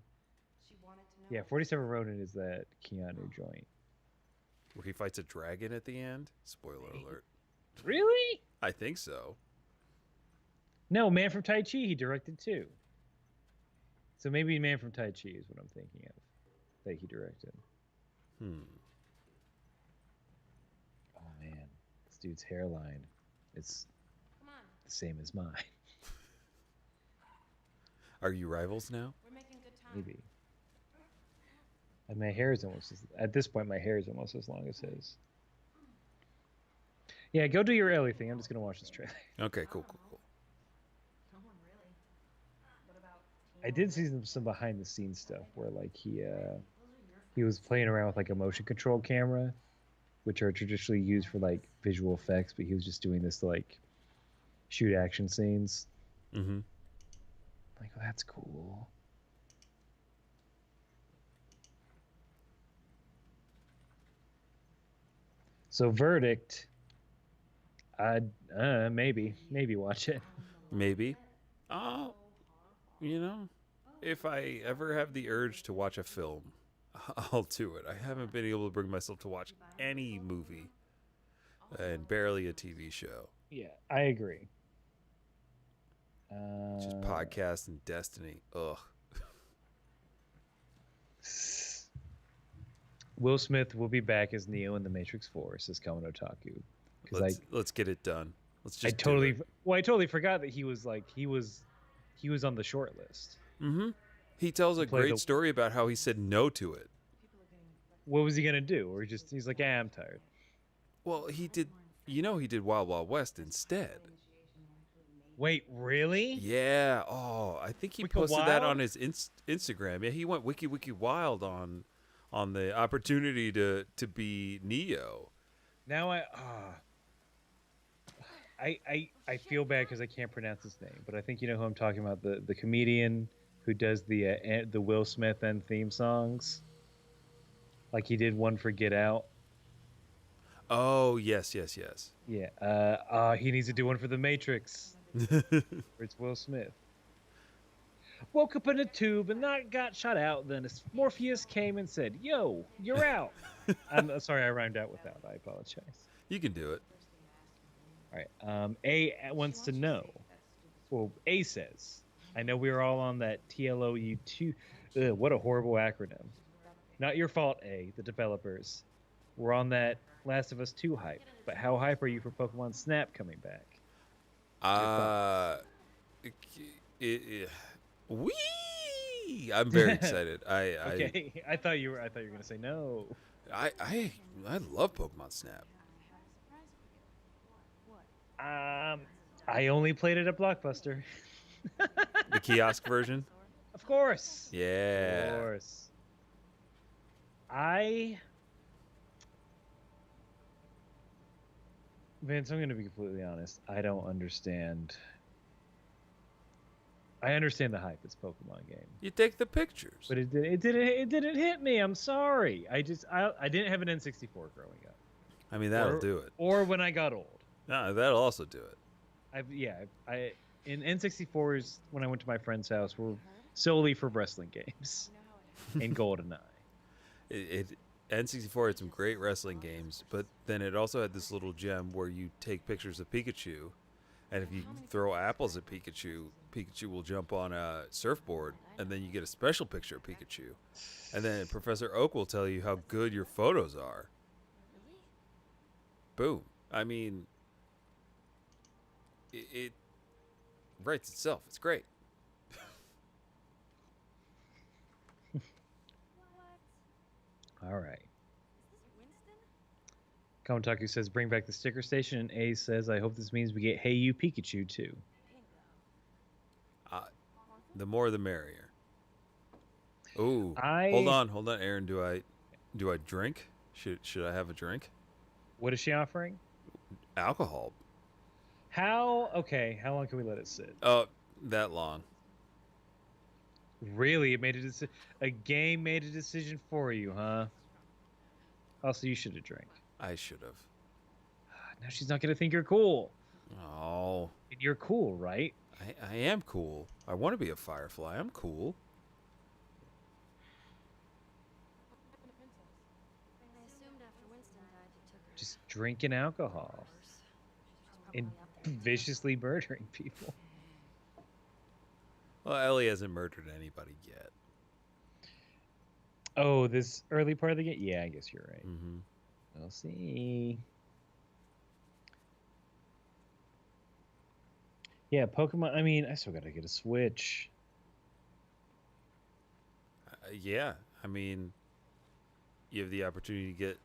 S5: She wanted to know.
S2: Yeah, 47 Ronin is that Keanu joint.
S1: Where he fights a dragon at the end. Spoiler alert.
S2: Really?
S1: I think so.
S2: No, Man from Tai Chi he directed too. So maybe Man from Tai Chi is what I'm thinking of that he directed. Oh man, this dude's hairline is
S3: Come on.
S2: the same as mine.
S1: Are you rivals now?
S5: We're making good time.
S2: Maybe. And my hair is almost at this point my hair is almost as long as his. Yeah, go do your Ellie thing. I'm just gonna watch this trailer.
S1: Okay, cool.
S5: No one really. What about?
S2: I did see some behind the scenes stuff where like he was playing around with like a motion control camera, which are traditionally used for like visual effects, but he was just doing this to like shoot action scenes.
S1: Mm-hmm.
S2: Like, oh, that's cool. So Verdict, I'd maybe watch it.
S1: Maybe. Oh, if I ever have the urge to watch a film, I'll do it. I haven't been able to bring myself to watch any movie and barely a TV show.
S2: Yeah, I agree.
S1: Just podcasts and Destiny. Ugh.
S2: Will Smith will be back as Neo in The Matrix 4, says Kamen Otaku.
S1: Let's get it done. Let's just.
S2: I totally forgot that he was on the short list.
S1: Mm-hmm. He tells a
S2: play
S1: great
S2: the-
S1: story about how he said no to it.
S2: What was he gonna do? Or he's like, I'm tired.
S1: Well, he did. He did Wild Wild West instead.
S2: Wait, really?
S1: Yeah. Oh, I think he
S2: Wiki
S1: posted that
S2: Wild?
S1: on his Instagram. Yeah, he went wiki wild on the opportunity to be Neo.
S2: Now I feel bad because I can't pronounce his name, but I think you know who I'm talking about. The comedian who does the Will Smith and theme songs. Like he did one for Get Out.
S1: Oh yes.
S2: Yeah. He needs to do one for The Matrix. Where it's Will Smith. woke up in a tube and not got shot out. Then Morpheus came and said, "Yo, you're out." I'm sorry, I rhymed out with that. I apologize.
S1: You can do it.
S2: All right. A wants to know. Well, A says, "I know we were all on that TLOU2. What a horrible acronym. Not your fault, A. The developers. We're on that Last of Us 2 hype. But how hype are you for Pokemon Snap coming back?"
S1: Wee! I'm very excited.
S2: Okay, I thought you were gonna say no.
S1: I love Pokemon Snap.
S2: I only played it at Blockbuster.
S1: The kiosk version.
S2: Of course.
S1: Yeah.
S2: Of course. Vince, I'm going to be completely honest. I don't understand. I understand the hype. It's a Pokemon game,
S1: You take the pictures.
S2: but it didn't hit me. I'm sorry. I didn't have an N64 growing up,
S1: I mean, that'll do it.
S2: or when I got old.
S1: No, that'll also do it.
S2: I in N64s when I went to my friend's house were solely for wrestling games and GoldenEye.
S1: N64 had some great wrestling games, but then it also had this little gem where you take pictures of Pikachu, and if you throw apples at Pikachu, Pikachu will jump on a surfboard, and then you get a special picture of Pikachu. And then Professor Oak will tell you how good your photos are. Boom. I mean, it writes itself. It's great.
S2: All right. Komataku says bring back the sticker station, and A says I hope this means we get Hey You Pikachu too.
S1: The more the merrier. Ooh.
S2: I-
S1: Hold on, Aaron. Do I drink? Should I have a drink?
S2: What is she offering?
S1: Alcohol.
S2: How long can we let it sit?
S1: Oh, that long.
S2: Really? It made a game made a decision for you, huh? Also, you should have drank.
S1: I should have.
S2: Now she's not gonna think you're cool.
S1: Oh,
S2: And you're cool, right?
S1: I am cool. I want to be a firefly. I'm cool.
S3: I assumed after Winston died, you took her.
S2: Just drinking alcohol and viciously murdering people.
S1: Well, Ellie hasn't murdered anybody yet.
S2: Oh, this early part of the game? Yeah, I guess you're right.
S1: Mm-hmm.
S2: We'll see. Yeah, Pokemon. I mean, I still gotta get a Switch.
S1: Yeah, I mean, you have the opportunity to get,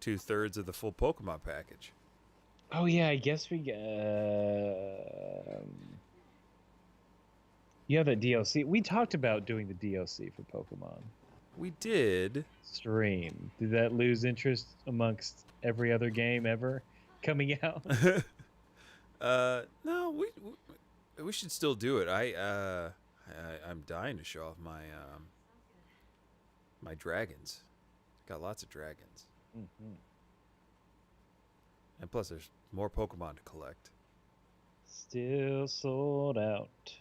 S1: 2/3 of the full Pokemon package.
S2: Oh yeah, I guess we get. You have that DLC. We talked about doing the DLC for Pokemon
S1: We did.
S2: stream. Did that lose interest amongst every other game ever coming out?
S1: No, we should still do it. I'm dying to show off my dragons. Got lots of dragons,
S2: Mhm.
S1: and plus there's more Pokemon to collect.
S2: Still sold out.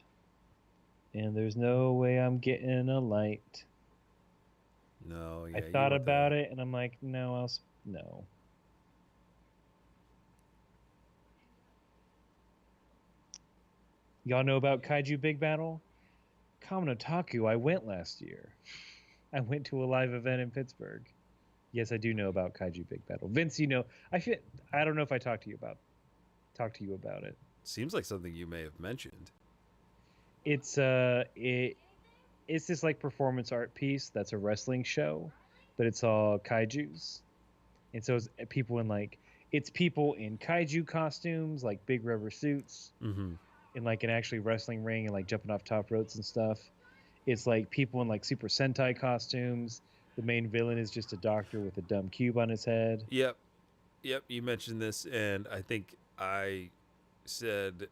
S2: And there's no way I'm getting a light.
S1: No, yeah.
S2: I thought about it, and I'm like, no, no. Y'all know about Kaiju Big Battle? Kame Otaku, I went last year. I went to a live event in Pittsburgh. Yes, I do know about Kaiju Big Battle. Vince, I don't know if I talked to you about it.
S1: Seems like something you may have mentioned.
S2: It's this like performance art piece that's a wrestling show, but it's all kaijus, and so it's people in kaiju costumes, like big rubber suits,
S1: Mm-hmm.
S2: in like an actually wrestling ring and like jumping off top ropes and stuff. It's like people in like Super Sentai costumes. The main villain is just a doctor with a dumb cube on his head.
S1: Yep. You mentioned this, and I think I said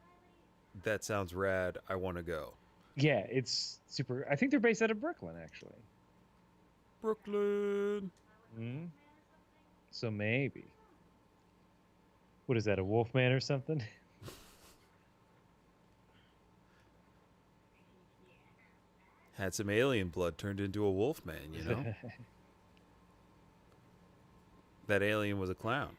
S1: that sounds rad. I want to go.
S2: Yeah, it's super. I think they're based out of Brooklyn, actually.
S1: Brooklyn.
S2: Hmm. So maybe. What is that? A Wolfman or something?
S1: Had some alien blood turned into a wolf man, you know? That alien was a clown.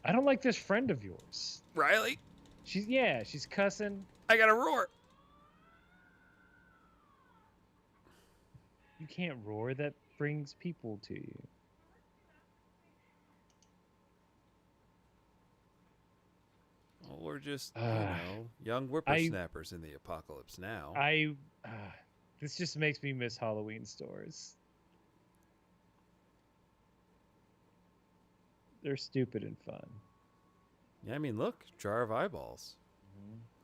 S2: I don't like this friend of yours.
S1: Riley,
S2: She's cussing.
S1: I got to roar.
S2: You can't roar. That brings people to you.
S1: Well, we're just,
S2: Ah.
S1: young whippersnappers in the apocalypse now.
S2: This just makes me miss Halloween stores. They're stupid and fun.
S1: Yeah, I mean, look, jar of eyeballs.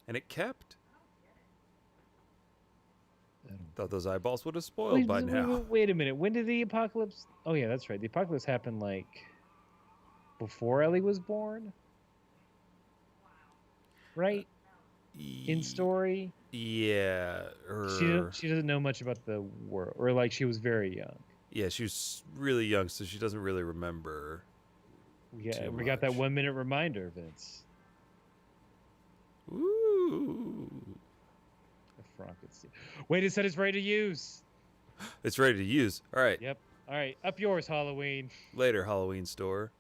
S1: And it kept. Thought those eyeballs would have spoiled by now.
S2: Wait a minute. When did the apocalypse? Oh yeah, that's right. The apocalypse happened like before Ellie was born, right? In story.
S1: Yeah.
S2: She doesn't know much about the world, or like she was very young.
S1: Yeah, she was really young, so she doesn't really remember.
S2: Yeah, we got that 1 minute reminder, Vince.
S1: Ooh.
S2: The Frankenstein. Wait, it said it's ready to use.
S1: It's ready to use. All right.
S2: Yep. All right, up yours, Halloween.
S1: Later, Halloween store.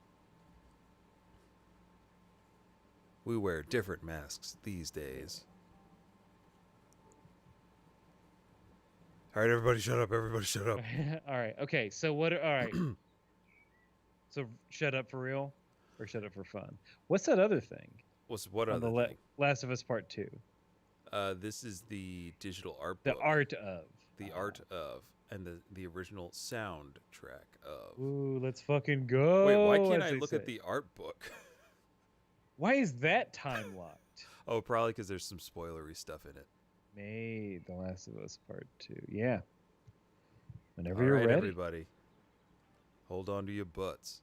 S1: We wear different masks these days. All right, everybody shut up. Everybody shut up.
S2: All right. Okay. So what? All right. So shut up for real, or shut up for fun? What's that other thing?
S1: What
S2: On
S1: other
S2: the
S1: thing?
S2: Last of Us Part 2.
S1: This is the digital art
S2: The
S1: book.
S2: art of.
S1: The art of. And the original soundtrack of.
S2: Ooh, let's fucking go.
S1: Wait, why can't
S2: as
S1: I
S2: they
S1: look
S2: say.
S1: at the art book?
S2: Why is that time locked?
S1: Oh, probably because there's some spoilery stuff in it.
S2: Made The Last of Us Part 2. Yeah. Whenever
S1: All
S2: you're
S1: right,
S2: ready.
S1: everybody. Hold on to your butts.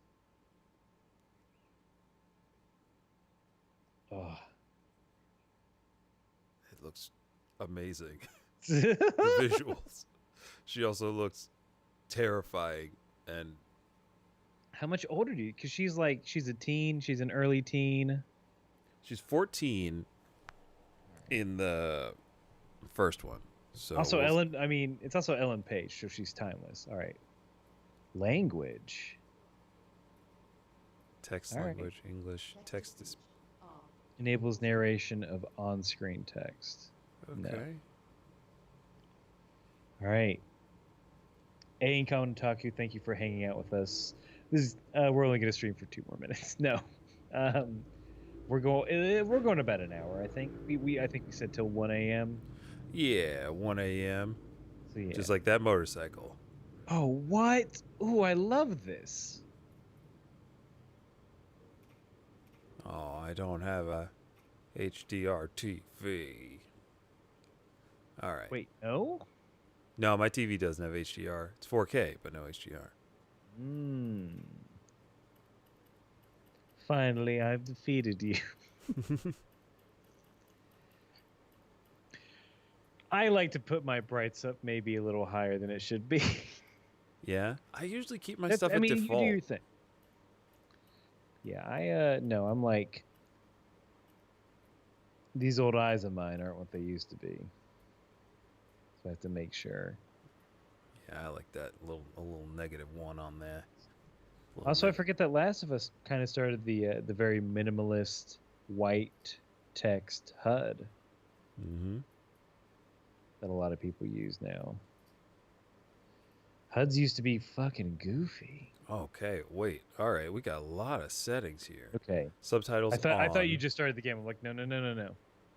S2: Oh.
S1: It looks amazing. The visuals. She also looks terrifying and
S2: How much older do you? Because she's a teen. She's an early teen.
S1: she's 14 in the first one. So
S2: Also, Ellen. I mean, it's also Ellen Page, so she's timeless. All right. Language
S1: text
S2: all right.
S1: language, English, text is
S2: enables narration of on-screen text. No.
S1: okay.
S2: All right. A Income Taku, thank you for hanging out with us. This is we're only going to stream for 2 more minutes. No, we're going about an hour. I think I think we said till 1 a.m.
S1: Yeah, 1 a.m.
S2: So yeah.
S1: Just like that motorcycle.
S2: Oh, what? Ooh, I love this.
S1: Oh, I don't have a HDR TV. All right.
S2: Wait, no?
S1: No, my TV doesn't have HDR. It's 4K, but no HDR.
S2: Finally, I've defeated you. I like to put my brights up maybe a little higher than it should be.
S1: Yeah, I usually keep my
S2: That's-
S1: stuff
S2: I
S1: at
S2: mean,
S1: default.
S2: you do your thing. Yeah, no, I'm like, these old eyes of mine aren't what they used to be. So I have to make sure.
S1: Yeah, I like that a little -1 on there.
S2: Also, I forget that Last of Us kind of started the very minimalist white text HUD
S1: Mm-hmm.
S2: that a lot of people use now. HUDs used to be fucking goofy.
S1: Okay, wait. All right, we got a lot of settings here.
S2: Okay.
S1: Subtitles
S2: I thought you
S1: on.
S2: just started the game. I'm like, no.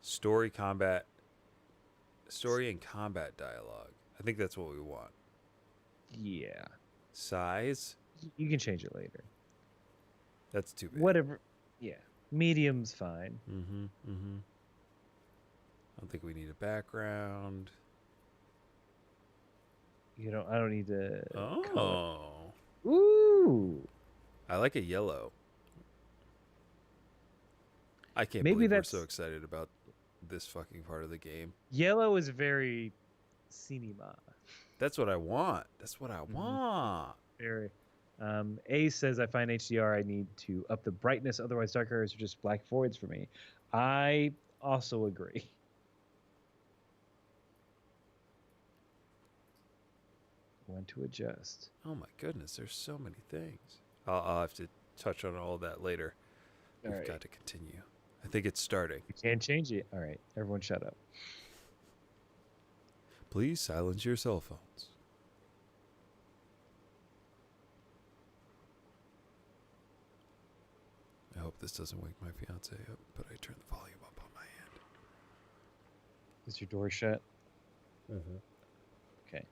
S1: Story and combat dialogue. I think that's what we want.
S2: Yeah.
S1: Size?
S2: You can change it later.
S1: That's too big.
S2: Whatever. Yeah. Medium's fine.
S1: Mm-hmm. I don't think we need a background.
S2: I don't need to.
S1: Oh.
S2: color. Ooh.
S1: I like a yellow. I can't
S2: Maybe
S1: believe we're
S2: that's-
S1: so excited about this fucking part of the game.
S2: Yellow is very cinema.
S1: That's what I want. That's what I want.
S2: Very. A says, I find HDR, I need to up the brightness, otherwise dark areas are just black voids for me. I also agree. When to adjust.
S1: Oh my goodness, there's so many things. I'll have to touch on all that later.
S2: All
S1: We've
S2: right.
S1: got to continue. I think it's starting.
S2: You can't change it. All right, everyone shut up.
S1: Please silence your cell phones. I hope this doesn't wake my fiance up, but I turned the volume up on my end.
S2: Is your door shut?
S1: Mm-hmm.
S2: Okay.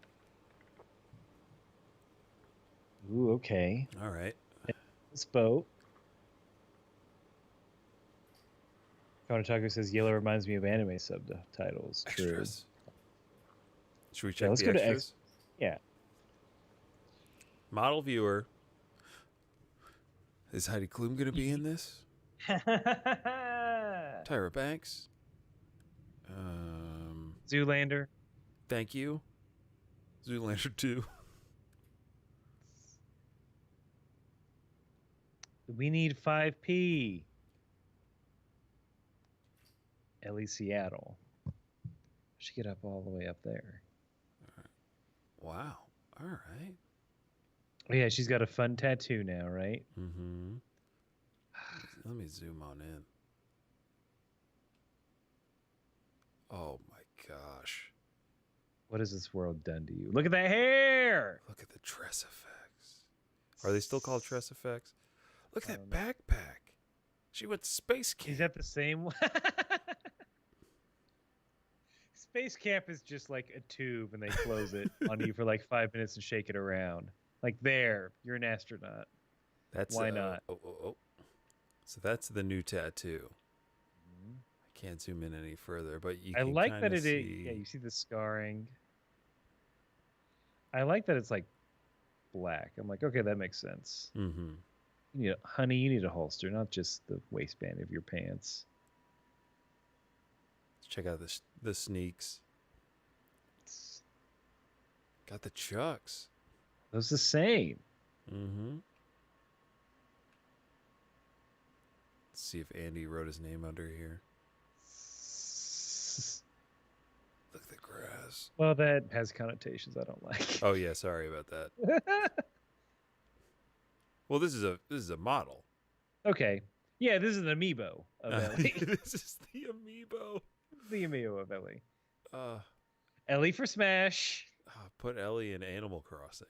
S2: Ooh, okay.
S1: All right.
S2: This boat. Konotaka says yellow reminds me of anime subtitles. True.
S1: Extras. Should we
S2: Yeah,
S1: check
S2: let's
S1: the
S2: go to
S1: extras?
S2: Yeah.
S1: Model viewer. Is Heidi Klum going to be in this? Tyra Banks.
S2: Zoolander.
S1: Thank you. Zoolander 2.
S2: We need 5P. Ellie Seattle. She get up all the way up there.
S1: Wow. All right.
S2: Oh yeah, she's got a fun tattoo now, right?
S1: Mm-hmm. Let me zoom on in. Oh my gosh.
S2: What has this world done to you? Look at that hair!
S1: Look at the tress effects. Are they still called tress effects? Look
S2: I
S1: at that
S2: don't know.
S1: backpack. She went to space camp.
S2: Is that the same one? Space camp is just like a tube and they close it on you for like 5 minutes and shake it around. Like there, you're an astronaut.
S1: That's
S2: Why not?
S1: Oh. So that's the new tattoo. I can't zoom in any further, but you
S2: I
S1: can
S2: like that
S1: kinda
S2: it is.
S1: see.
S2: Yeah, you see the scarring. I like that it's like black. I'm like, okay, that makes sense.
S1: Mm-hmm.
S2: Honey, you need a holster, not just the waistband of your pants.
S1: Let's check out the sneaks. Got the chucks.
S2: Those the same.
S1: Mm-hmm. Let's see if Andy wrote his name under here. Look at the grass.
S2: Well, that has connotations I don't like.
S1: Oh yeah, sorry about that. Well, this is a model.
S2: Okay. Yeah, this is an amiibo of Ellie.
S1: This is the amiibo.
S2: The amiibo of Ellie.
S1: Uh,
S2: Ellie for Smash.
S1: Put Ellie in Animal Crossing.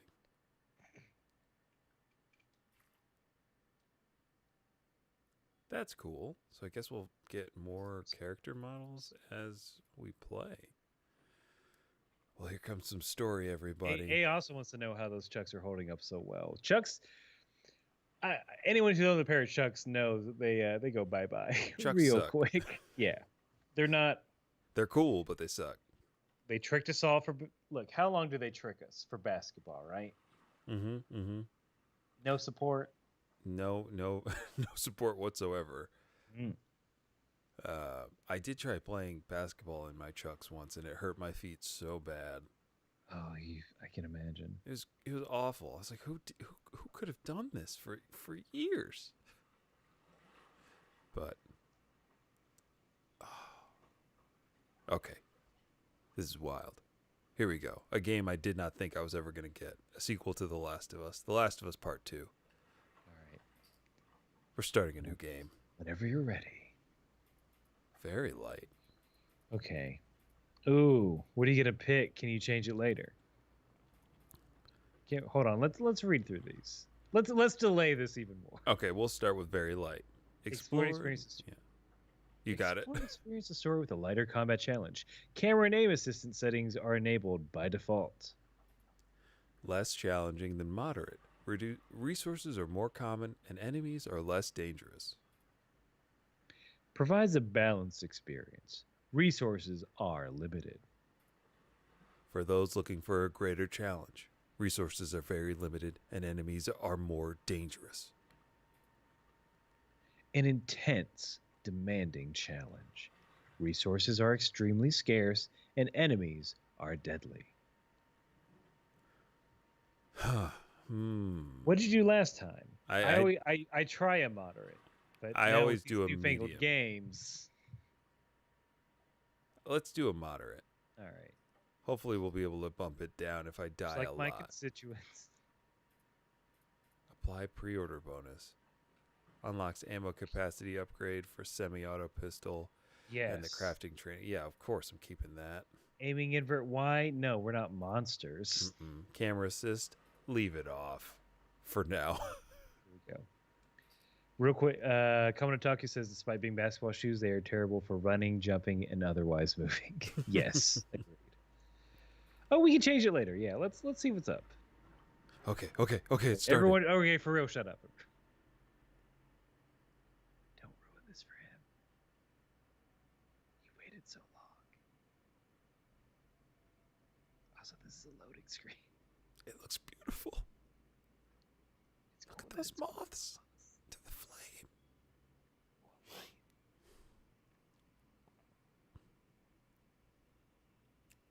S1: That's cool. So I guess we'll get more character models as we play. Well, here comes some story, everybody.
S2: A also wants to know how those Chucks are holding up so well. Chucks, anyone who's owned a pair of Chucks knows that they go bye-bye
S1: Chucks
S2: real
S1: suck.
S2: quick. Yeah. They're not.
S1: They're cool, but they suck.
S2: They tricked us all for. Look, how long do they trick us for basketball, right?
S1: Mm-hmm. Mm-hmm.
S2: No support.
S1: No support whatsoever.
S2: Mm.
S1: I did try playing basketball in my Chucks once, and it hurt my feet so bad.
S2: Oh, I can imagine.
S1: It was awful. I was like, who could have done this for years? But okay, this is wild. Here we go. A game I did not think I was ever going to get. A sequel to The Last of Us. The Last of Us Part 2.
S2: All right.
S1: We're starting a new game.
S2: Whenever you're ready.
S1: Very light.
S2: Okay. Ooh, what are you gonna pick? Can you change it later? Hold on. Let's read through these. Let's delay this even more.
S1: Okay, we'll start with very light.
S2: Explore experiences.
S1: Yeah. You got it.
S2: Experience the story with a lighter combat challenge. Camera and aim assistant settings are enabled by default.
S1: Less challenging than moderate. Resources are more common and enemies are less dangerous.
S2: Provides a balanced experience. Resources are limited.
S1: For those looking for a greater challenge, resources are very limited and enemies are more dangerous.
S2: An intense, demanding challenge. Resources are extremely scarce and enemies are deadly. What did you do last time?
S1: I
S2: I try a moderate, but
S1: I
S2: now
S1: always
S2: with these
S1: do a
S2: newfangled
S1: medium.
S2: games.
S1: Let's do a moderate.
S2: All right.
S1: Hopefully, we'll be able to bump it down if I
S2: Just
S1: die
S2: like
S1: a
S2: my
S1: lot.
S2: constituents.
S1: Apply pre-order bonus. Unlocks ammo capacity upgrade for semi-auto pistol
S2: Yes.
S1: and the crafting training. Yeah, of course I'm keeping that.
S2: Aiming invert Y? No, we're not monsters.
S1: Camera assist, leave it off for now.
S2: Here we go. Real quick, Kamanotaki says despite being basketball shoes, they are terrible for running, jumping, and otherwise moving. Yes, agreed. Oh, we can change it later. Yeah, let's see what's up.
S1: Okay, it's started.
S2: Everyone, okay, for real, shut up. Don't ruin this for him. He waited so long. Also, this is a loading screen.
S1: It looks beautiful. Look at those moths to the flame.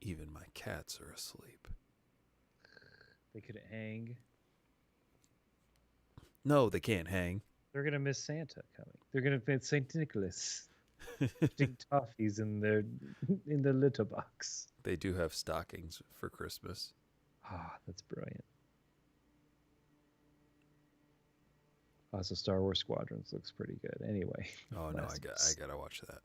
S1: Even my cats are asleep.
S2: They couldn't hang.
S1: No, they can't hang.
S2: They're gonna miss Santa coming. They're gonna miss Saint Nicholas. Big toffees in their litter box.
S1: They do have stockings for Christmas.
S2: Ah, that's brilliant. Also, Star Wars Squadrons looks pretty good. Anyway.
S1: Oh no, I gotta watch that.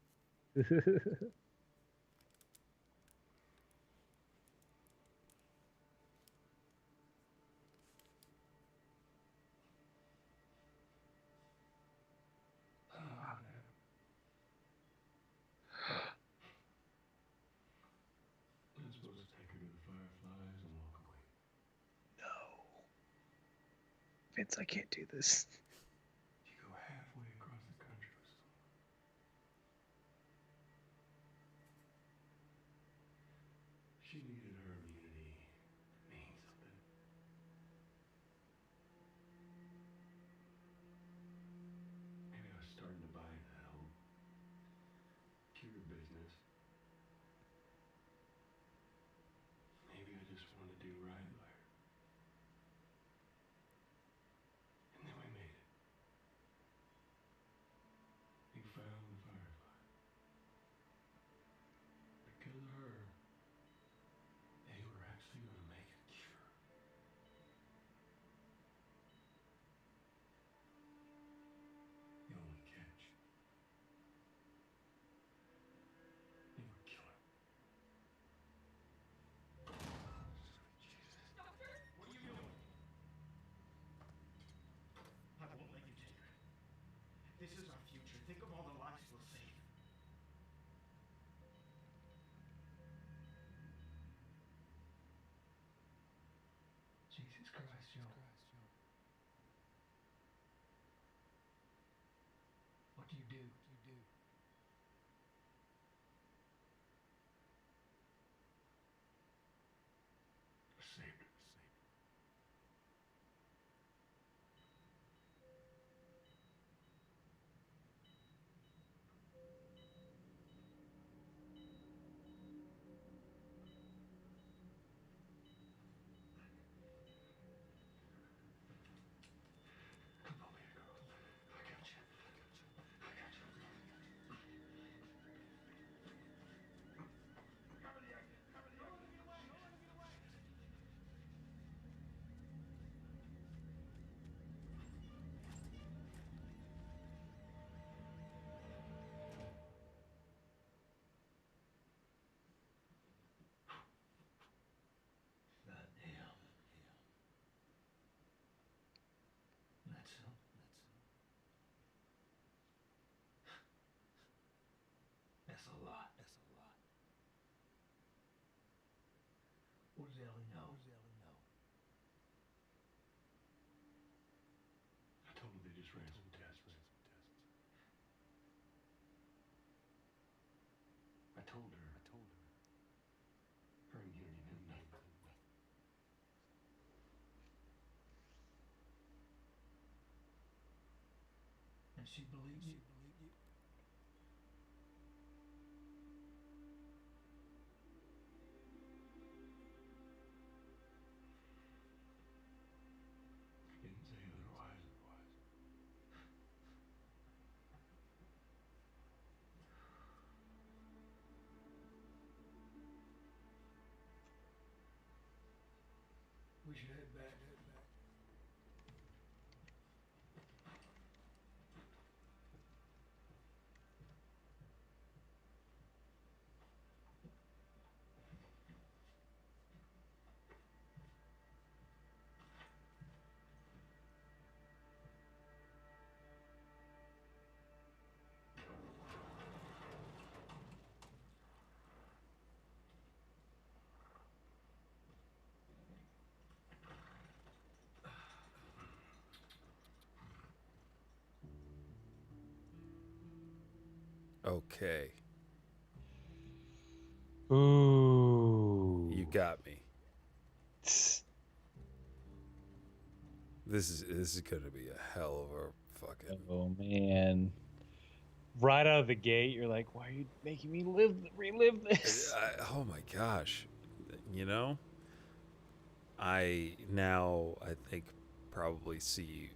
S2: Vince, I can't do this.
S4: You go halfway across the country with someone. She needed her immunity to mean something. Maybe I was starting to buy into that whole cure business. Maybe I just wanted to do right by her. And then we made it. We found the firefly. Because of her, they were actually going to make a cure. The only catch. They were killer. Jesus. Doctor? What are you doing? I won't let you take her. This is our future. Think of all the lives we'll save. Jesus Christ, Joe. What do you do? Saved her. Come on, baby girl. I got you. I got you. Cover the exit. Cover the exit. Don't let him get away. Don't let him get away. God damn. That's a lot. What does Ellie know? I told her they just ran some tests. I told her. Her immunity meant nothing. And she believed you.
S6: we should head back.
S1: Okay,
S2: Ooh.
S1: you got me. This is gonna be a hell of a fucking.
S2: Oh man. Right out of the gate, you're like, why are you making me relive this?
S1: Oh my gosh, you know, I think probably see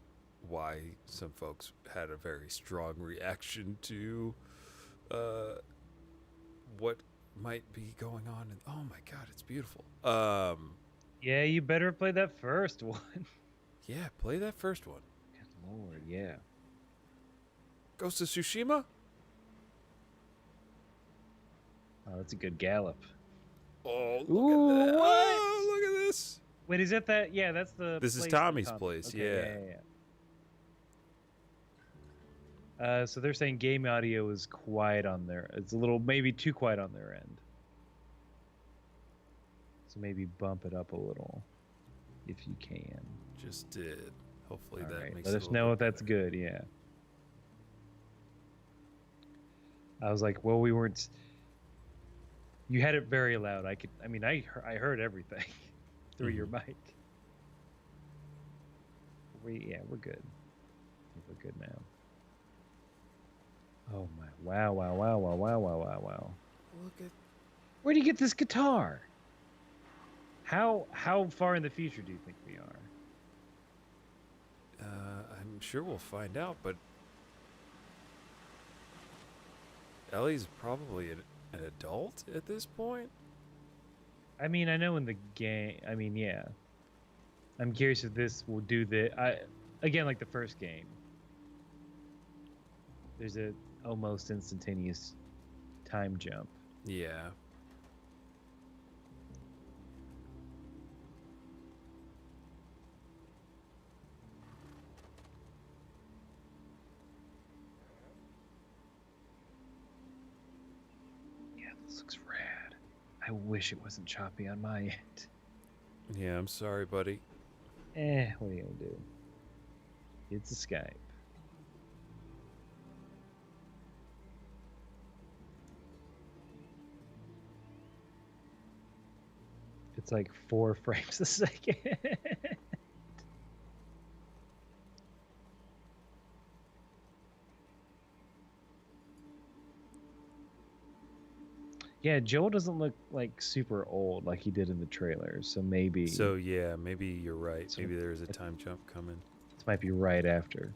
S1: why some folks had a very strong reaction to what might be going on. And oh my god, it's beautiful.
S2: Yeah, you better play that first one.
S1: Yeah, play that first one.
S2: Good lord, yeah.
S1: Ghost of Tsushima.
S2: Oh, that's a good gallop.
S1: Oh, look
S2: Ooh,
S1: at that!
S2: what?
S1: Oh, look at this.
S2: Wait, is that? Yeah, that's the.
S1: This is
S2: place
S1: Tommy's
S2: Tommy-
S1: place,
S2: Okay, yeah. So they're saying game audio is quiet on their. It's a little, maybe too quiet on their end. So maybe bump it up a little, if you can.
S1: Just did. Hopefully
S2: All
S1: that
S2: right,
S1: makes.
S2: let
S1: it a
S2: us
S1: little
S2: know
S1: bit
S2: if that's
S1: better.
S2: good. Yeah. I was like, well, we weren't. You had it very loud. I could. I mean, I heard everything through your mic. We're good. We're good now. Oh my! Wow! Wow! Wow! Wow! Wow! Wow! Wow! Wow!
S1: Look at.
S2: Where do you get this guitar? How far in the future do you think we are?
S1: I'm sure we'll find out, but Ellie's probably an adult at this point.
S2: I mean, I know in the game. I mean, yeah. I'm curious if this will do again like the first game. There's a almost instantaneous time jump.
S1: Yeah.
S2: Yeah, this looks rad. I wish it wasn't choppy on my end.
S1: Yeah, I'm sorry, buddy.
S2: What are you gonna do? It's a Skype. It's like 4 frames a second. Yeah, Joel doesn't look like super old like he did in the trailers, so maybe
S1: So yeah, maybe you're right.
S2: So-
S1: Maybe there's a time jump coming.
S2: this might be right after.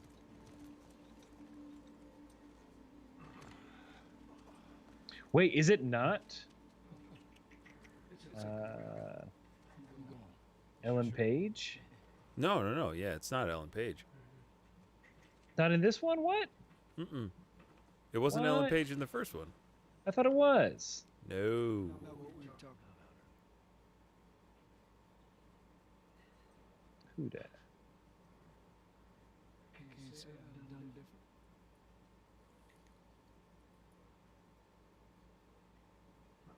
S2: Wait, is it not? Ellen Page?
S1: No. Yeah, it's not Ellen Page.
S2: Not in this one? What?
S1: Mm-mm. It wasn't Ellen
S2: What?
S1: Page in the first one.
S2: I thought it was.
S1: No.
S6: About what we were talking about.
S2: Who dat?
S6: Can't say I'd have done different.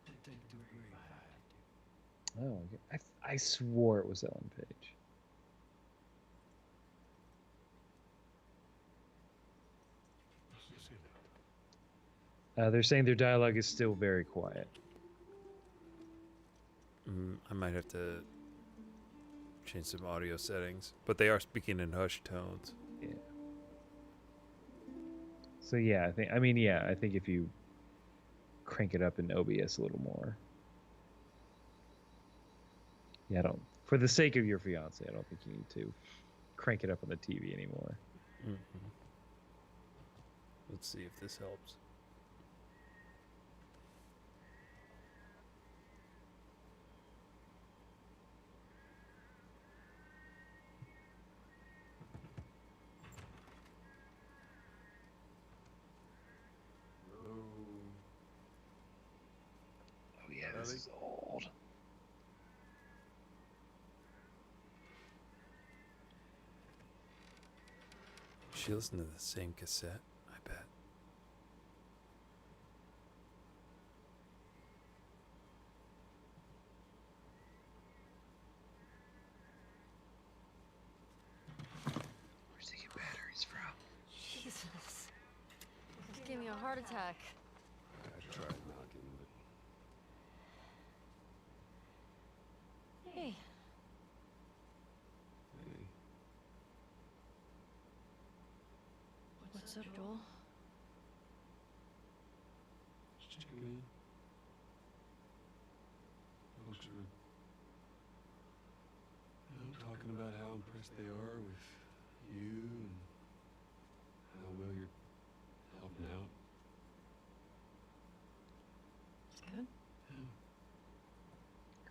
S6: I'd take it to a grave if I had to.
S2: Oh, okay. I swore it was Ellen Page. They're saying their dialogue is still very quiet.
S1: I might have to change some audio settings, but they are speaking in hushed tones.
S2: Yeah. So yeah, I think if you crank it up in OBS a little more. Yeah, for the sake of your fiance, I don't think you need to crank it up on the TV anymore.
S1: Mm-hmm. Let's see if this helps.
S2: This is old.
S1: She listened to the same cassette, I bet.
S2: Where's he get batteries from?
S3: Jesus. Just gave me a heart attack.
S7: I tried knocking, but
S3: Hey,
S7: hey,
S3: what's up, Joel?
S7: just checking in. Folks are, talking about how impressed they are with you and how well you're helping out.
S3: It's good.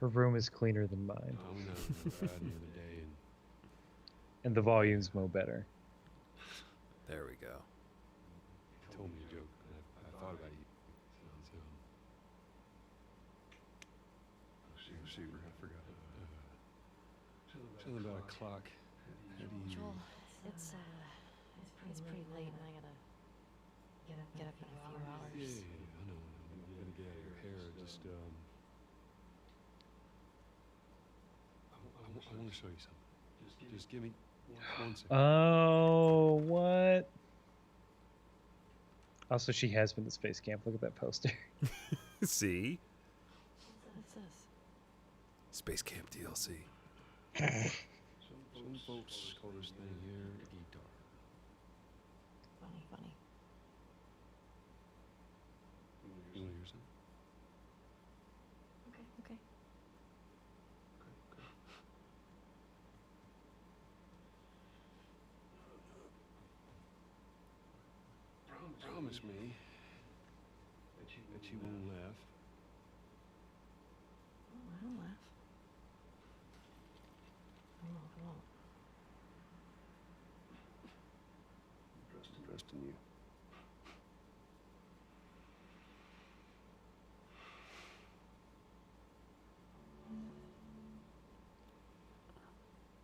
S2: Her room is cleaner than mine,
S7: Tommy and I were riding the other day,
S2: and the volume's mo better.
S1: There we go.
S7: he told me a joke, and I thought about you. Shoot, I forgot. Something about a clock. How do you...
S3: Joel, it's pretty late, and I gotta get up in a few hours.
S7: Yeah, I know. I'm gonna get out of your hair. Just, I want to show you something. Just give me 1 second.
S2: Oh, what? Also, she has been to space camp. Look at that poster.
S1: See?
S3: What's this?
S1: Space Camp DLC.
S7: Some folks call this thing here a guitar.
S3: Funny.
S7: You want to hear something?
S3: Okay.
S7: Promise me that you won't laugh.
S3: I don't laugh. I won't.
S7: Trust in you.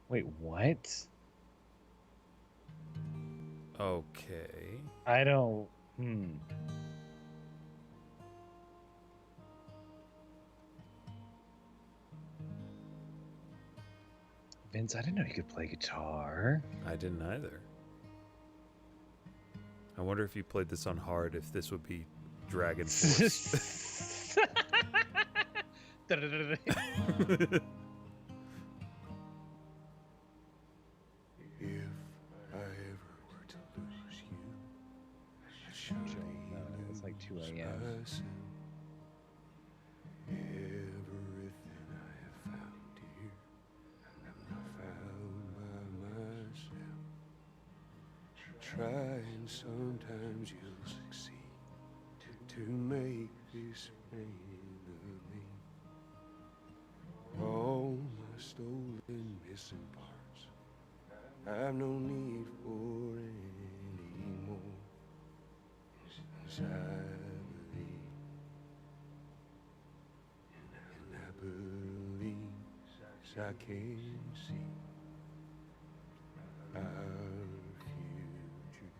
S2: Wait, what?
S1: Okay.
S2: I don't. Vince, I didn't know you could play guitar.
S1: I didn't either. I wonder if you played this on hard, if this would be Dragon Force.
S7: If I ever were to lose you, I surely
S2: No, it's like 2 a.m.
S7: myself. Everything I have found here, I'm not found by myself. Try and sometimes you'll succeed to make this man of me. All my stolen missing parts, I've no need for any more. As I believe, and I believe as I can see our future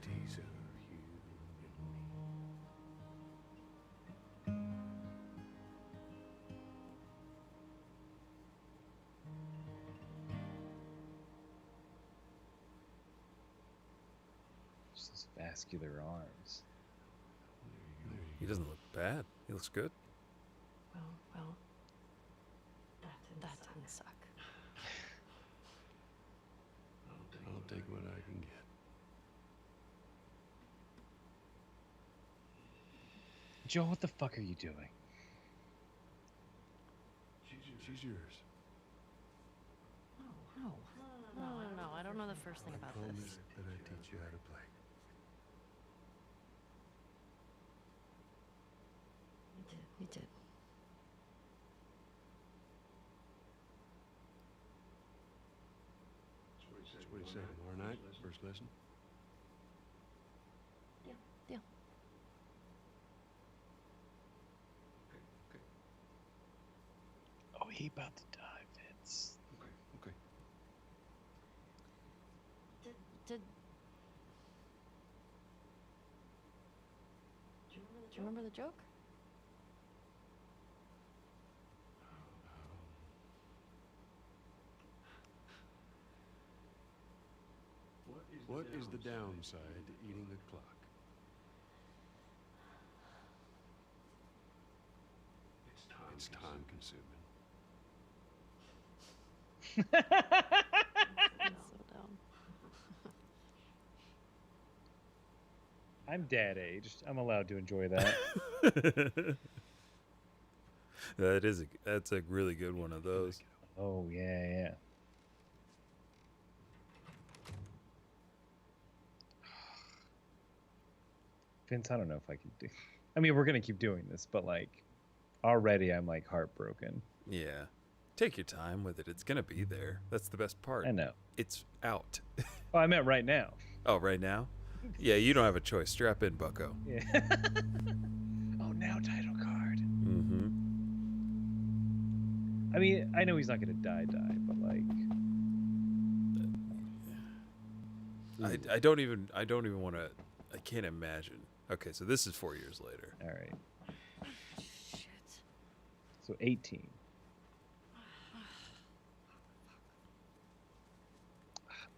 S7: days of you and me.
S2: Just those vascular arms.
S1: He doesn't look bad. He looks good.
S3: Well, that didn't suck.
S7: I'll take what I can get.
S2: Joe, what the fuck are you doing?
S7: She's yours.
S3: No. I don't know the first thing about
S7: Promise
S3: this.
S7: that I teach you how to play.
S3: You did.
S7: So what do you say, tomorrow night, first lesson?
S3: Yeah.
S2: he about to die, Vince.
S7: Okay.
S8: Did do you remember the joke?
S7: What is the downside to eating the clock? It's time consuming.
S8: That's so dumb.
S2: I'm dad aged. I'm allowed to enjoy that.
S1: That's a really good one of those.
S2: Oh yeah. Vince, I don't know if I can do. I mean, we're gonna keep doing this, but like, already I'm like heartbroken.
S1: Yeah. Take your time with it. It's gonna be there. That's the best part.
S2: I know.
S1: It's out.
S2: Oh, I meant right now.
S1: Oh, right now? Yeah, you don't have a choice. Strap in, bucko.
S2: Yeah. Oh, now title card.
S1: Mm-hmm.
S2: I mean, I know he's not gonna die, but like,
S1: I don't even want to. I can't imagine. Okay, so this is 4 years later.
S2: all right.
S8: Shit.
S2: So 18.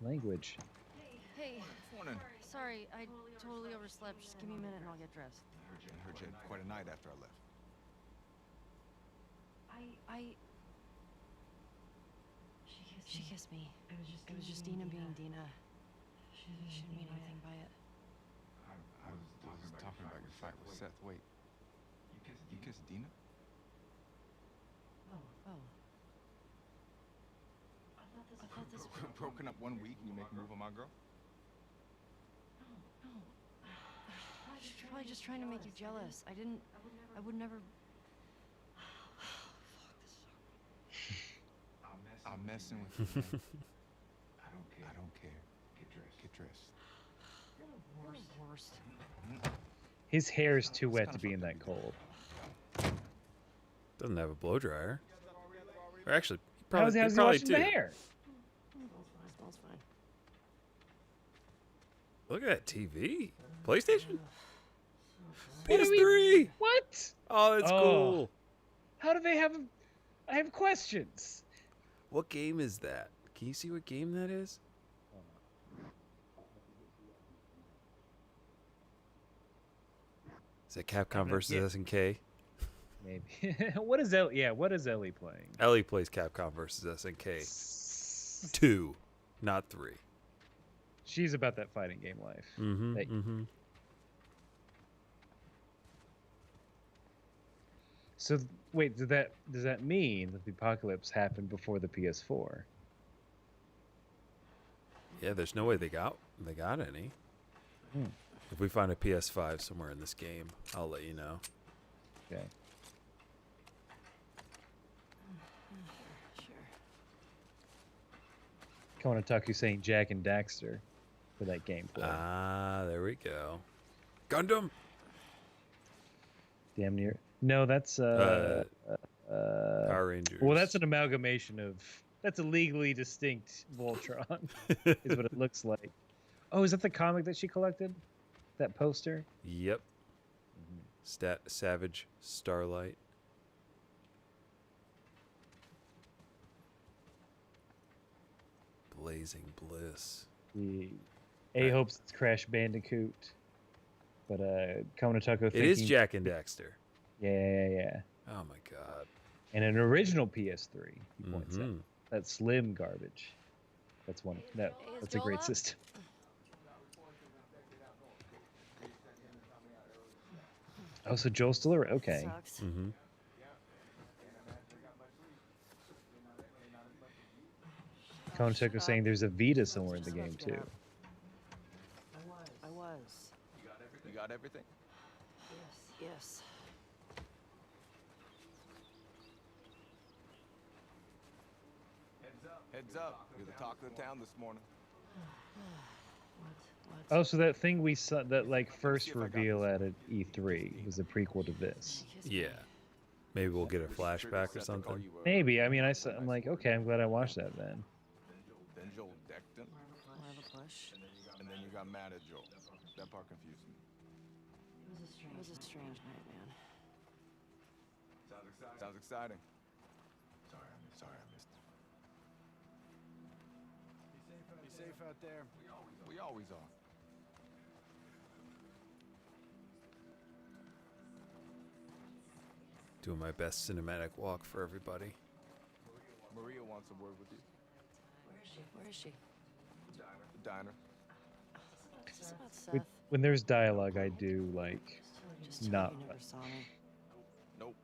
S2: Language.
S8: Hey,
S9: Morning.
S8: sorry, I totally overslept. Just give me a minute and I'll get dressed.
S9: I heard you had quite a night after I left.
S8: She kissed me. It was just Dina being Dina. She didn't mean anything by it.
S9: I was talking about your fight with Seth. Wait, you kissed Dina?
S8: Oh. I thought this was...
S9: Broken up 1 week and you make a move on my girl?
S8: No. She's probably just trying to make you jealous. I would never... Fuck, this is awkward.
S9: I'm messing with you. Man. I don't care. Get dressed.
S8: You're the worst.
S2: His hair is too wet to be in that cold.
S1: Doesn't have a blow dryer. Or actually,
S2: How's
S1: he
S2: he
S1: probably
S2: washing the hair?
S8: Smells fine.
S1: Look at that TV. PlayStation?
S2: What do we-
S1: PS3.
S2: What?
S1: Oh, that's
S2: Oh.
S1: cool.
S2: How do they have? I have questions.
S1: What game is that? Can you see what game that is? Is that Capcom versus
S2: Yeah.
S1: SNK?
S2: Maybe. What is Ellie? Yeah, what is Ellie playing?
S1: Ellie plays Capcom versus SNK 2, not 3.
S2: She's about that fighting game life.
S1: Mm-hmm.
S2: That-
S1: Mm-hmm.
S2: So wait, does that mean that the apocalypse happened before the PS4?
S1: Yeah, there's no way they got any.
S2: Hmm.
S1: If we find a PS5 somewhere in this game, I'll let you know.
S2: Okay.
S8: Sure.
S2: Konataku saying Jack and Daxter for that gameplay.
S1: Ah, there we go. Gundam.
S2: Damn near. No, that's
S1: Power Rangers.
S2: well, that's an amalgamation of. That's a legally distinct Voltron, is what it looks like. Oh, is that the comic that she collected? That poster?
S1: Yep. Savage Starlight. Blazing Bliss.
S2: The A hopes it's Crash Bandicoot, but Konataku
S1: It
S2: thinking
S1: is Jack and Daxter.
S2: Yeah.
S1: Oh my god.
S2: And an original PS3. He points out.
S1: Mhm.
S2: That slim garbage. That's one. No, that's a great system. Oh, so Joel's still around. Okay.
S8: Sucks.
S1: Mm-hmm.
S2: Konataku saying there's a Vita somewhere in the game too.
S8: I was.
S9: You got everything?
S8: Yes.
S9: Heads up. You're the talk of the town this morning.
S2: Oh, so that thing we saw, that like first reveal at E3 was a prequel to this.
S1: Yeah. Maybe we'll get a
S9: Which triggered
S1: flashback or
S9: Seth to call
S1: something.
S9: you,
S2: Maybe. I mean, I'm like, okay, I'm glad I watched that then.
S9: Then Joel decked him,
S8: More of a push.
S9: and then you got mad at Joel. That part confused me.
S8: It was a strange night, man.
S9: Sounds exciting. Sorry, I missed it.
S6: Be safe out there.
S9: We always are.
S1: Doing my best cinematic walk for everybody.
S9: Maria wants a word with you.
S8: Where is she?
S9: The diner.
S8: Is this about Seth?
S2: When there's dialogue, I do like
S8: Just tell
S2: not.
S8: me you never saw me.
S9: Nope.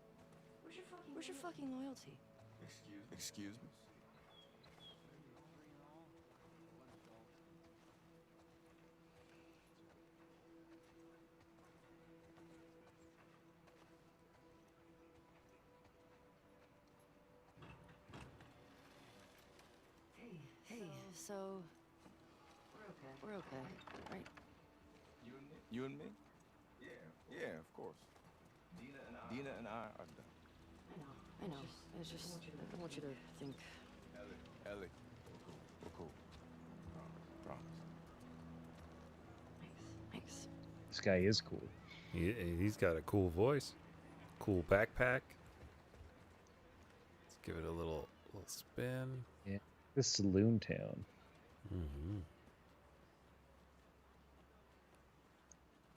S8: Where's your fucking loyalty?
S9: Excuse me.
S8: Hey, so we're okay, right?
S9: You and me? Yeah, of course. Dina and I are done.
S8: I know. It's just I don't want you to think.
S9: Ellie, we're cool. Promise.
S8: Thanks.
S2: This guy is cool.
S1: He's got a cool voice, cool backpack. Let's give it a little spin.
S2: Yeah. This saloon town.
S1: Mm-hmm.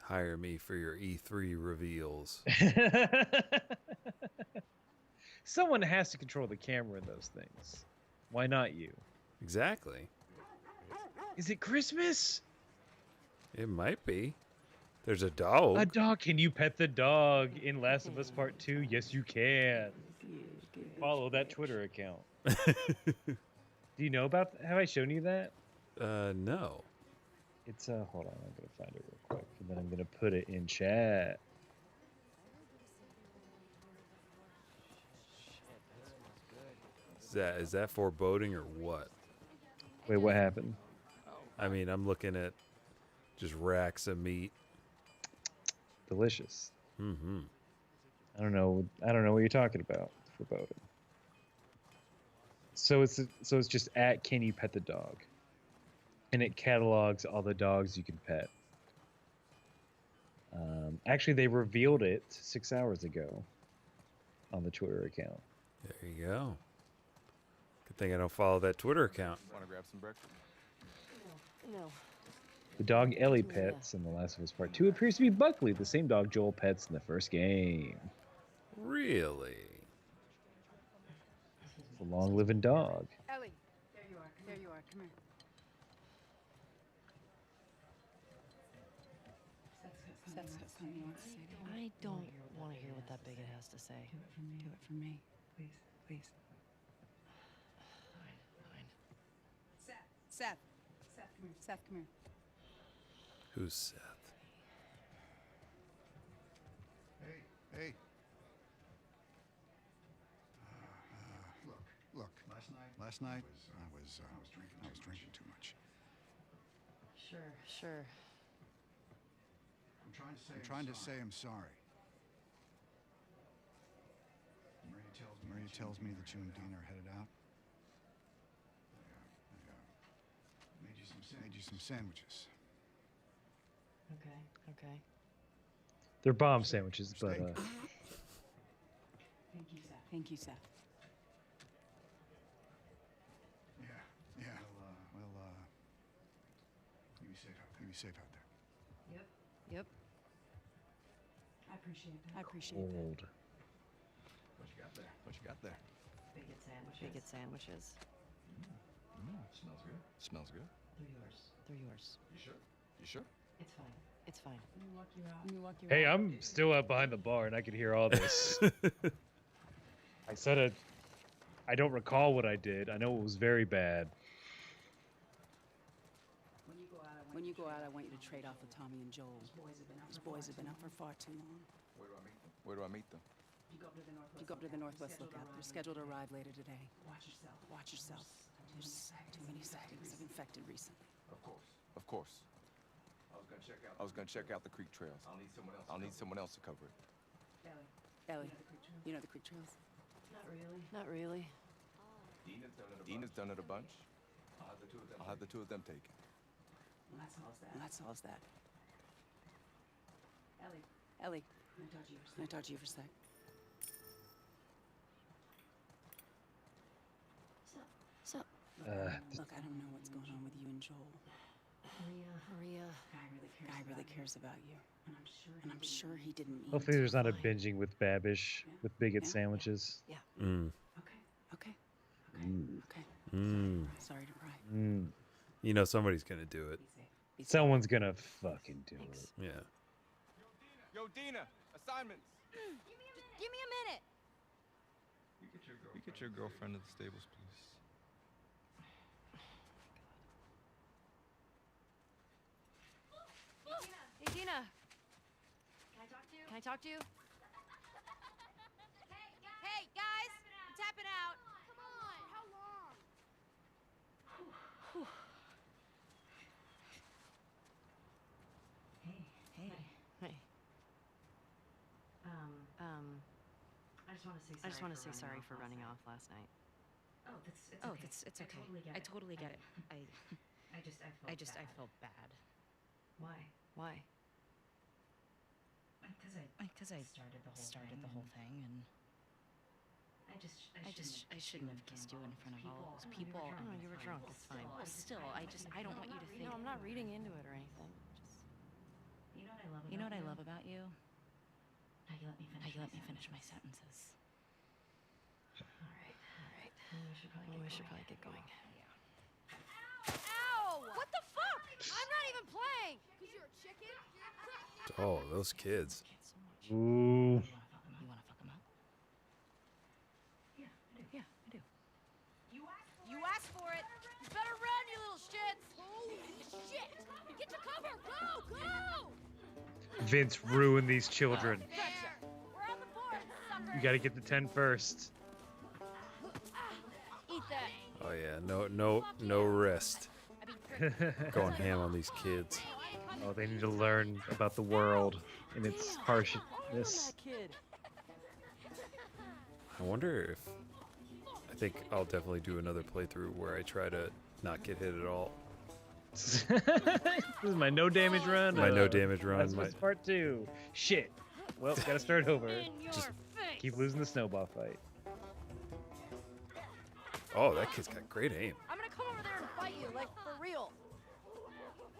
S1: Hire me for your E3 reveals.
S2: Someone has to control the camera in those things. Why not you?
S1: Exactly.
S2: Is it Christmas?
S1: It might be. There's a dog.
S2: A dog. Can you pet the dog in Last of Us Part 2? Yes, you can. Follow that Twitter account. Do you know about? Have I shown you that?
S1: No.
S2: It's hold on, I'm gonna find it real quick, and then I'm gonna put it in chat.
S1: Is that foreboding or what?
S2: Wait, what happened?
S1: I mean, I'm looking at just racks of meat.
S2: Delicious.
S1: Mm-hmm.
S2: I don't know what you're talking about. Foreboding. So it's just at Can You Pet the Dog, and it catalogs all the dogs you can pet. Actually, they revealed it 6 hours ago on the Twitter account.
S1: There you go. Good thing I don't follow that Twitter account.
S9: Want to grab some breakfast?
S8: No.
S2: The dog Ellie pets in The Last of Us Part 2 appears to be Buckley, the same dog Joel pets in the first game.
S1: Really?
S2: It's a long-living dog.
S5: Ellie, there you are. There you are. Come here. Seth's got something he wants to say to you.
S8: I don't want to hear what that bigot has to say.
S5: Do it for me. Please, please.
S8: Fine.
S5: Seth, come here. Seth, come here.
S1: Who's Seth?
S10: Hey. Look. Last night I was drinking too much.
S8: Sure.
S10: I'm trying to say I'm sorry. Maria tells me that you and Dean are headed out. I made you some sandwiches.
S8: Okay.
S2: They're bomb sandwiches, but
S5: Thank you, Seth.
S10: Yeah. Well, you be safe out there.
S8: Yep.
S5: I appreciate that.
S2: old.
S9: What you got there?
S8: Bigot sandwiches.
S9: Smells good.
S8: They're yours.
S9: You sure?
S8: It's fine.
S5: Let me walk you
S2: Hey,
S5: out.
S2: I'm still up behind the bar, and I could hear all this. I said it. I don't recall what I did. I know it was very bad.
S5: When you go out, I want you to trade off with Tommy and Joel. Those boys have been out for far too long.
S9: Where do I meet them?
S5: You go up to the Northwest Lookout. They're scheduled to arrive later today. Watch yourself. There's too many sightings of infected recently.
S9: Of course. I was gonna check out the creek trails. I'll need someone else to cover it.
S5: Ellie, you know the creek trails?
S8: Not really.
S9: Dina's done it a bunch. I'll have the two of them take it.
S5: Well, that solves that. Ellie, can I talk to you for a sec?
S8: So,
S5: Look, I don't know what's going on with you and Joel.
S8: Maria.
S5: Guy really cares about you. And I'm sure he didn't mean
S2: Hopefully
S5: to.
S2: there's not a binging with Babish with bigot
S5: Yeah.
S2: sandwiches.
S1: Mm.
S5: Okay.
S2: Ooh.
S5: Okay.
S1: Mm.
S5: Sorry to pry.
S2: Mm.
S1: You know somebody's gonna do it.
S5: Be safe.
S2: Someone's gonna fucking do it.
S1: Yeah.
S9: Yo, Dina, assignments.
S3: Just give me a minute.
S7: You get your girlfriend to the stables, please.
S8: Hey, Dina. Can I talk to you?
S3: Hey, guys, I'm tapping out. Come on. How long?
S8: Hey. I just want to say sorry for running off last night.
S5: Oh, it's okay. I totally get it. I felt bad.
S8: Why?
S5: Because I started the whole thing, and I shouldn't have kissed you in front of all of those people.
S8: Oh, you were drunk. It's fine.
S5: Well, still, I don't want you to think.
S8: No, I'm not reading into it or anything. Just
S5: You know what I love about you? How you let me finish my sentences.
S8: all right. We should probably get going.
S3: Ow! What the fuck? I'm not even playing. Cause you're a chicken.
S1: Oh, those kids.
S2: Ooh.
S5: You wanna fuck him up? Yeah, I do.
S3: You asked for it. You better run, you little shits. Holy shit! Get to cover. Go!
S2: Vince ruined these children.
S3: There. We're on the board, sucker.
S2: You gotta get the 10 first.
S3: Eat that.
S1: Oh yeah, no rest. Going ham on these kids.
S2: Oh, they need to learn about the world and its harshness.
S8: Kid.
S1: I wonder if I think I'll definitely do another playthrough where I try to not get hit at all.
S2: This is my no damage run.
S1: My no damage run.
S2: That's what's part 2. Shit. Well, gotta start over.
S3: In your
S1: Just
S3: face.
S2: Keep losing the snowball fight.
S1: Oh, that kid's got great aim.
S3: I'm gonna come over there and fight you, like for real.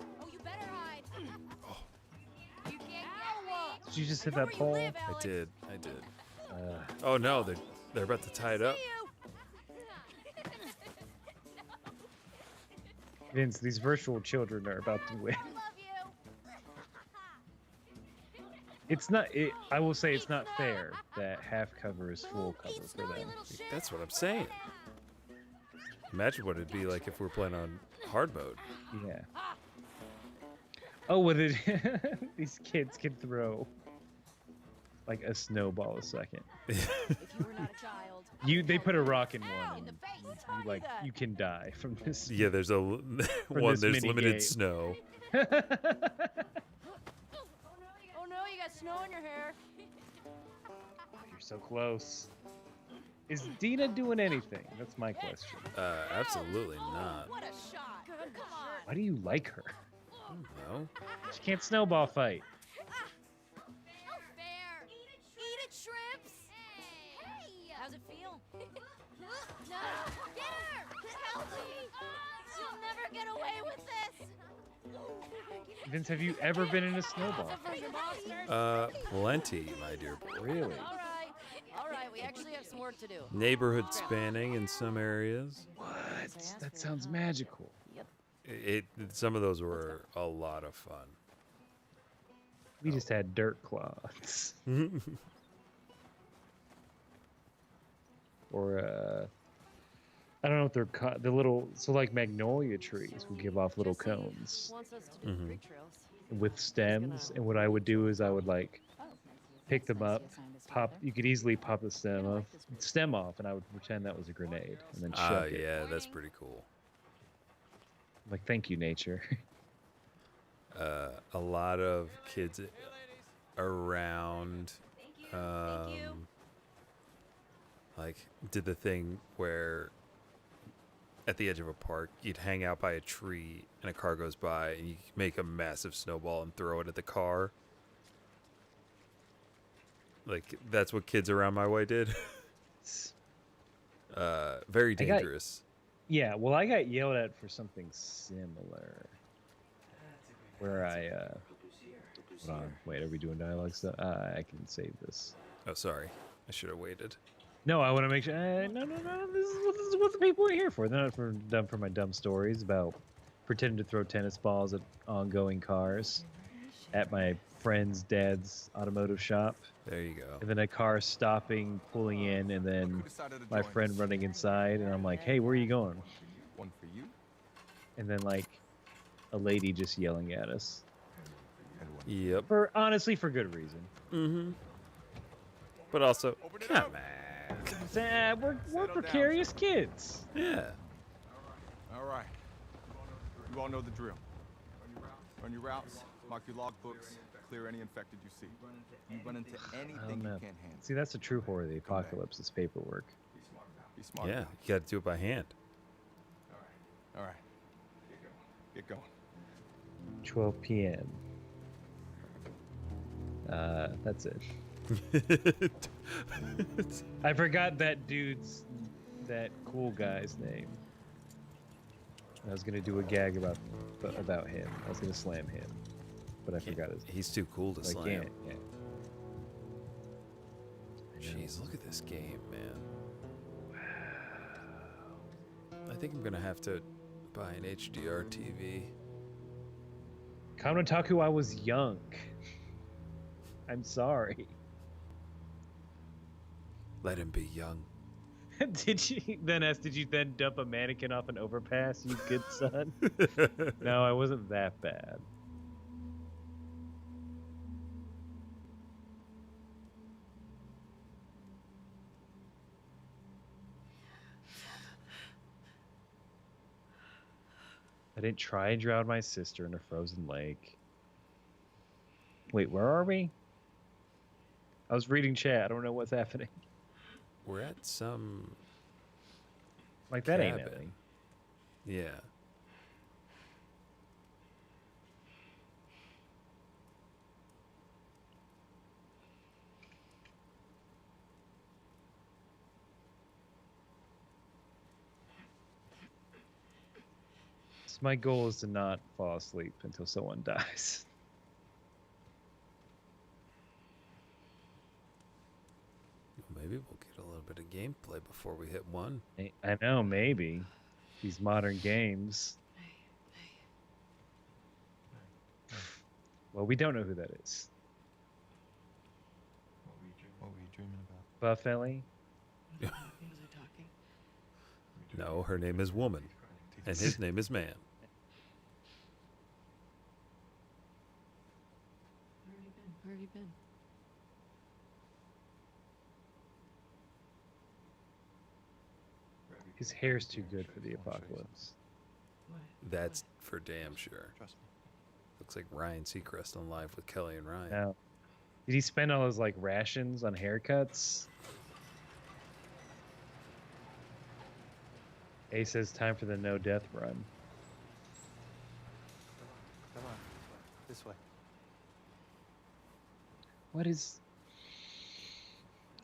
S3: Oh, you better hide. You can't get me.
S2: Did you just hit
S3: I know
S2: that
S3: where
S2: pole?
S3: you live,
S1: I
S3: Alex.
S1: did. Oh no, they're about to tie it up.
S3: See you.
S2: Vince, these virtual children are about to win.
S3: I love you.
S2: It's not. I will say it's not fair that half cover is full cover
S3: Eat
S2: for
S3: snowy
S2: them.
S3: little shit.
S1: That's what I'm saying. Imagine what it'd be like if we're playing on hard mode.
S2: Yeah. Oh, well, these kids can throw like a snowball a second.
S3: If you were not a child.
S2: They put a rock in
S3: Ow,
S2: one,
S3: in the
S2: and
S3: face.
S2: you, like you can die from this.
S1: Yeah, there's a one.
S2: this
S1: There's
S2: mini
S1: limited
S2: game.
S1: snow.
S3: Oh no, you got snow in your hair.
S2: You're so close. Is Dina doing anything? That's my question.
S1: Absolutely not.
S3: What a shot. Come on.
S2: Why do you like her?
S1: No.
S2: She can't snowball fight.
S3: No fair. Eat it, shrimps. Hey. How's it feel? No. Get her. Help me. You'll never get away with this.
S2: Vince, have you ever been in a snowball?
S1: Plenty, my dear boy.
S2: Really?
S3: All right, we actually have some work to do.
S1: Neighborhood spanning in some areas.
S2: What? That sounds magical.
S1: Some of those were a lot of fun.
S2: We just had dirt clods. Or I don't know what they're called. The little, so like magnolia trees will give off little cones
S8: Wants us to do creek trails.
S2: with stems. And what I would do is I would like pick them up, pop. You could easily pop the stem off, and I would pretend that was a grenade, and then chuck it.
S1: Yeah, that's pretty cool.
S2: Like, thank you, nature.
S1: A lot of kids around Like did the thing where at the edge of a park you'd hang out by a tree and a car goes by and you make a massive snowball and throw it at the car. Like that's what kids around my way did. Very dangerous.
S2: Yeah, well, I got yelled at for something similar. Where I, hold on, wait, are we doing dialogue stuff? I can save this.
S1: Oh, sorry. I should have waited.
S2: No, I want to make sure. No. This is what the people are here for. They're not for my dumb stories about pretending to throw tennis balls at ongoing cars at my friend's dad's automotive shop.
S1: There you go.
S2: And then a car stopping, pulling in, and then my friend running inside, and I'm like, "Hey, where are you going?"
S9: One for you.
S2: And then like a lady just yelling at us.
S1: Yep.
S2: For honestly, for good reason.
S1: Mm-hmm. But also, come on.
S2: We're precarious kids.
S1: Yeah.
S9: All right. You all know the drill. Run your routes, mark your logbooks, clear any infected you see. You run into anything you can't handle.
S2: See, that's the true horror of the apocalypse is paperwork.
S9: Be smart.
S1: Yeah, you got to do it by hand.
S9: All right. Get going.
S2: 12 p.m. That's it. I forgot that cool guy's name. I was gonna do a gag about him. I was gonna slam him, but I forgot his.
S1: He's too cool to slam.
S2: Yeah.
S1: Jeez, look at this game, man. I think I'm gonna have to buy an HDR TV.
S2: Kaminotaku, I was young. I'm sorry.
S1: Let him be young.
S2: Did you then dump a mannequin off an overpass, you good son? No, I wasn't that bad. I didn't try and drown my sister in a frozen lake. Wait, where are we? I was reading chat. I don't know what's happening.
S1: We're at some
S2: like that
S1: cabin.
S2: Ain't Ellie.
S1: Yeah.
S2: So my goal is to not fall asleep until someone dies.
S1: Maybe we'll get a little bit of gameplay before we hit one.
S2: I know, maybe. These modern games. Well, we don't know who that is.
S9: What were you dreaming about?
S2: Buff Ellie?
S1: No, her name is Woman, and his name is Man.
S8: Where have you been?
S2: His hair's too good for the apocalypse.
S1: That's for damn sure.
S9: Trust me.
S1: Looks like Ryan Seacrest on Live with Kelly and Ryan.
S2: Now, did he spend all his like rations on haircuts? A says time for the no death run.
S9: Come on. This way.
S2: What is?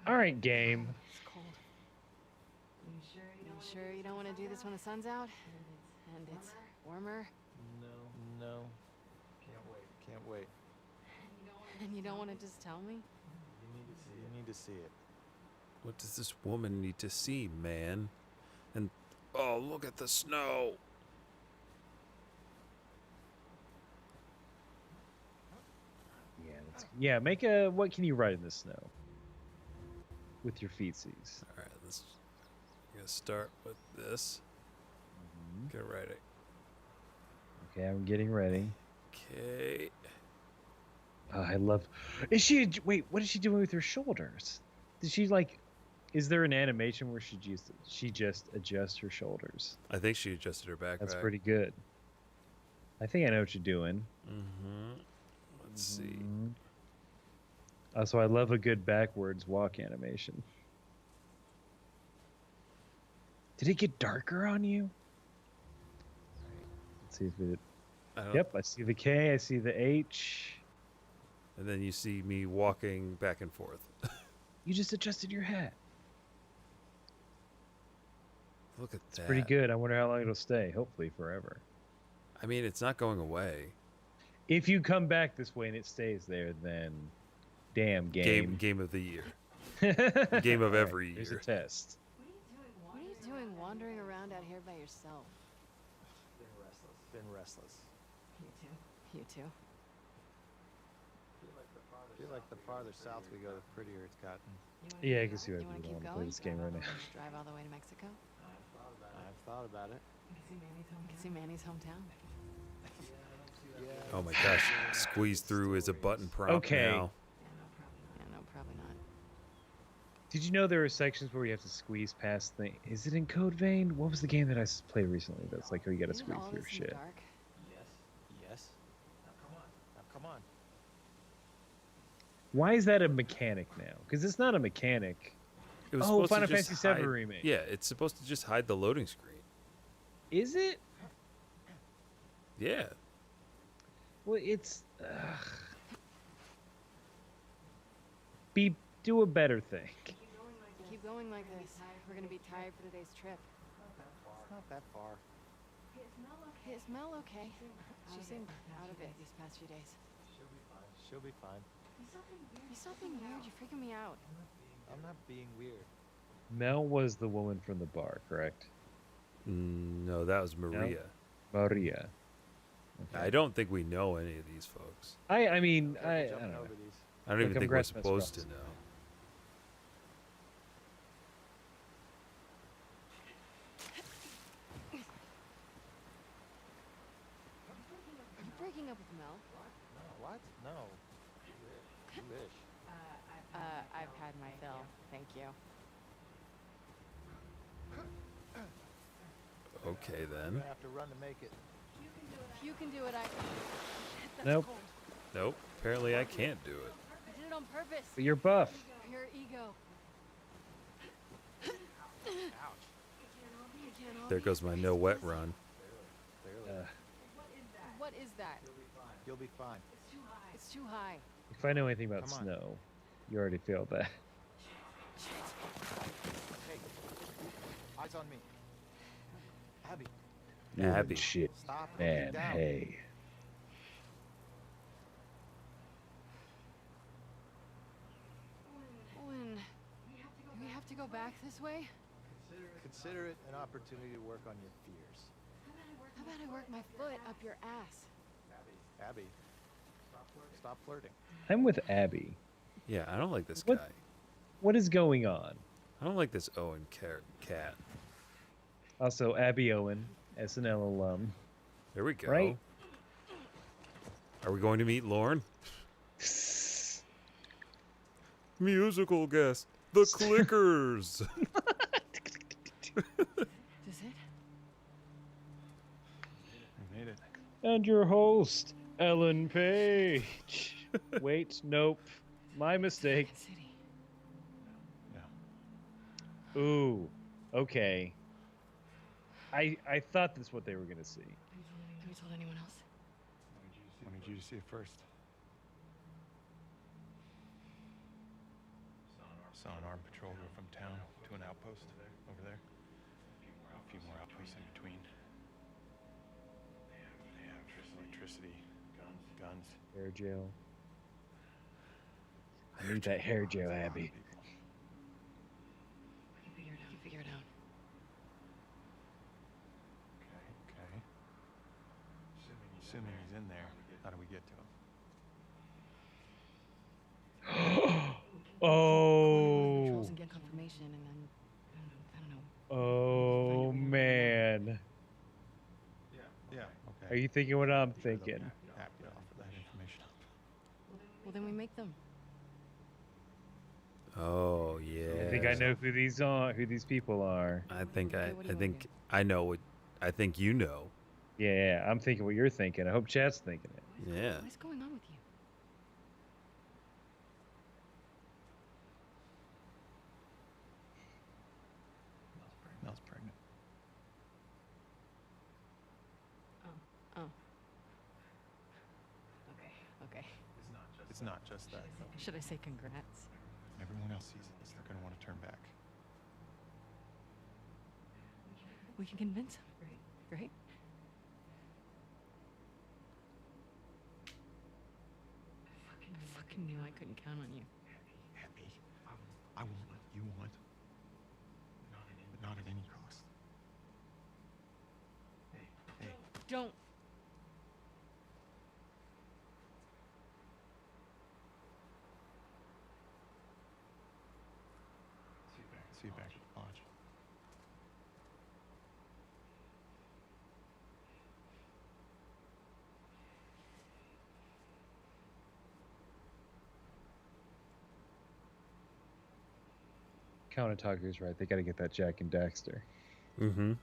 S2: All right, game.
S8: It's cold. You sure you don't want to do this when the sun's out? And it's warmer?
S9: No. Can't wait.
S8: And you don't want to just tell me?
S9: You need to see it.
S1: What does this woman need to see, man? And oh, look at the snow.
S2: Yeah, make a. What can you write in the snow? With your feetsies.
S1: All right, I'm gonna start with this. Gonna write it.
S2: Okay, I'm getting ready.
S1: Okay.
S2: I love. Is she? Wait, what is she doing with her shoulders? Did she like? Is there an animation where she just adjusts her shoulders?
S1: I think she adjusted her backpack.
S2: That's pretty good. I think I know what you're doing.
S1: Mm-hmm. Let's see.
S2: Also, I love a good backwards walk animation. Did it get darker on you? Let's see if it. Yep, I see the K. I see the H.
S1: And then you see me walking back and forth.
S2: You just adjusted your hat.
S1: Look at
S2: It's
S1: that.
S2: pretty good. I wonder how long it'll stay. Hopefully forever.
S1: I mean, it's not going away.
S2: If you come back this way and it stays there, then damn game.
S1: Game of the year. Game of every year.
S2: Here's a test.
S8: What are you doing wandering around out here by yourself?
S11: Been restless.
S8: You too?
S11: Feel like the farther south we go, the prettier it's gotten.
S2: Yeah, I can see why
S8: You
S2: people
S8: want to
S2: don't
S8: keep
S2: want to play
S8: going?
S2: this game right now.
S8: Drive all the way to Mexico?
S11: I've thought about it.
S8: You can see Manny's hometown.
S1: Oh my gosh. Squeeze through is a button prompt
S2: Okay.
S1: now.
S8: Yeah, no, probably not.
S2: Did you know there are sections where you have to squeeze past things? Is it in Code Vein? What was the game that I played recently that's like, oh, you got to
S8: Isn't
S2: squeeze
S8: all
S2: through
S8: this in the
S2: shit?
S8: dark?
S11: Yes. Now come on.
S2: Why is that a mechanic now? Because it's not a mechanic.
S1: It was
S2: Oh,
S1: supposed to
S2: Final
S1: just
S2: Fantasy VII
S1: hide-
S2: remake.
S1: Yeah, it's supposed to just hide the loading screen.
S2: Is it?
S1: Yeah.
S2: Well, it's. Do a better thing.
S8: Keep going like this. We're gonna be tired for today's trip.
S11: It's not that far.
S8: Hey, is Mel okay? She seemed out of it these past few days.
S11: She'll be fine.
S8: You stop being weird. You're freaking me out.
S11: I'm not being weird.
S2: Mel was the woman from the bar, correct?
S1: No, that was Maria.
S2: Maria.
S1: I don't think we know any of these folks.
S2: I mean, I
S11: Jumping
S2: don't know.
S11: over these.
S1: I don't
S2: Look,
S1: even
S2: I'm
S1: think we're
S2: grasping at
S1: supposed to
S2: straws.
S1: know.
S8: Are you breaking up with Mel?
S11: What? No. You wish.
S8: I've had my fill. Thank you.
S1: Okay,
S11: You're
S1: then.
S11: gonna have to run to make it.
S8: If you can do it, I can. Shit, that's
S2: Nope.
S8: cold.
S1: Nope. Apparently I can't do it.
S8: I did it on purpose.
S2: But you're buff.
S8: Pure ego.
S1: There goes my no wet run.
S11: Barely.
S8: What is that?
S11: You'll be fine.
S8: It's too high.
S2: If I know anything about
S11: Come on.
S2: snow, you already failed that.
S11: Hey, eyes on me. Abby,
S1: Abby.
S2: Shit.
S11: stop
S2: Man,
S11: looking down.
S2: hey.
S8: Owen, do we have to go back this way?
S11: Consider it an opportunity to work on your fears.
S8: How about I work my foot up your ass?
S11: Abby, stop flirting.
S2: I'm with Abby.
S1: Yeah, I don't like this
S2: What?
S1: guy.
S2: What is going on?
S1: I don't like this Owen cat.
S2: Also, Abby Owen, SNL alum.
S1: There we go.
S2: Right?
S1: Are we going to meet Lorne? Musical guest, the Clickers.
S8: Is this it?
S11: I made it.
S2: And your host, Ellen Page. Wait, nope. My mistake.
S8: City.
S11: No.
S2: Ooh, okay. I thought that's what they were gonna see.
S8: Have you told anyone else?
S11: Wanted you to see it first. Saw an armed patrol go from town to an outpost over there. A few more outposts in between. They have electricity, guns.
S2: Hair gel. I need that hair gel, Abby.
S8: You figure it out.
S11: Okay. Assuming he's in there, how do we get to him?
S2: Oh.
S8: Controls and get confirmation, and then I don't know.
S2: Oh man.
S11: Yeah. Okay.
S2: Are you thinking what I'm thinking?
S11: Happy to offer that information up.
S8: Well, then we make them.
S1: Oh yeah.
S2: I think I know who these are, who these people are.
S1: I think
S8: Okay, what do
S1: I
S8: you wanna
S1: think
S8: do?
S1: I know what I think you know.
S2: Yeah, I'm thinking what you're thinking. I hope Chad's thinking it.
S1: Yeah.
S8: What is going on with you?
S11: It's not just that, though.
S8: Should I say congrats?
S11: When everyone else sees this, they're gonna want to turn back.
S8: We can convince him, right? I fucking knew I couldn't count on you.
S11: Abby, I want what you want, but not at any cost. Hey.
S8: Don't.
S11: See you back at the lodge.
S2: Count Otaku's right. They got to get that Jack and Daxter.
S1: Mm-hmm.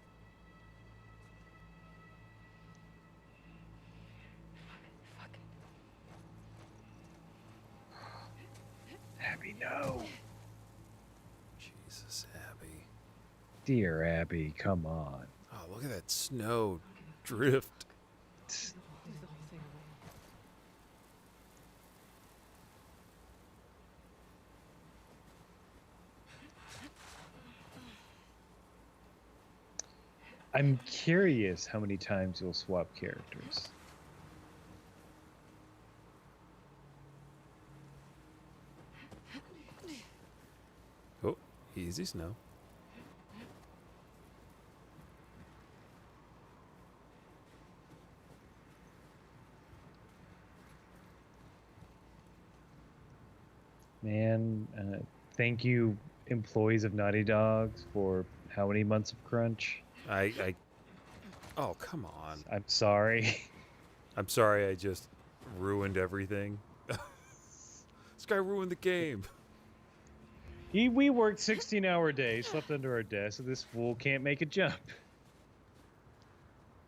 S2: Abby, no.
S1: Jesus, Abby.
S2: Dear Abby, come on.
S1: Oh, look at that snow drift.
S8: Do the whole thing alone.
S2: I'm curious how many times you'll swap characters.
S1: Oh, easy snow.
S2: Man, thank you, employees of Naughty Dogs, for how many months of crunch?
S1: Oh, come on.
S2: I'm sorry.
S1: I'm sorry I just ruined everything. This guy ruined the game.
S2: We worked 16-hour days, slept under our desk, so this fool can't make a jump.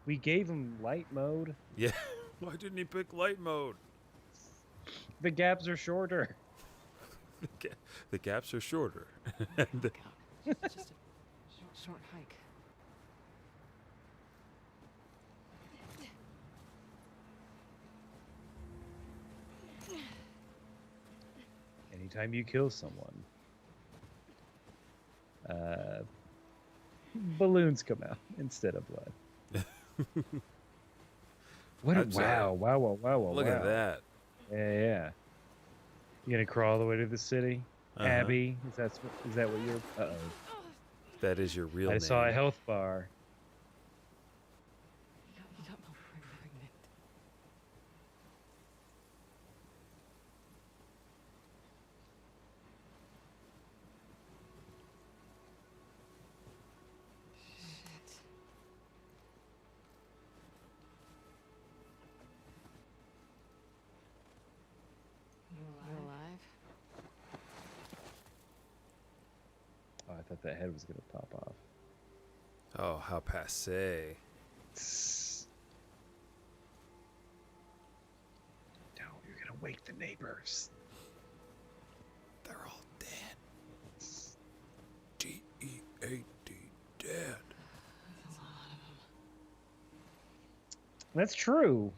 S2: We gave him light mode.
S1: Yeah. Why didn't he pick light mode?
S2: The gaps are shorter.
S1: The gaps are shorter.
S8: It's just a short hike.
S2: Anytime you kill someone, balloons come out instead of blood. What a wow.
S1: Look at that.
S2: Yeah. You gonna crawl all the way to the city? Abby? Is that what you're... Uh-oh.
S1: That is your real name.
S2: I saw a health bar.
S8: You got me pregnant. Shit. You alive?
S2: Oh, I thought that head was gonna pop off.
S1: Oh, how passe.
S2: No, you're gonna wake the neighbors.
S1: They're all dead. D-E-A-D, dead.
S2: That's true.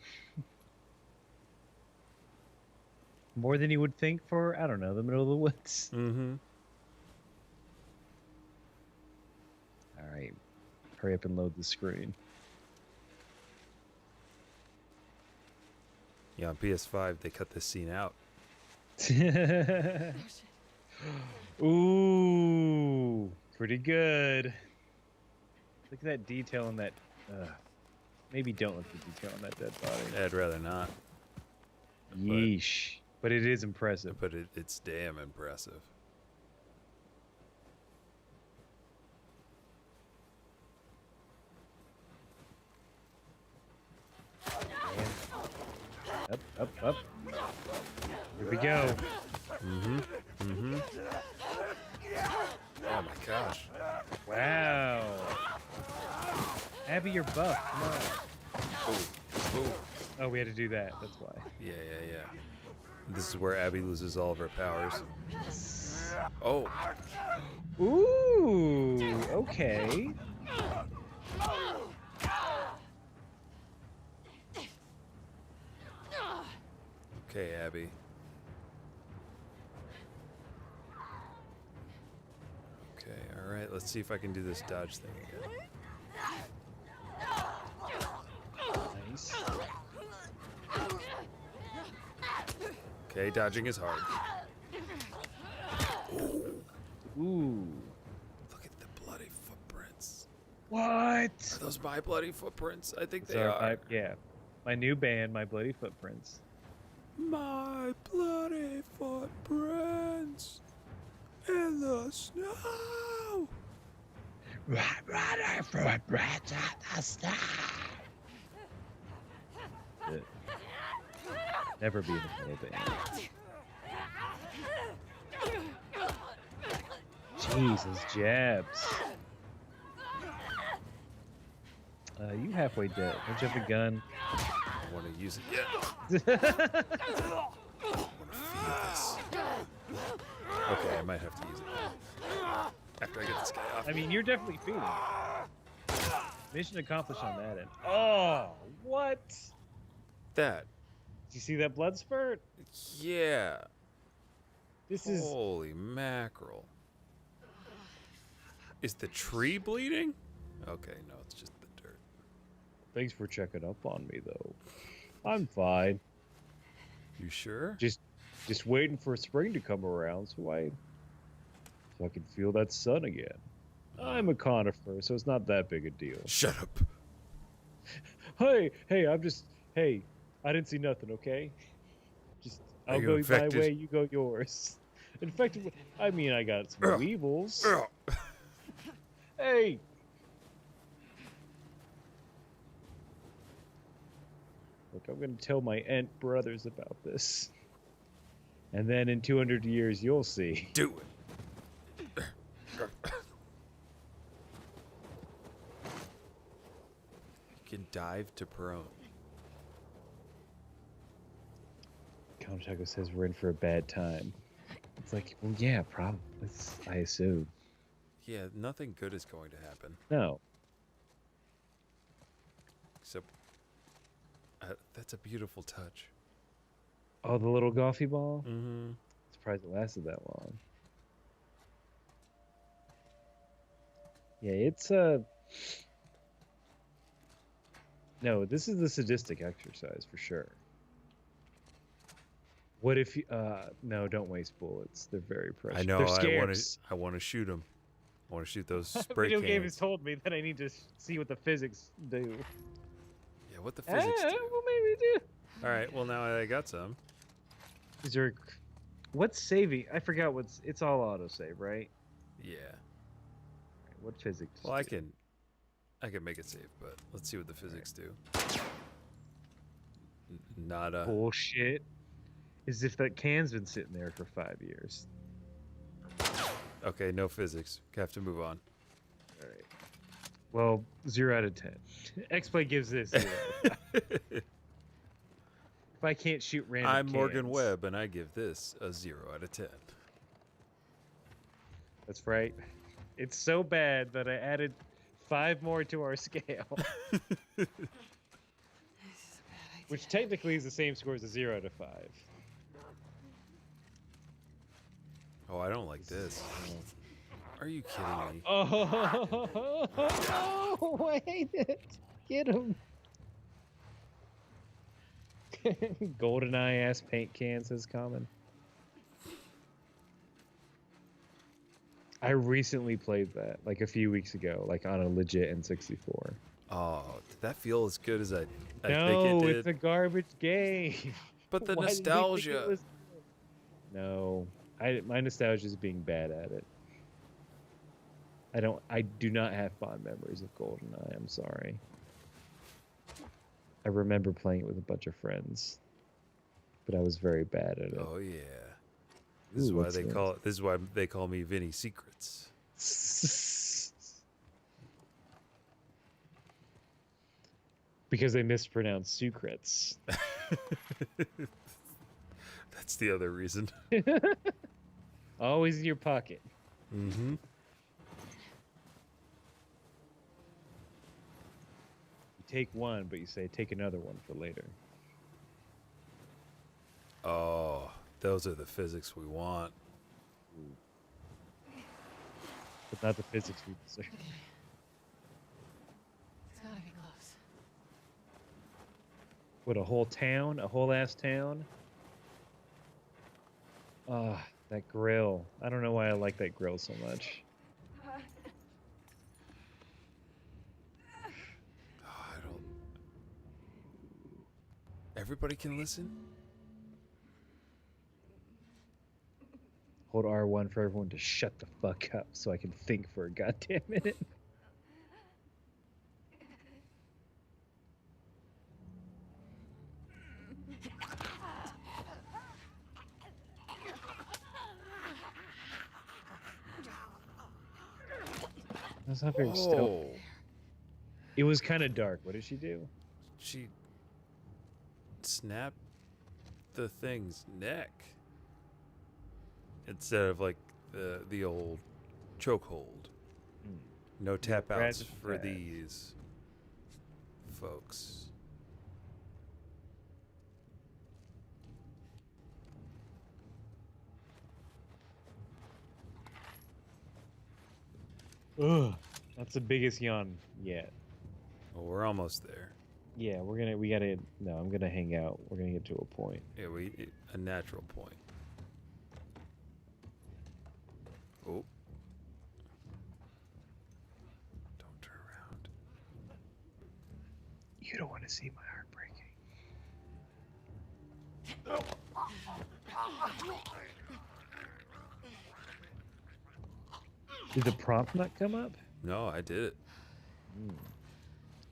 S2: More than you would think for, I don't know, the middle of the woods.
S1: Mm-hmm.
S2: All right. Hurry up and load the screen.
S1: Yeah, on PS5, they cut this scene out.
S2: Ooh, pretty good. Look at that detail on that. Maybe don't look at the detail on that dead body.
S1: I'd rather not.
S2: Yeesh. But it is impressive.
S1: But it's damn impressive.
S2: Up. Here we go.
S1: Mm-hmm. Oh my gosh.
S2: Wow. Abby, you're buff. Come on. Oh, we had to do that. That's why.
S1: Yeah. This is where Abby loses all of her powers. Oh.
S2: Ooh. Okay.
S1: Okay, Abby. Okay, all right. Let's see if I can do this dodge thing again.
S2: Nice.
S1: Okay, dodging is hard.
S2: Ooh.
S1: Look at the bloody footprints.
S2: What?
S1: Are those my bloody footprints? I think they are.
S2: Yeah. My new band, My Bloody Footprints.
S1: My bloody footprints in the snow.
S2: My bloody footprints in the snow. Never be in a metal band. Jesus, jabs. You halfway dead. Don't you have the gun?
S1: I want to use it yet. Okay, I might have to use it after I get this guy off.
S2: I mean, you're definitely feeding. Mission accomplished on that end. Oh, what?
S1: That.
S2: Did you see that blood spurt?
S1: Yeah.
S2: This is...
S1: Holy mackerel. Is the tree bleeding? Okay, no, it's just the dirt.
S2: Thanks for checking up on me, though. I'm fine.
S1: You sure?
S2: Just waiting for spring to come around so I can feel that sun again. I'm a conifer, so it's not that big a deal.
S1: Shut up.
S2: Hey, I didn't see nothing, okay? I'll go
S1: infected?
S2: my way, you go yours. Infected? I mean, I got some weevils. Hey! Look, I'm going to tell my Ent brothers about this. And then in 200 years, you'll see.
S1: Do it. You can dive to prone.
S2: Count says we're in for a bad time. It's like, well, yeah, probably. I assume.
S1: Yeah, nothing good is going to happen.
S2: No.
S1: Except, that's a beautiful touch.
S2: Oh, the little golfy ball?
S1: Mm-hmm.
S2: Surprised it lasted that long. Yeah, it's no, this is the sadistic exercise for sure. What if you no, don't waste bullets. They're very precious.
S1: I know.
S2: They're scarce.
S1: I want to shoot them. I want to shoot those spray
S2: Video
S1: cans.
S2: game has told me that I need to see what the physics do.
S1: Yeah, what the physics do.
S2: Well, maybe do.
S1: All right. Well, now I got some.
S2: Is there? What's saving? I forgot what's. It's all autosave, right?
S1: Yeah.
S2: What physics?
S1: Well, I can make it save, but let's see what the physics do. Nada.
S2: Bullshit. As if that can's been sitting there for 5 years.
S1: Okay, no physics. Have to move on.
S2: All right. Well, 0 out of 10. X-Play gives this 0. If I can't shoot random
S1: I'm Morgan
S2: cans.
S1: Webb, and I give this a 0 out of 10.
S2: That's right. It's so bad that I added 5 more to our scale. Which technically is the same score as a 0 out of 5.
S1: Oh, I don't like this. Are you kidding me?
S2: Oh, no, wait it. Get him. GoldenEye ass paint can, says Common. I recently played that, like a few weeks ago, like on a legit N64.
S1: Oh, did that feel as good as I think it
S2: No,
S1: did?
S2: it's a garbage game.
S1: But the
S2: Why did we think
S1: nostalgia.
S2: it was- No, my nostalgia is being bad at it. I do not have fond memories of GoldenEye. I'm sorry. I remember playing it with a bunch of friends, but I was very bad at it.
S1: Oh yeah. This is
S2: Ooh,
S1: why
S2: what's
S1: they
S2: this?
S1: call it. This is why they call me Vinny Secrets.
S2: Because they mispronounce secrets.
S1: That's the other reason.
S2: Always in your pocket.
S1: Mm-hmm.
S2: You take one, but you say take another one for later.
S1: Oh, those are the physics we want.
S2: But Not the physics we deserve.
S5: It's gotta be close.
S2: What, a whole town? A whole ass town? Ah, that grill. I don't know why I like that grill so much.
S1: I don't. Everybody can listen?
S2: Hold R1 for everyone to shut the fuck up so I can think for a goddamn minute. That's not very stealthy.
S1: Oh,
S2: It was kind of dark. What did she do?
S1: she snapped the thing's neck instead of like the old chokehold. No tap outs
S2: tragic
S1: for
S2: death.
S1: these folks.
S2: Ugh, that's the biggest yawn yet.
S1: Well, we're almost there.
S2: Yeah, we gotta, no, I'm gonna hang out. We're gonna get to a point.
S1: Yeah, a natural point. Oh. Don't turn around.
S2: You don't want to see my heart breaking. Did the prompt not come up?
S1: No, I did it.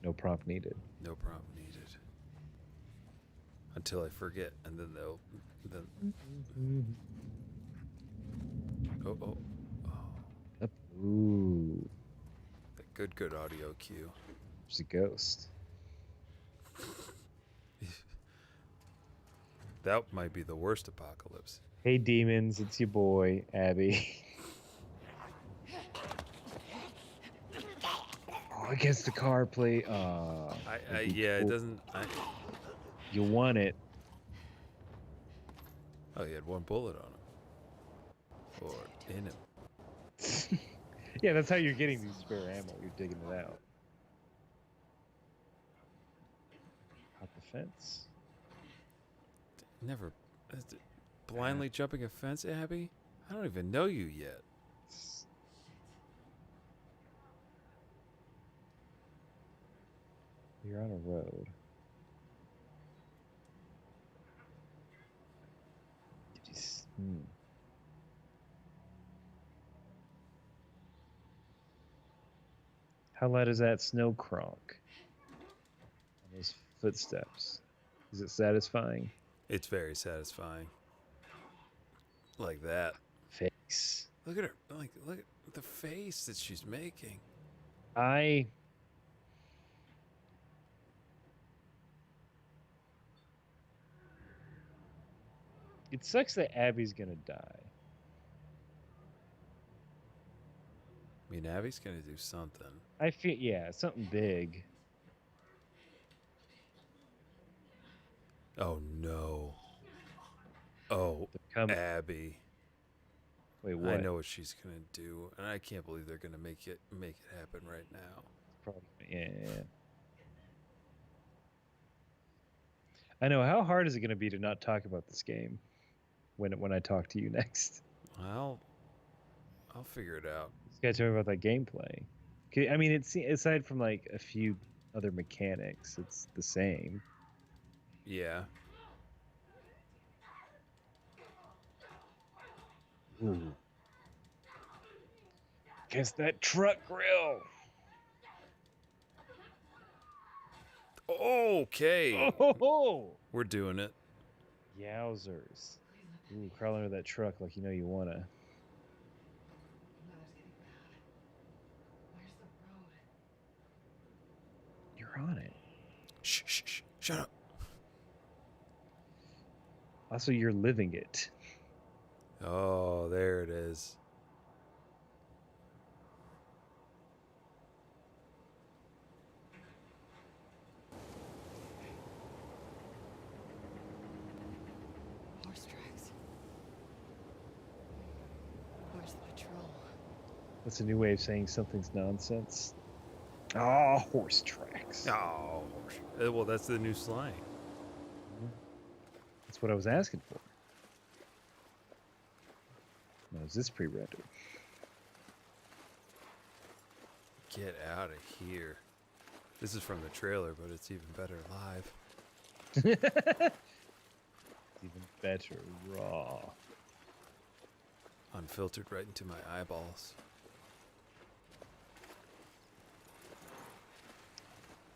S2: No prompt needed.
S1: No prompt needed. Until I forget, and then oh.
S2: Ooh,
S1: Good audio cue.
S2: there's a ghost.
S1: That might be the worst apocalypse.
S2: Hey demons, it's your boy Abby. Oh, against the car plate.
S1: Yeah, it doesn't.
S2: You want it.
S1: Oh, he had one bullet on him. Or in him.
S2: Yeah, that's how you're getting these spare ammo. You're digging it out. Hop the fence.
S1: Never. Blindly jumping a fence, Abby? I don't even know you yet.
S2: You're on a road. Did you How loud is that snow cronk? On those footsteps. Is it satisfying?
S1: It's very satisfying. Like that.
S2: Face.
S1: Look at her. Look at the face that she's making.
S2: It sucks that Abby's gonna die.
S1: I mean, Abby's gonna do something.
S2: I feel, yeah, something big.
S1: Oh no. Oh, Abby.
S2: Wait, what?
S1: I know what she's gonna do, and I can't believe they're gonna make it happen right now.
S2: Probably, yeah. I know. How hard is it gonna be to not talk about this game when I talk to you next?
S1: I'll figure it out.
S2: This guy told me about that gameplay. I mean, it's aside from like a few other mechanics, it's the same.
S1: Yeah.
S2: Ooh. Guess that truck grill.
S1: Okay.
S2: Oh.
S1: We're doing it.
S2: Yowzers. Ooh, crawl under that truck like you know you wanna. You're on it.
S1: Shh. Shut up.
S2: Also, you're living it.
S1: Oh, there it is.
S5: Horse tracks. Where's the patrol?
S2: That's a new way of saying something's nonsense. Oh, horse tracks.
S1: Oh, well, that's the new slang.
S2: That's what I was asking for. Now, is this pre-rendered?
S1: Get out of here. This is from the trailer, but it's even better live.
S2: Even better raw.
S1: Unfiltered right into my eyeballs.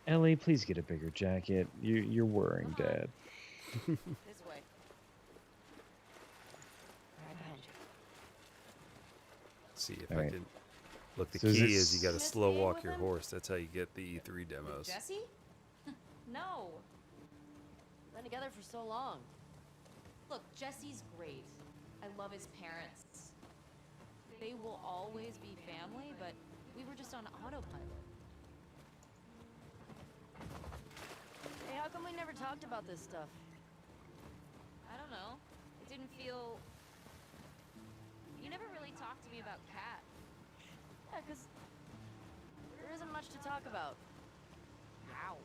S2: Ellie, please get a bigger jacket. You're worrying, Dad.
S3: This way.
S8: Right behind you.
S1: See if
S2: All
S1: I
S2: right.
S1: can. Look, the
S2: So is
S1: key
S2: this-
S1: is you got to
S3: Miss
S1: slow
S3: Mia
S1: walk
S3: with
S1: your
S3: him?
S1: horse. That's how you get the E3 demos.
S3: Jesse? No. Been together for so long. Look, Jesse's great. I love his parents. They will always be family, but we were just on autopilot.
S8: Hey, how come we never talked about this stuff?
S3: I don't know. It didn't feel... You never really talked to me about Kat.
S8: Yeah, 'cause there isn't much to talk about.
S3: How?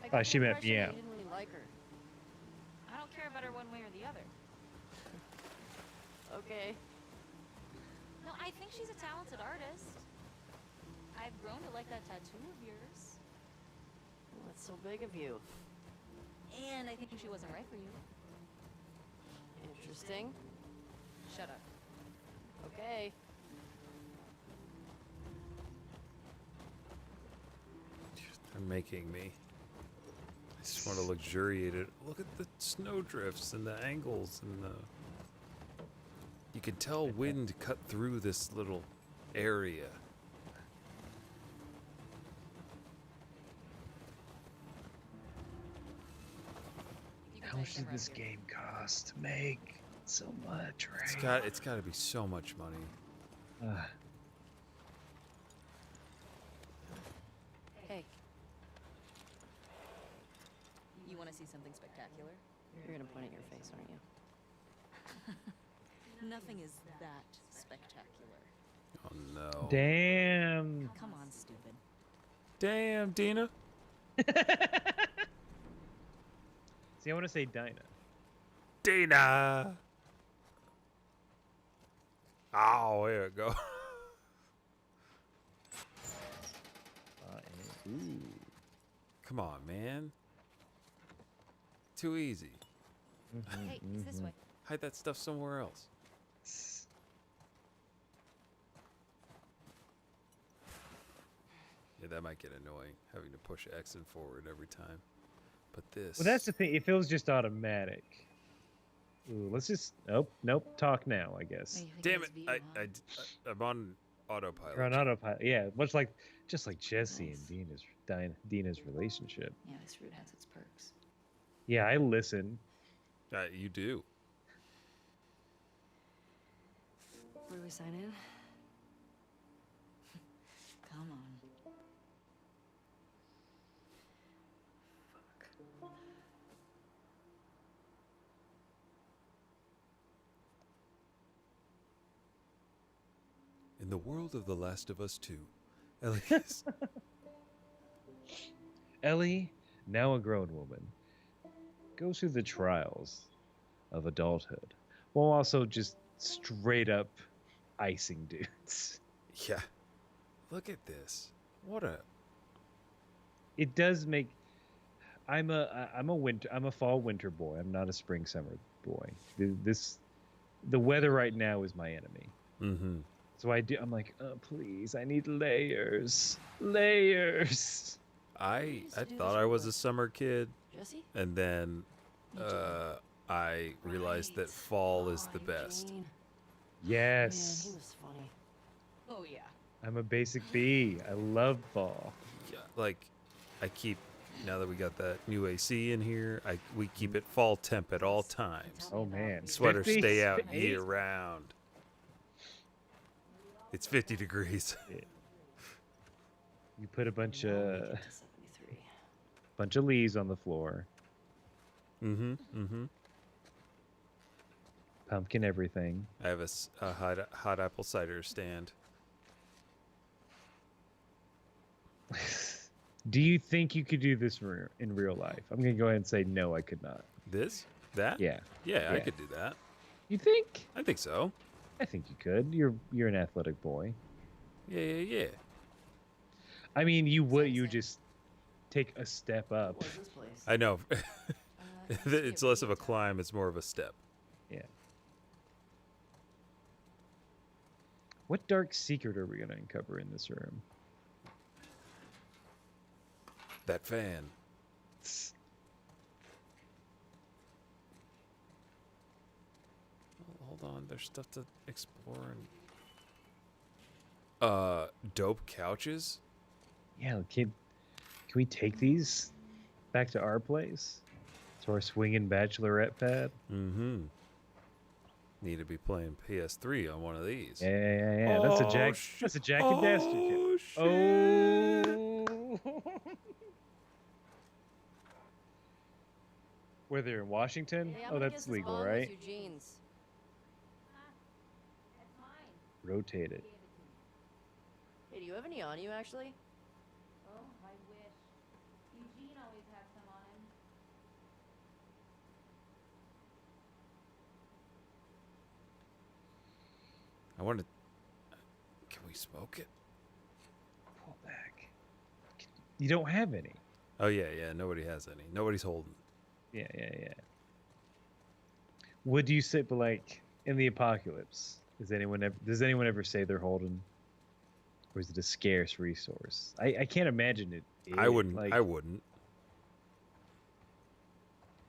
S8: I got
S2: she
S8: the
S2: meant
S8: impression that
S2: meow.
S8: you didn't really like her.
S3: I don't care about her one way or the other.
S8: Okay.
S3: No, I think she's a talented artist. I've grown to like that tattoo of yours.
S8: What's so big of you?
S3: And I think she wasn't right for you.
S8: Interesting.
S3: Shut up.
S8: Okay.
S1: They're making me. I just want to luxuriate it. Look at the snow drifts and the angles and the. You can tell wind cut through this little area.
S2: How much did this game cost to make? So much, right?
S1: It's got to be so much money.
S3: Hey. You want to see something spectacular?
S8: You're gonna point at your face, aren't you?
S3: Nothing is that spectacular.
S1: Oh no.
S2: Damn.
S3: Come on, stupid.
S1: Damn, Dina.
S2: See, I want to say Dinah.
S1: Dina. Oh, here we go.
S2: Ooh.
S1: Come on, man. Too easy.
S3: Hey, it's this way.
S1: Hide that stuff somewhere else. Yeah, that might get annoying, having to push X and forward every time. But this...
S2: Well, that's the thing. It feels just automatic. Ooh, let's just... Nope. Talk now, I guess.
S1: Damn it! I'm on autopilot.
S2: You're on autopilot. Yeah, just like Jesse and Dina's relationship.
S8: Yeah, this route has its perks.
S2: Yeah, I listen.
S1: You do.
S8: Where do we sign in?
S3: Come on.
S1: In the world of The Last of Us 2, Ellie
S2: Ellie, now a grown woman, goes through the trials of adulthood while also just straight up icing dudes.
S1: Yeah. Look at this. What a...
S2: It does make... I'm a fall winter boy. I'm not a spring summer boy. The weather right now is my enemy.
S1: Mm-hmm.
S2: So I'm like, oh, please, I need layers. Layers.
S1: I thought I was a summer kid,
S8: Jesse?
S1: and then I realized that fall is the best.
S2: Yes.
S8: Man, he was funny.
S3: Oh, yeah.
S2: I'm a basic bee. I love fall.
S1: Yeah, like I keep, now that we got that new AC in here, we keep it fall temp at all times.
S2: Oh man,
S1: Sweaters
S2: 50?
S1: stay out
S2: 50?
S1: year round. It's 50 degrees.
S2: You put a bunch of
S8: 73.
S2: leaves on the floor.
S1: Mm-hmm. Mm-hmm.
S2: Pumpkin everything.
S1: I have a hot apple cider stand.
S2: Do you think you could do this in real life? I'm gonna go ahead and say no, I could not.
S1: This? That?
S2: Yeah.
S1: Yeah, I
S2: Yeah.
S1: could do that.
S2: You think?
S1: I think so.
S2: I think you could. You're an athletic boy.
S1: Yeah.
S2: I mean, you would. You just take a step up.
S8: What was this place?
S1: I know. It's less of a climb. It's more of a step.
S2: Yeah. What dark secret are we gonna uncover in this room?
S1: That fan. Hold on, there's stuff to explore. And dope couches.
S2: Yeah, can we take these back to our place? To our swinging bachelorette pad?
S1: Mm-hmm. Need to be playing PS3 on one of these.
S2: Yeah. That's a Jack. That's a Jack and Daxter kit. Oh. Where they're in Washington?
S3: Hey, I'm
S2: Oh,
S3: gonna
S2: that's
S3: guess this
S2: legal,
S3: bong was
S2: right?
S3: Eugene's.
S2: Rotate it.
S3: Hey, do you have any on you, actually?
S12: Oh, I wish. Eugene always has some on him.
S1: I want to. Can we smoke it?
S2: Pull back. You don't have any.
S1: Oh yeah. Nobody has any. Nobody's holding.
S2: Yeah. Would you say, but like in the apocalypse, does anyone ever say they're holding, or is it a scarce resource? I can't imagine it.
S1: I wouldn't.
S2: Like,
S1: I wouldn't.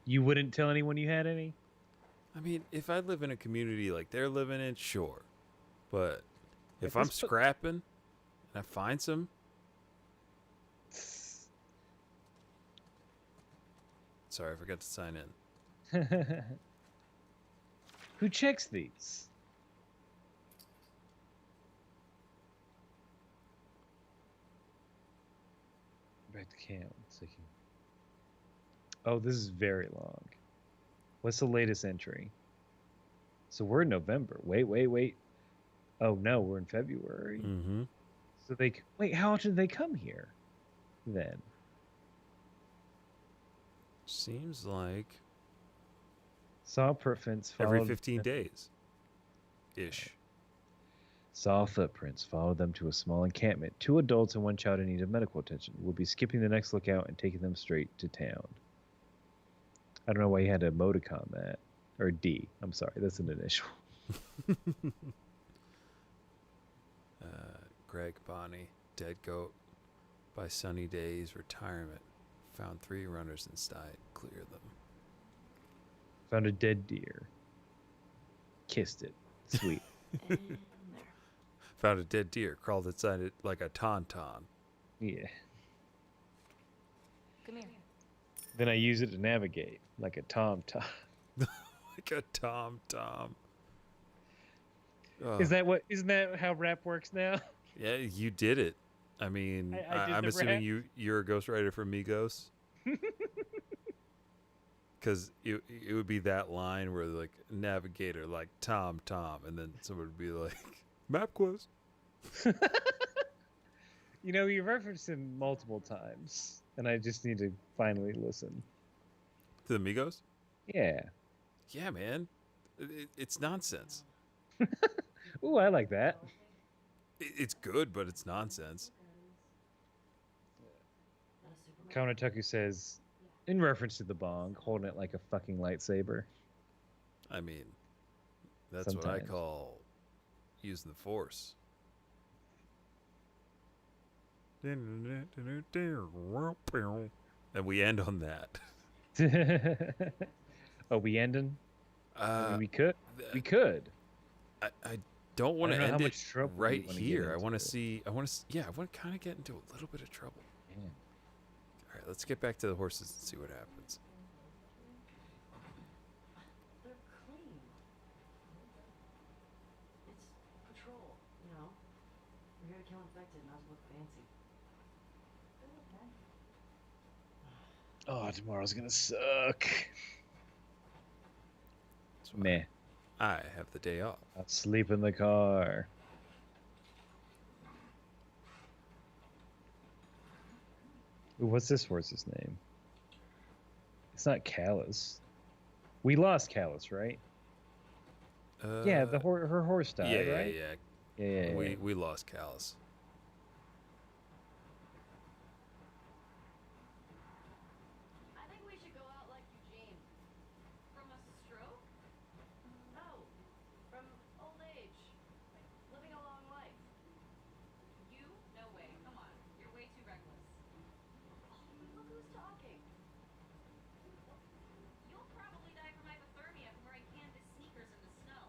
S2: You wouldn't tell anyone you had any?
S1: I mean, if I live in a community like they're living in, sure. But if
S2: At
S1: I'm
S2: this po-
S1: scrapping and I find some. Sorry, I forgot to sign in.
S2: Who checks these? Back to camp. Let's see. Oh, this is very long. What's the latest entry? So we're in November. Wait. Oh no, we're in February.
S1: Mm-hmm.
S2: So wait. How often do they come here? Then
S1: Seems like
S2: saw footprints.
S1: every
S2: followed-
S1: 15 days. Ish.
S2: Saw footprints. Followed them to a small encampment. 2 adults and 1 child in need of medical attention. We'll be skipping the next lookout and taking them straight to town. I don't know why you had to emoticon that. Or D. I'm sorry. That's an initial.
S1: Greg Bonnie, dead goat. By sunny days, retirement. Found 3 runners inside. Clear them.
S2: Found a dead deer. Kissed it. Sweet.
S8: And there.
S1: Found a dead deer. Crawled inside it like a tauntaun.
S2: Yeah.
S3: Come here.
S2: Then I use it to navigate like a tom-tom.
S1: Like a tom-tom. Oh.
S2: Isn't that how rap works now?
S1: Yeah, you did it. I mean,
S2: I did
S1: I'm
S2: the
S1: assuming
S2: rap.
S1: you're a ghostwriter for Migos. Because it would be that line where like navigator like Tom, and then someone would be like MapQuest.
S2: You know, you referenced him multiple times, and I just need to finally listen.
S1: To the Migos?
S2: Yeah.
S1: Yeah, man. It's nonsense.
S2: Ooh, I like that.
S1: It's good, but it's nonsense.
S2: Kaunataku says, in reference to the bong, holding it like a fucking lightsaber.
S1: I mean, that's what I
S2: Sometimes.
S1: call using the Force. And we end on that.
S2: Oh, we ending? I mean, we could.
S1: th-
S2: We could.
S1: I don't want to
S2: don't know how
S1: end
S2: much
S1: it
S2: trouble you
S1: right
S2: wanna get
S1: here. I
S2: into
S1: want to
S2: it.
S1: see. I want to kind of get into a little bit of trouble.
S2: Yeah.
S1: All right, let's get back to the horses and see what happens.
S8: They're clean. It's patrol, you know. We're here to kill infected, not to look fancy.
S2: Oh, tomorrow's gonna suck. Meh.
S1: I have the day off.
S2: I'll sleep in the car. Ooh, what's this horse's name? It's not Callus. We lost Callus, right? Yeah, her horse died, right? Yeah.
S1: We lost Callus.
S8: I think we should go out like Eugene. From a stroke? No. From old age. Like living a long life. You? No way. Come on. You're way too reckless. Oh, look who's talking. You'll probably die from hypothermia from wearing canvas sneakers in the snow.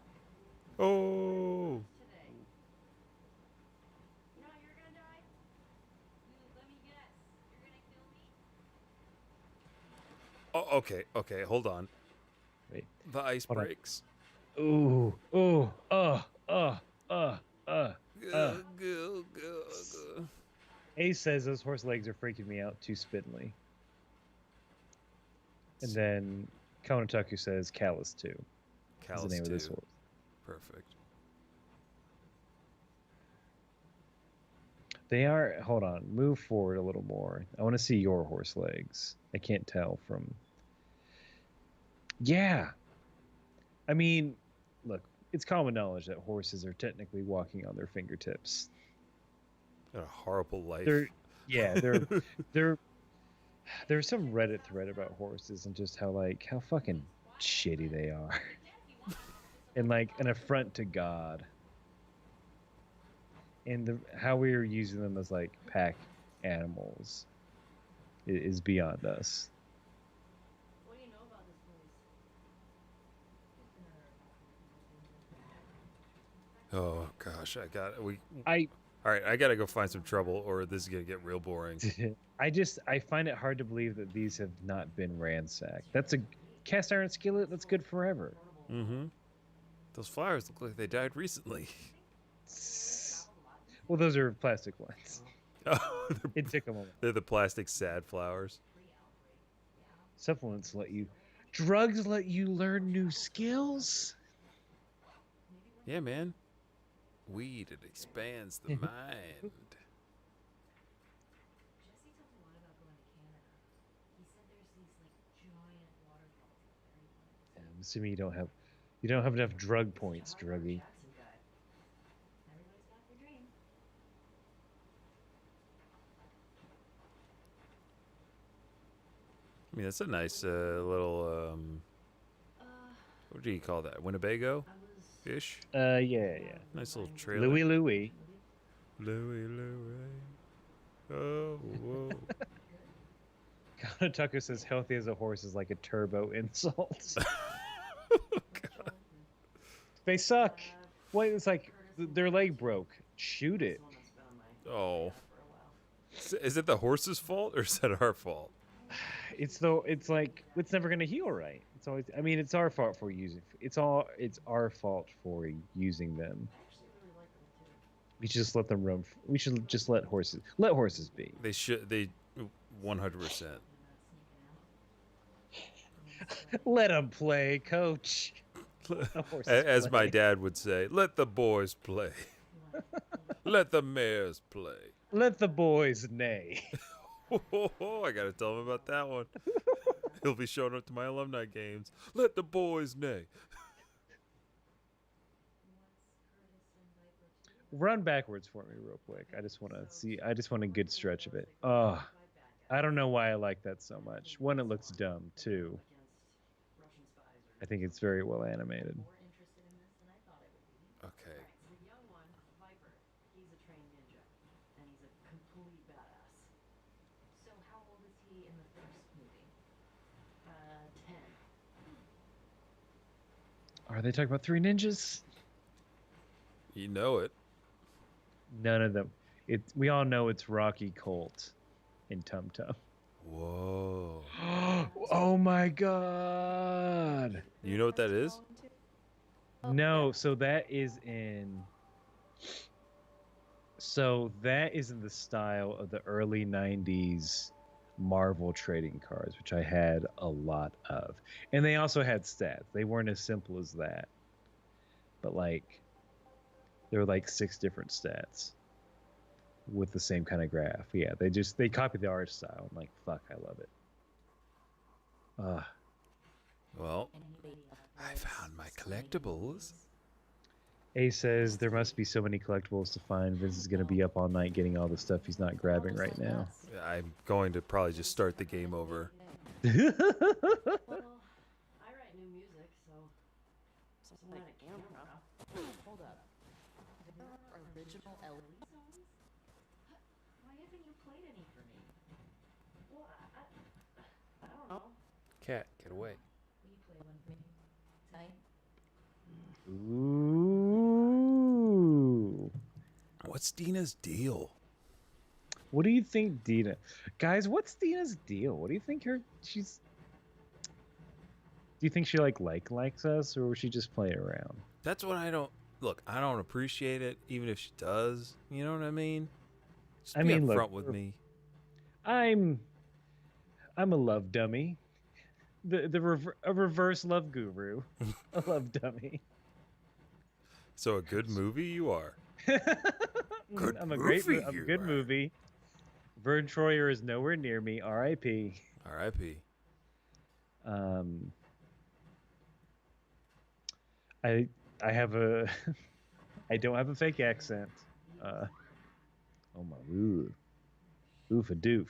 S1: Oh.
S8: Today. You know how you're gonna die? Let me guess. You're gonna kill me?
S1: Oh, okay. Hold on.
S2: Wait.
S1: The ice
S2: Hold on.
S1: breaks.
S2: Ooh.
S1: Go.
S2: Ace says those horse legs are freaking me out too spindly. And then Konataku says Callus too.
S1: Callus
S2: is the name
S1: too.
S2: of this horse.
S1: Perfect.
S2: They are. Hold on. Move forward a little more. I want to see your horse legs. I can't tell from. Yeah. I mean, look. It's common knowledge that horses are technically walking on their fingertips.
S1: Got a horrible life.
S2: There's some Reddit thread about horses and just how fucking shitty they are, and like an affront to God. And how we are using them as like pack animals is beyond us.
S8: What do you know about this place?
S1: Oh gosh, all right, I gotta go find some trouble, or this is gonna get real boring.
S2: I find it hard to believe that these have not been ransacked. That's a cast iron skillet that's good forever.
S1: Mm-hmm. Those flowers look like they died recently.
S2: Well, those are plastic ones.
S1: Oh,
S2: It took a moment.
S1: they're the plastic sad flowers.
S2: Supplements let you. Drugs let you learn new skills.
S1: Yeah, man. Weed, it expands the mind.
S8: Jesse talked a lot about going to Canada. He said there's these like giant waterfalls out there.
S2: I'm assuming you don't have enough drug points, druggie.
S8: Everybody's got their dream.
S1: I mean, that's a nice little what do you call that? Winnebago ish?
S2: Yeah.
S1: Nice little trailer.
S2: Louie.
S1: Oh, whoa.
S2: Tucker says healthy as a horse is like a turbo insult.
S1: God.
S2: They suck. Wait, it's like their leg broke. Shoot it.
S1: Oh. Is it the horse's fault or is that our fault?
S2: It's like it's never gonna heal right. It's always. I mean, it's our fault for using. It's our fault for using them. We should just let them roam. We should just let horses be.
S1: They should. They 100%.
S2: Let them play, coach.
S1: As my dad would say, let the boys play. Let the mares play.
S2: Let the boys neigh.
S1: I gotta tell him about that one. He'll be showing up to my alumni games. Let the boys neigh.
S2: Run backwards for me real quick. I just want a good stretch of it. Oh, I don't know why I like that so much. One, it looks dumb. Two, I think it's very well animated.
S1: Okay.
S8: The young one, Viper, he's a trained ninja, and he's a complete badass. So how old is he in the first movie? 10.
S2: Are they talking about three ninjas?
S1: You know it.
S2: None of them. We all know it's Rocky Colt in Tum Tum.
S1: Whoa.
S2: Oh my God.
S1: You know what that is?
S2: No, so that is in the style of the early 90s Marvel trading cards, which I had a lot of. And they also had stats. They weren't as simple as that. but like there were like 6 different stats with the same kind of graph. Yeah, they copied the art style. I'm like, fuck, I love it.
S1: Well, I found my collectibles.
S2: A says there must be so many collectibles to find. Vince is gonna be up all night getting all the stuff he's not grabbing right now.
S1: I'm going to probably just start the game over.
S8: Well, I write new music, so I'm not a camera. Hold up. Original LE songs? Why haven't you played any for me? Well, I don't know.
S1: Cat, get away.
S8: Will you play one for me? Tonight?
S2: Ooh.
S1: What's Dina's deal?
S2: What do you think, Dina? Guys, what's Dina's deal? What do you think she's... Do you think she likes us, or was she just playing around?
S1: That's what I don't... Look, I don't appreciate it, even if she does. You know what I mean? Just be upfront with me.
S2: I'm a love dummy. A reverse love guru. A love dummy.
S1: So a good movie you are.
S2: I'm a good movie. Vern Troyer is nowhere near me. R.I.P.
S1: R.I.P.
S2: I have a I don't have a fake accent. Oh my oof a doof.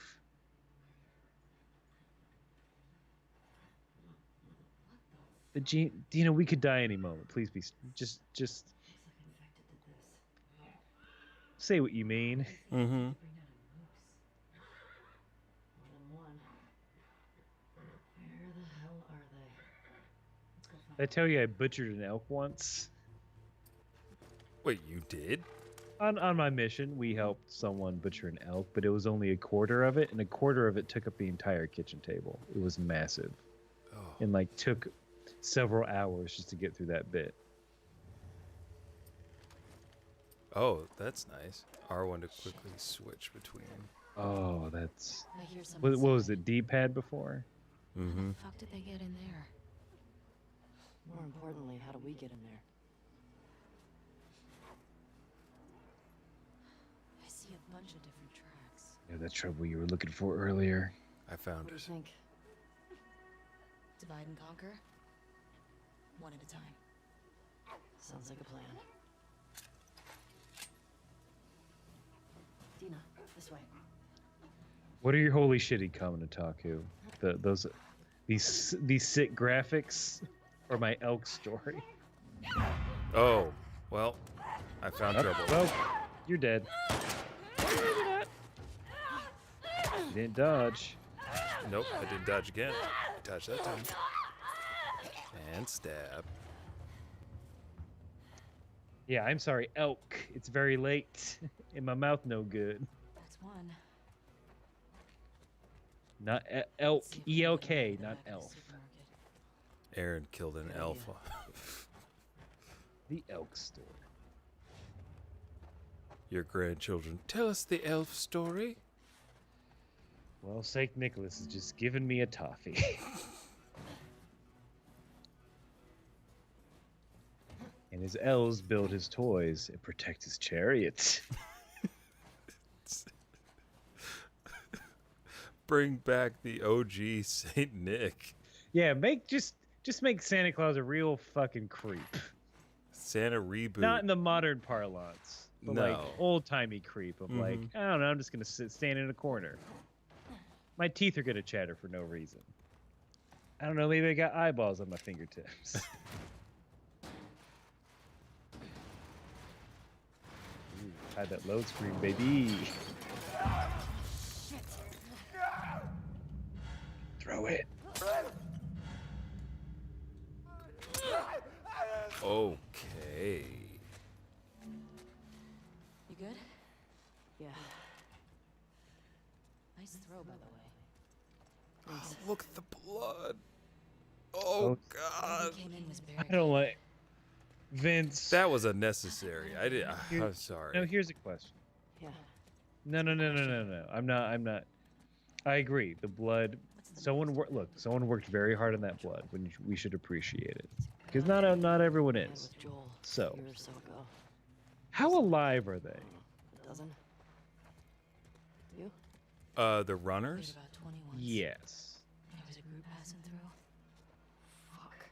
S2: But Dina, we could die any moment. Please be just say what you mean.
S1: Mm-hmm.
S2: I tell you, I butchered an elk once.
S1: Wait, you did?
S2: On my mission, we helped someone butcher an elk, but it was only a quarter of it, and a quarter of it took up the entire kitchen table. It was massive, and like took several hours just to get through that bit.
S1: Oh, that's nice. R1 to quickly switch between.
S2: Oh, that's...
S3: I hear
S2: What was it, D-pad before?
S1: Mm-hmm.
S3: How the fuck did they get in there?
S8: More importantly, how do we get in there?
S3: I see a bunch of different tracks.
S2: Yeah, that trouble you were looking for earlier.
S1: I found
S8: What do you think?
S3: Divide and conquer? One at a time.
S8: Sounds like a plan. Dina, this way.
S2: What are your holy shitty comment, Otaku? These sick graphics, or my elk story?
S1: Oh, well, I found trouble.
S2: Well, you're dead. You didn't dodge.
S1: Nope, I didn't dodge again. I dodged that time. And stab.
S2: Yeah, I'm sorry, elk. It's very late. In my mouth, no good.
S3: That's one.
S2: Not elk. E-L-K, not elf.
S1: Aaron killed an elf.
S2: The elk story.
S1: Your grandchildren, tell us the elf story.
S2: Well, Saint Nicholas is just giving me a toffee. And his elves build his toys and protect his chariots.
S1: Bring back the OG Saint Nick.
S2: Yeah, just make Santa Claus a real fucking creep.
S1: Santa reboot.
S2: Not in the modern parlance, but
S1: No.
S2: like old-timey creep of like, I don't know, I'm just gonna stand in a corner. My teeth are gonna chatter for no reason. I don't know, maybe I got eyeballs on my fingertips. Ooh, hide that load screen, baby. Throw it.
S1: Okay.
S3: You good?
S8: Yeah.
S3: Nice throw, by the way.
S1: Oh, look at the blood. Oh, God.
S3: Came in was
S2: I don't like Vince.
S1: That was unnecessary. I'm sorry.
S2: No, here's a question.
S8: Yeah.
S2: No. I'm not. I agree. The blood. Someone worked very hard on that blood. We should appreciate it. because not everyone is.
S8: With Joel
S2: So,
S8: a year or so ago.
S2: how alive are they?
S8: A dozen? You?
S1: The runners?
S8: Played about 20 once.
S2: Yes.
S8: There was a group passing through. Fuck.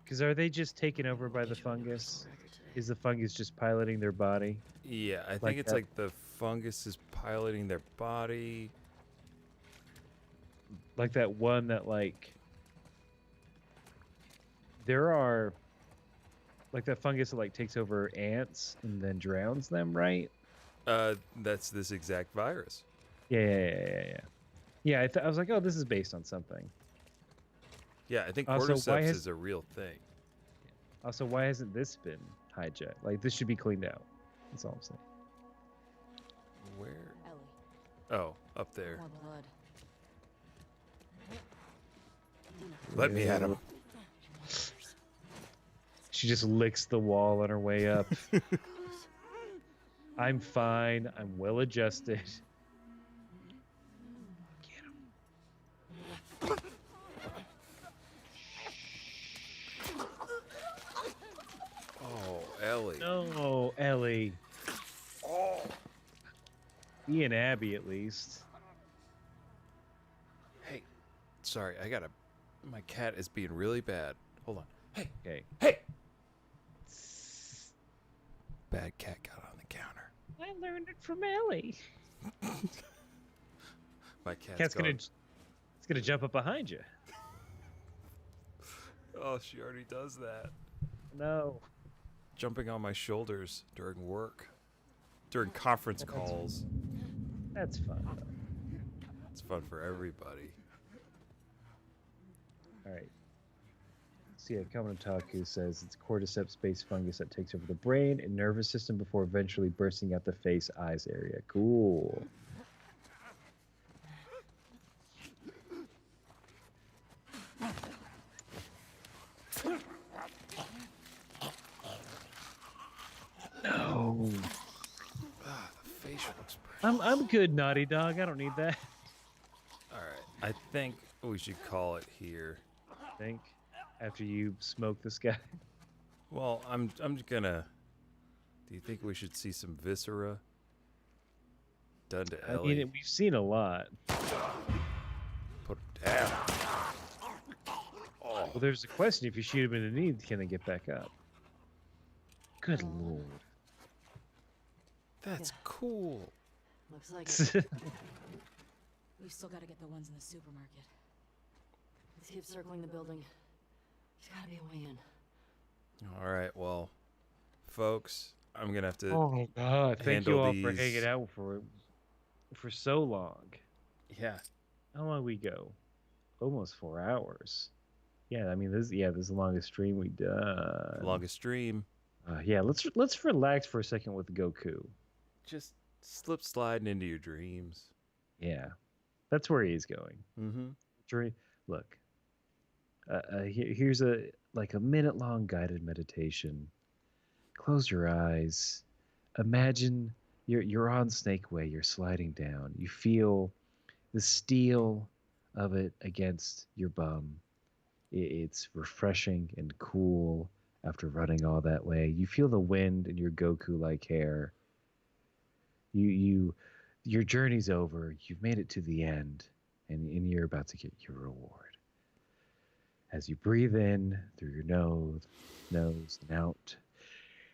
S2: Because are they just taken over by the fungus? Is the fungus just piloting their body?
S1: Yeah, I think
S2: Like
S1: it's
S2: that-
S1: like the fungus is piloting their body.
S2: Like that one that like there are like that fungus that like takes over ants and then drowns them, right?
S1: That's this exact virus.
S2: Yeah. Yeah, I was like, oh, this is based on something.
S1: Yeah, I think
S2: Also,
S1: cordyceps is a real thing.
S2: Also, why hasn't this been hijacked? Like, this should be cleaned out. That's all I'm saying.
S1: Where?
S8: Ellie.
S1: Oh, up there.
S8: More blood.
S1: Let me at him.
S2: She just licks the wall on her way up. I'm fine. I'm well adjusted.
S1: Oh, Ellie.
S2: No, Ellie.
S1: Oh.
S2: Me and Abby, at least.
S1: Hey, sorry, my cat is being really bad. Hold on. Hey.
S2: Okay.
S1: Hey. Bad cat got on the counter.
S2: I learned it from Ellie.
S1: My cat's gone.
S2: It's gonna jump up behind you.
S1: Oh, she already does that.
S2: No.
S1: Jumping on my shoulders during work, during conference calls.
S2: That's fun.
S1: It's fun for everybody.
S2: All right. So yeah, Kaminotaku says it's cordyceps-based fungus that takes over the brain and nervous system before eventually bursting out the face, eyes area. Cool. No.
S1: The facial expression.
S2: I'm good, Naughty Dog. I don't need that.
S1: All right, I think we should call it here.
S2: Think after you smoke this guy.
S1: Well, I'm gonna. Do you think we should see some viscera done to
S2: I
S1: Ellie?
S2: mean, we've seen a lot.
S1: Put him down. Oh,
S2: Well, there's a question: if you shoot him in the knee, can they get back up? Good lord.
S1: that's cool.
S8: Looks like it. We've still got to get the ones in the supermarket. Let's keep circling the building. There's got to be a way in.
S1: All right, well, folks, I'm gonna have to.
S2: Oh my god! Thank you
S1: handle
S2: all for
S1: these.
S2: hanging out for so long.
S1: Yeah.
S2: How long we go? Almost 4 hours. Yeah, I mean this. Yeah, this is the longest stream we done.
S1: Longest stream.
S2: Yeah, let's relax for a second with Goku.
S1: Just slip sliding into your dreams.
S2: Yeah, that's where he's going.
S1: Mm-hmm.
S2: Look, here's a minute-long guided meditation. Close your eyes. Imagine you're on Snake Way. You're sliding down. You feel the steel of it against your bum. It's refreshing and cool after running all that way. You feel the wind in your Goku-like hair. Your journey's over. You've made it to the end, and you're about to get your reward. As you breathe in through your nose and out,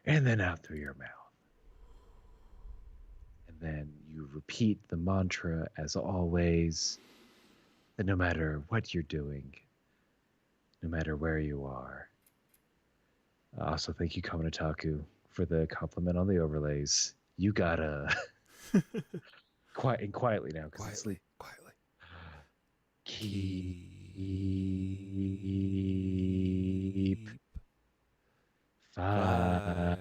S2: and then out through your mouth. And then you repeat the mantra as always, that no matter what you're doing, no matter where you are. Also, thank you, Kaminotaku, for the compliment on the overlays. You gotta quietly now, because it's
S1: Quietly.
S2: keep fighting.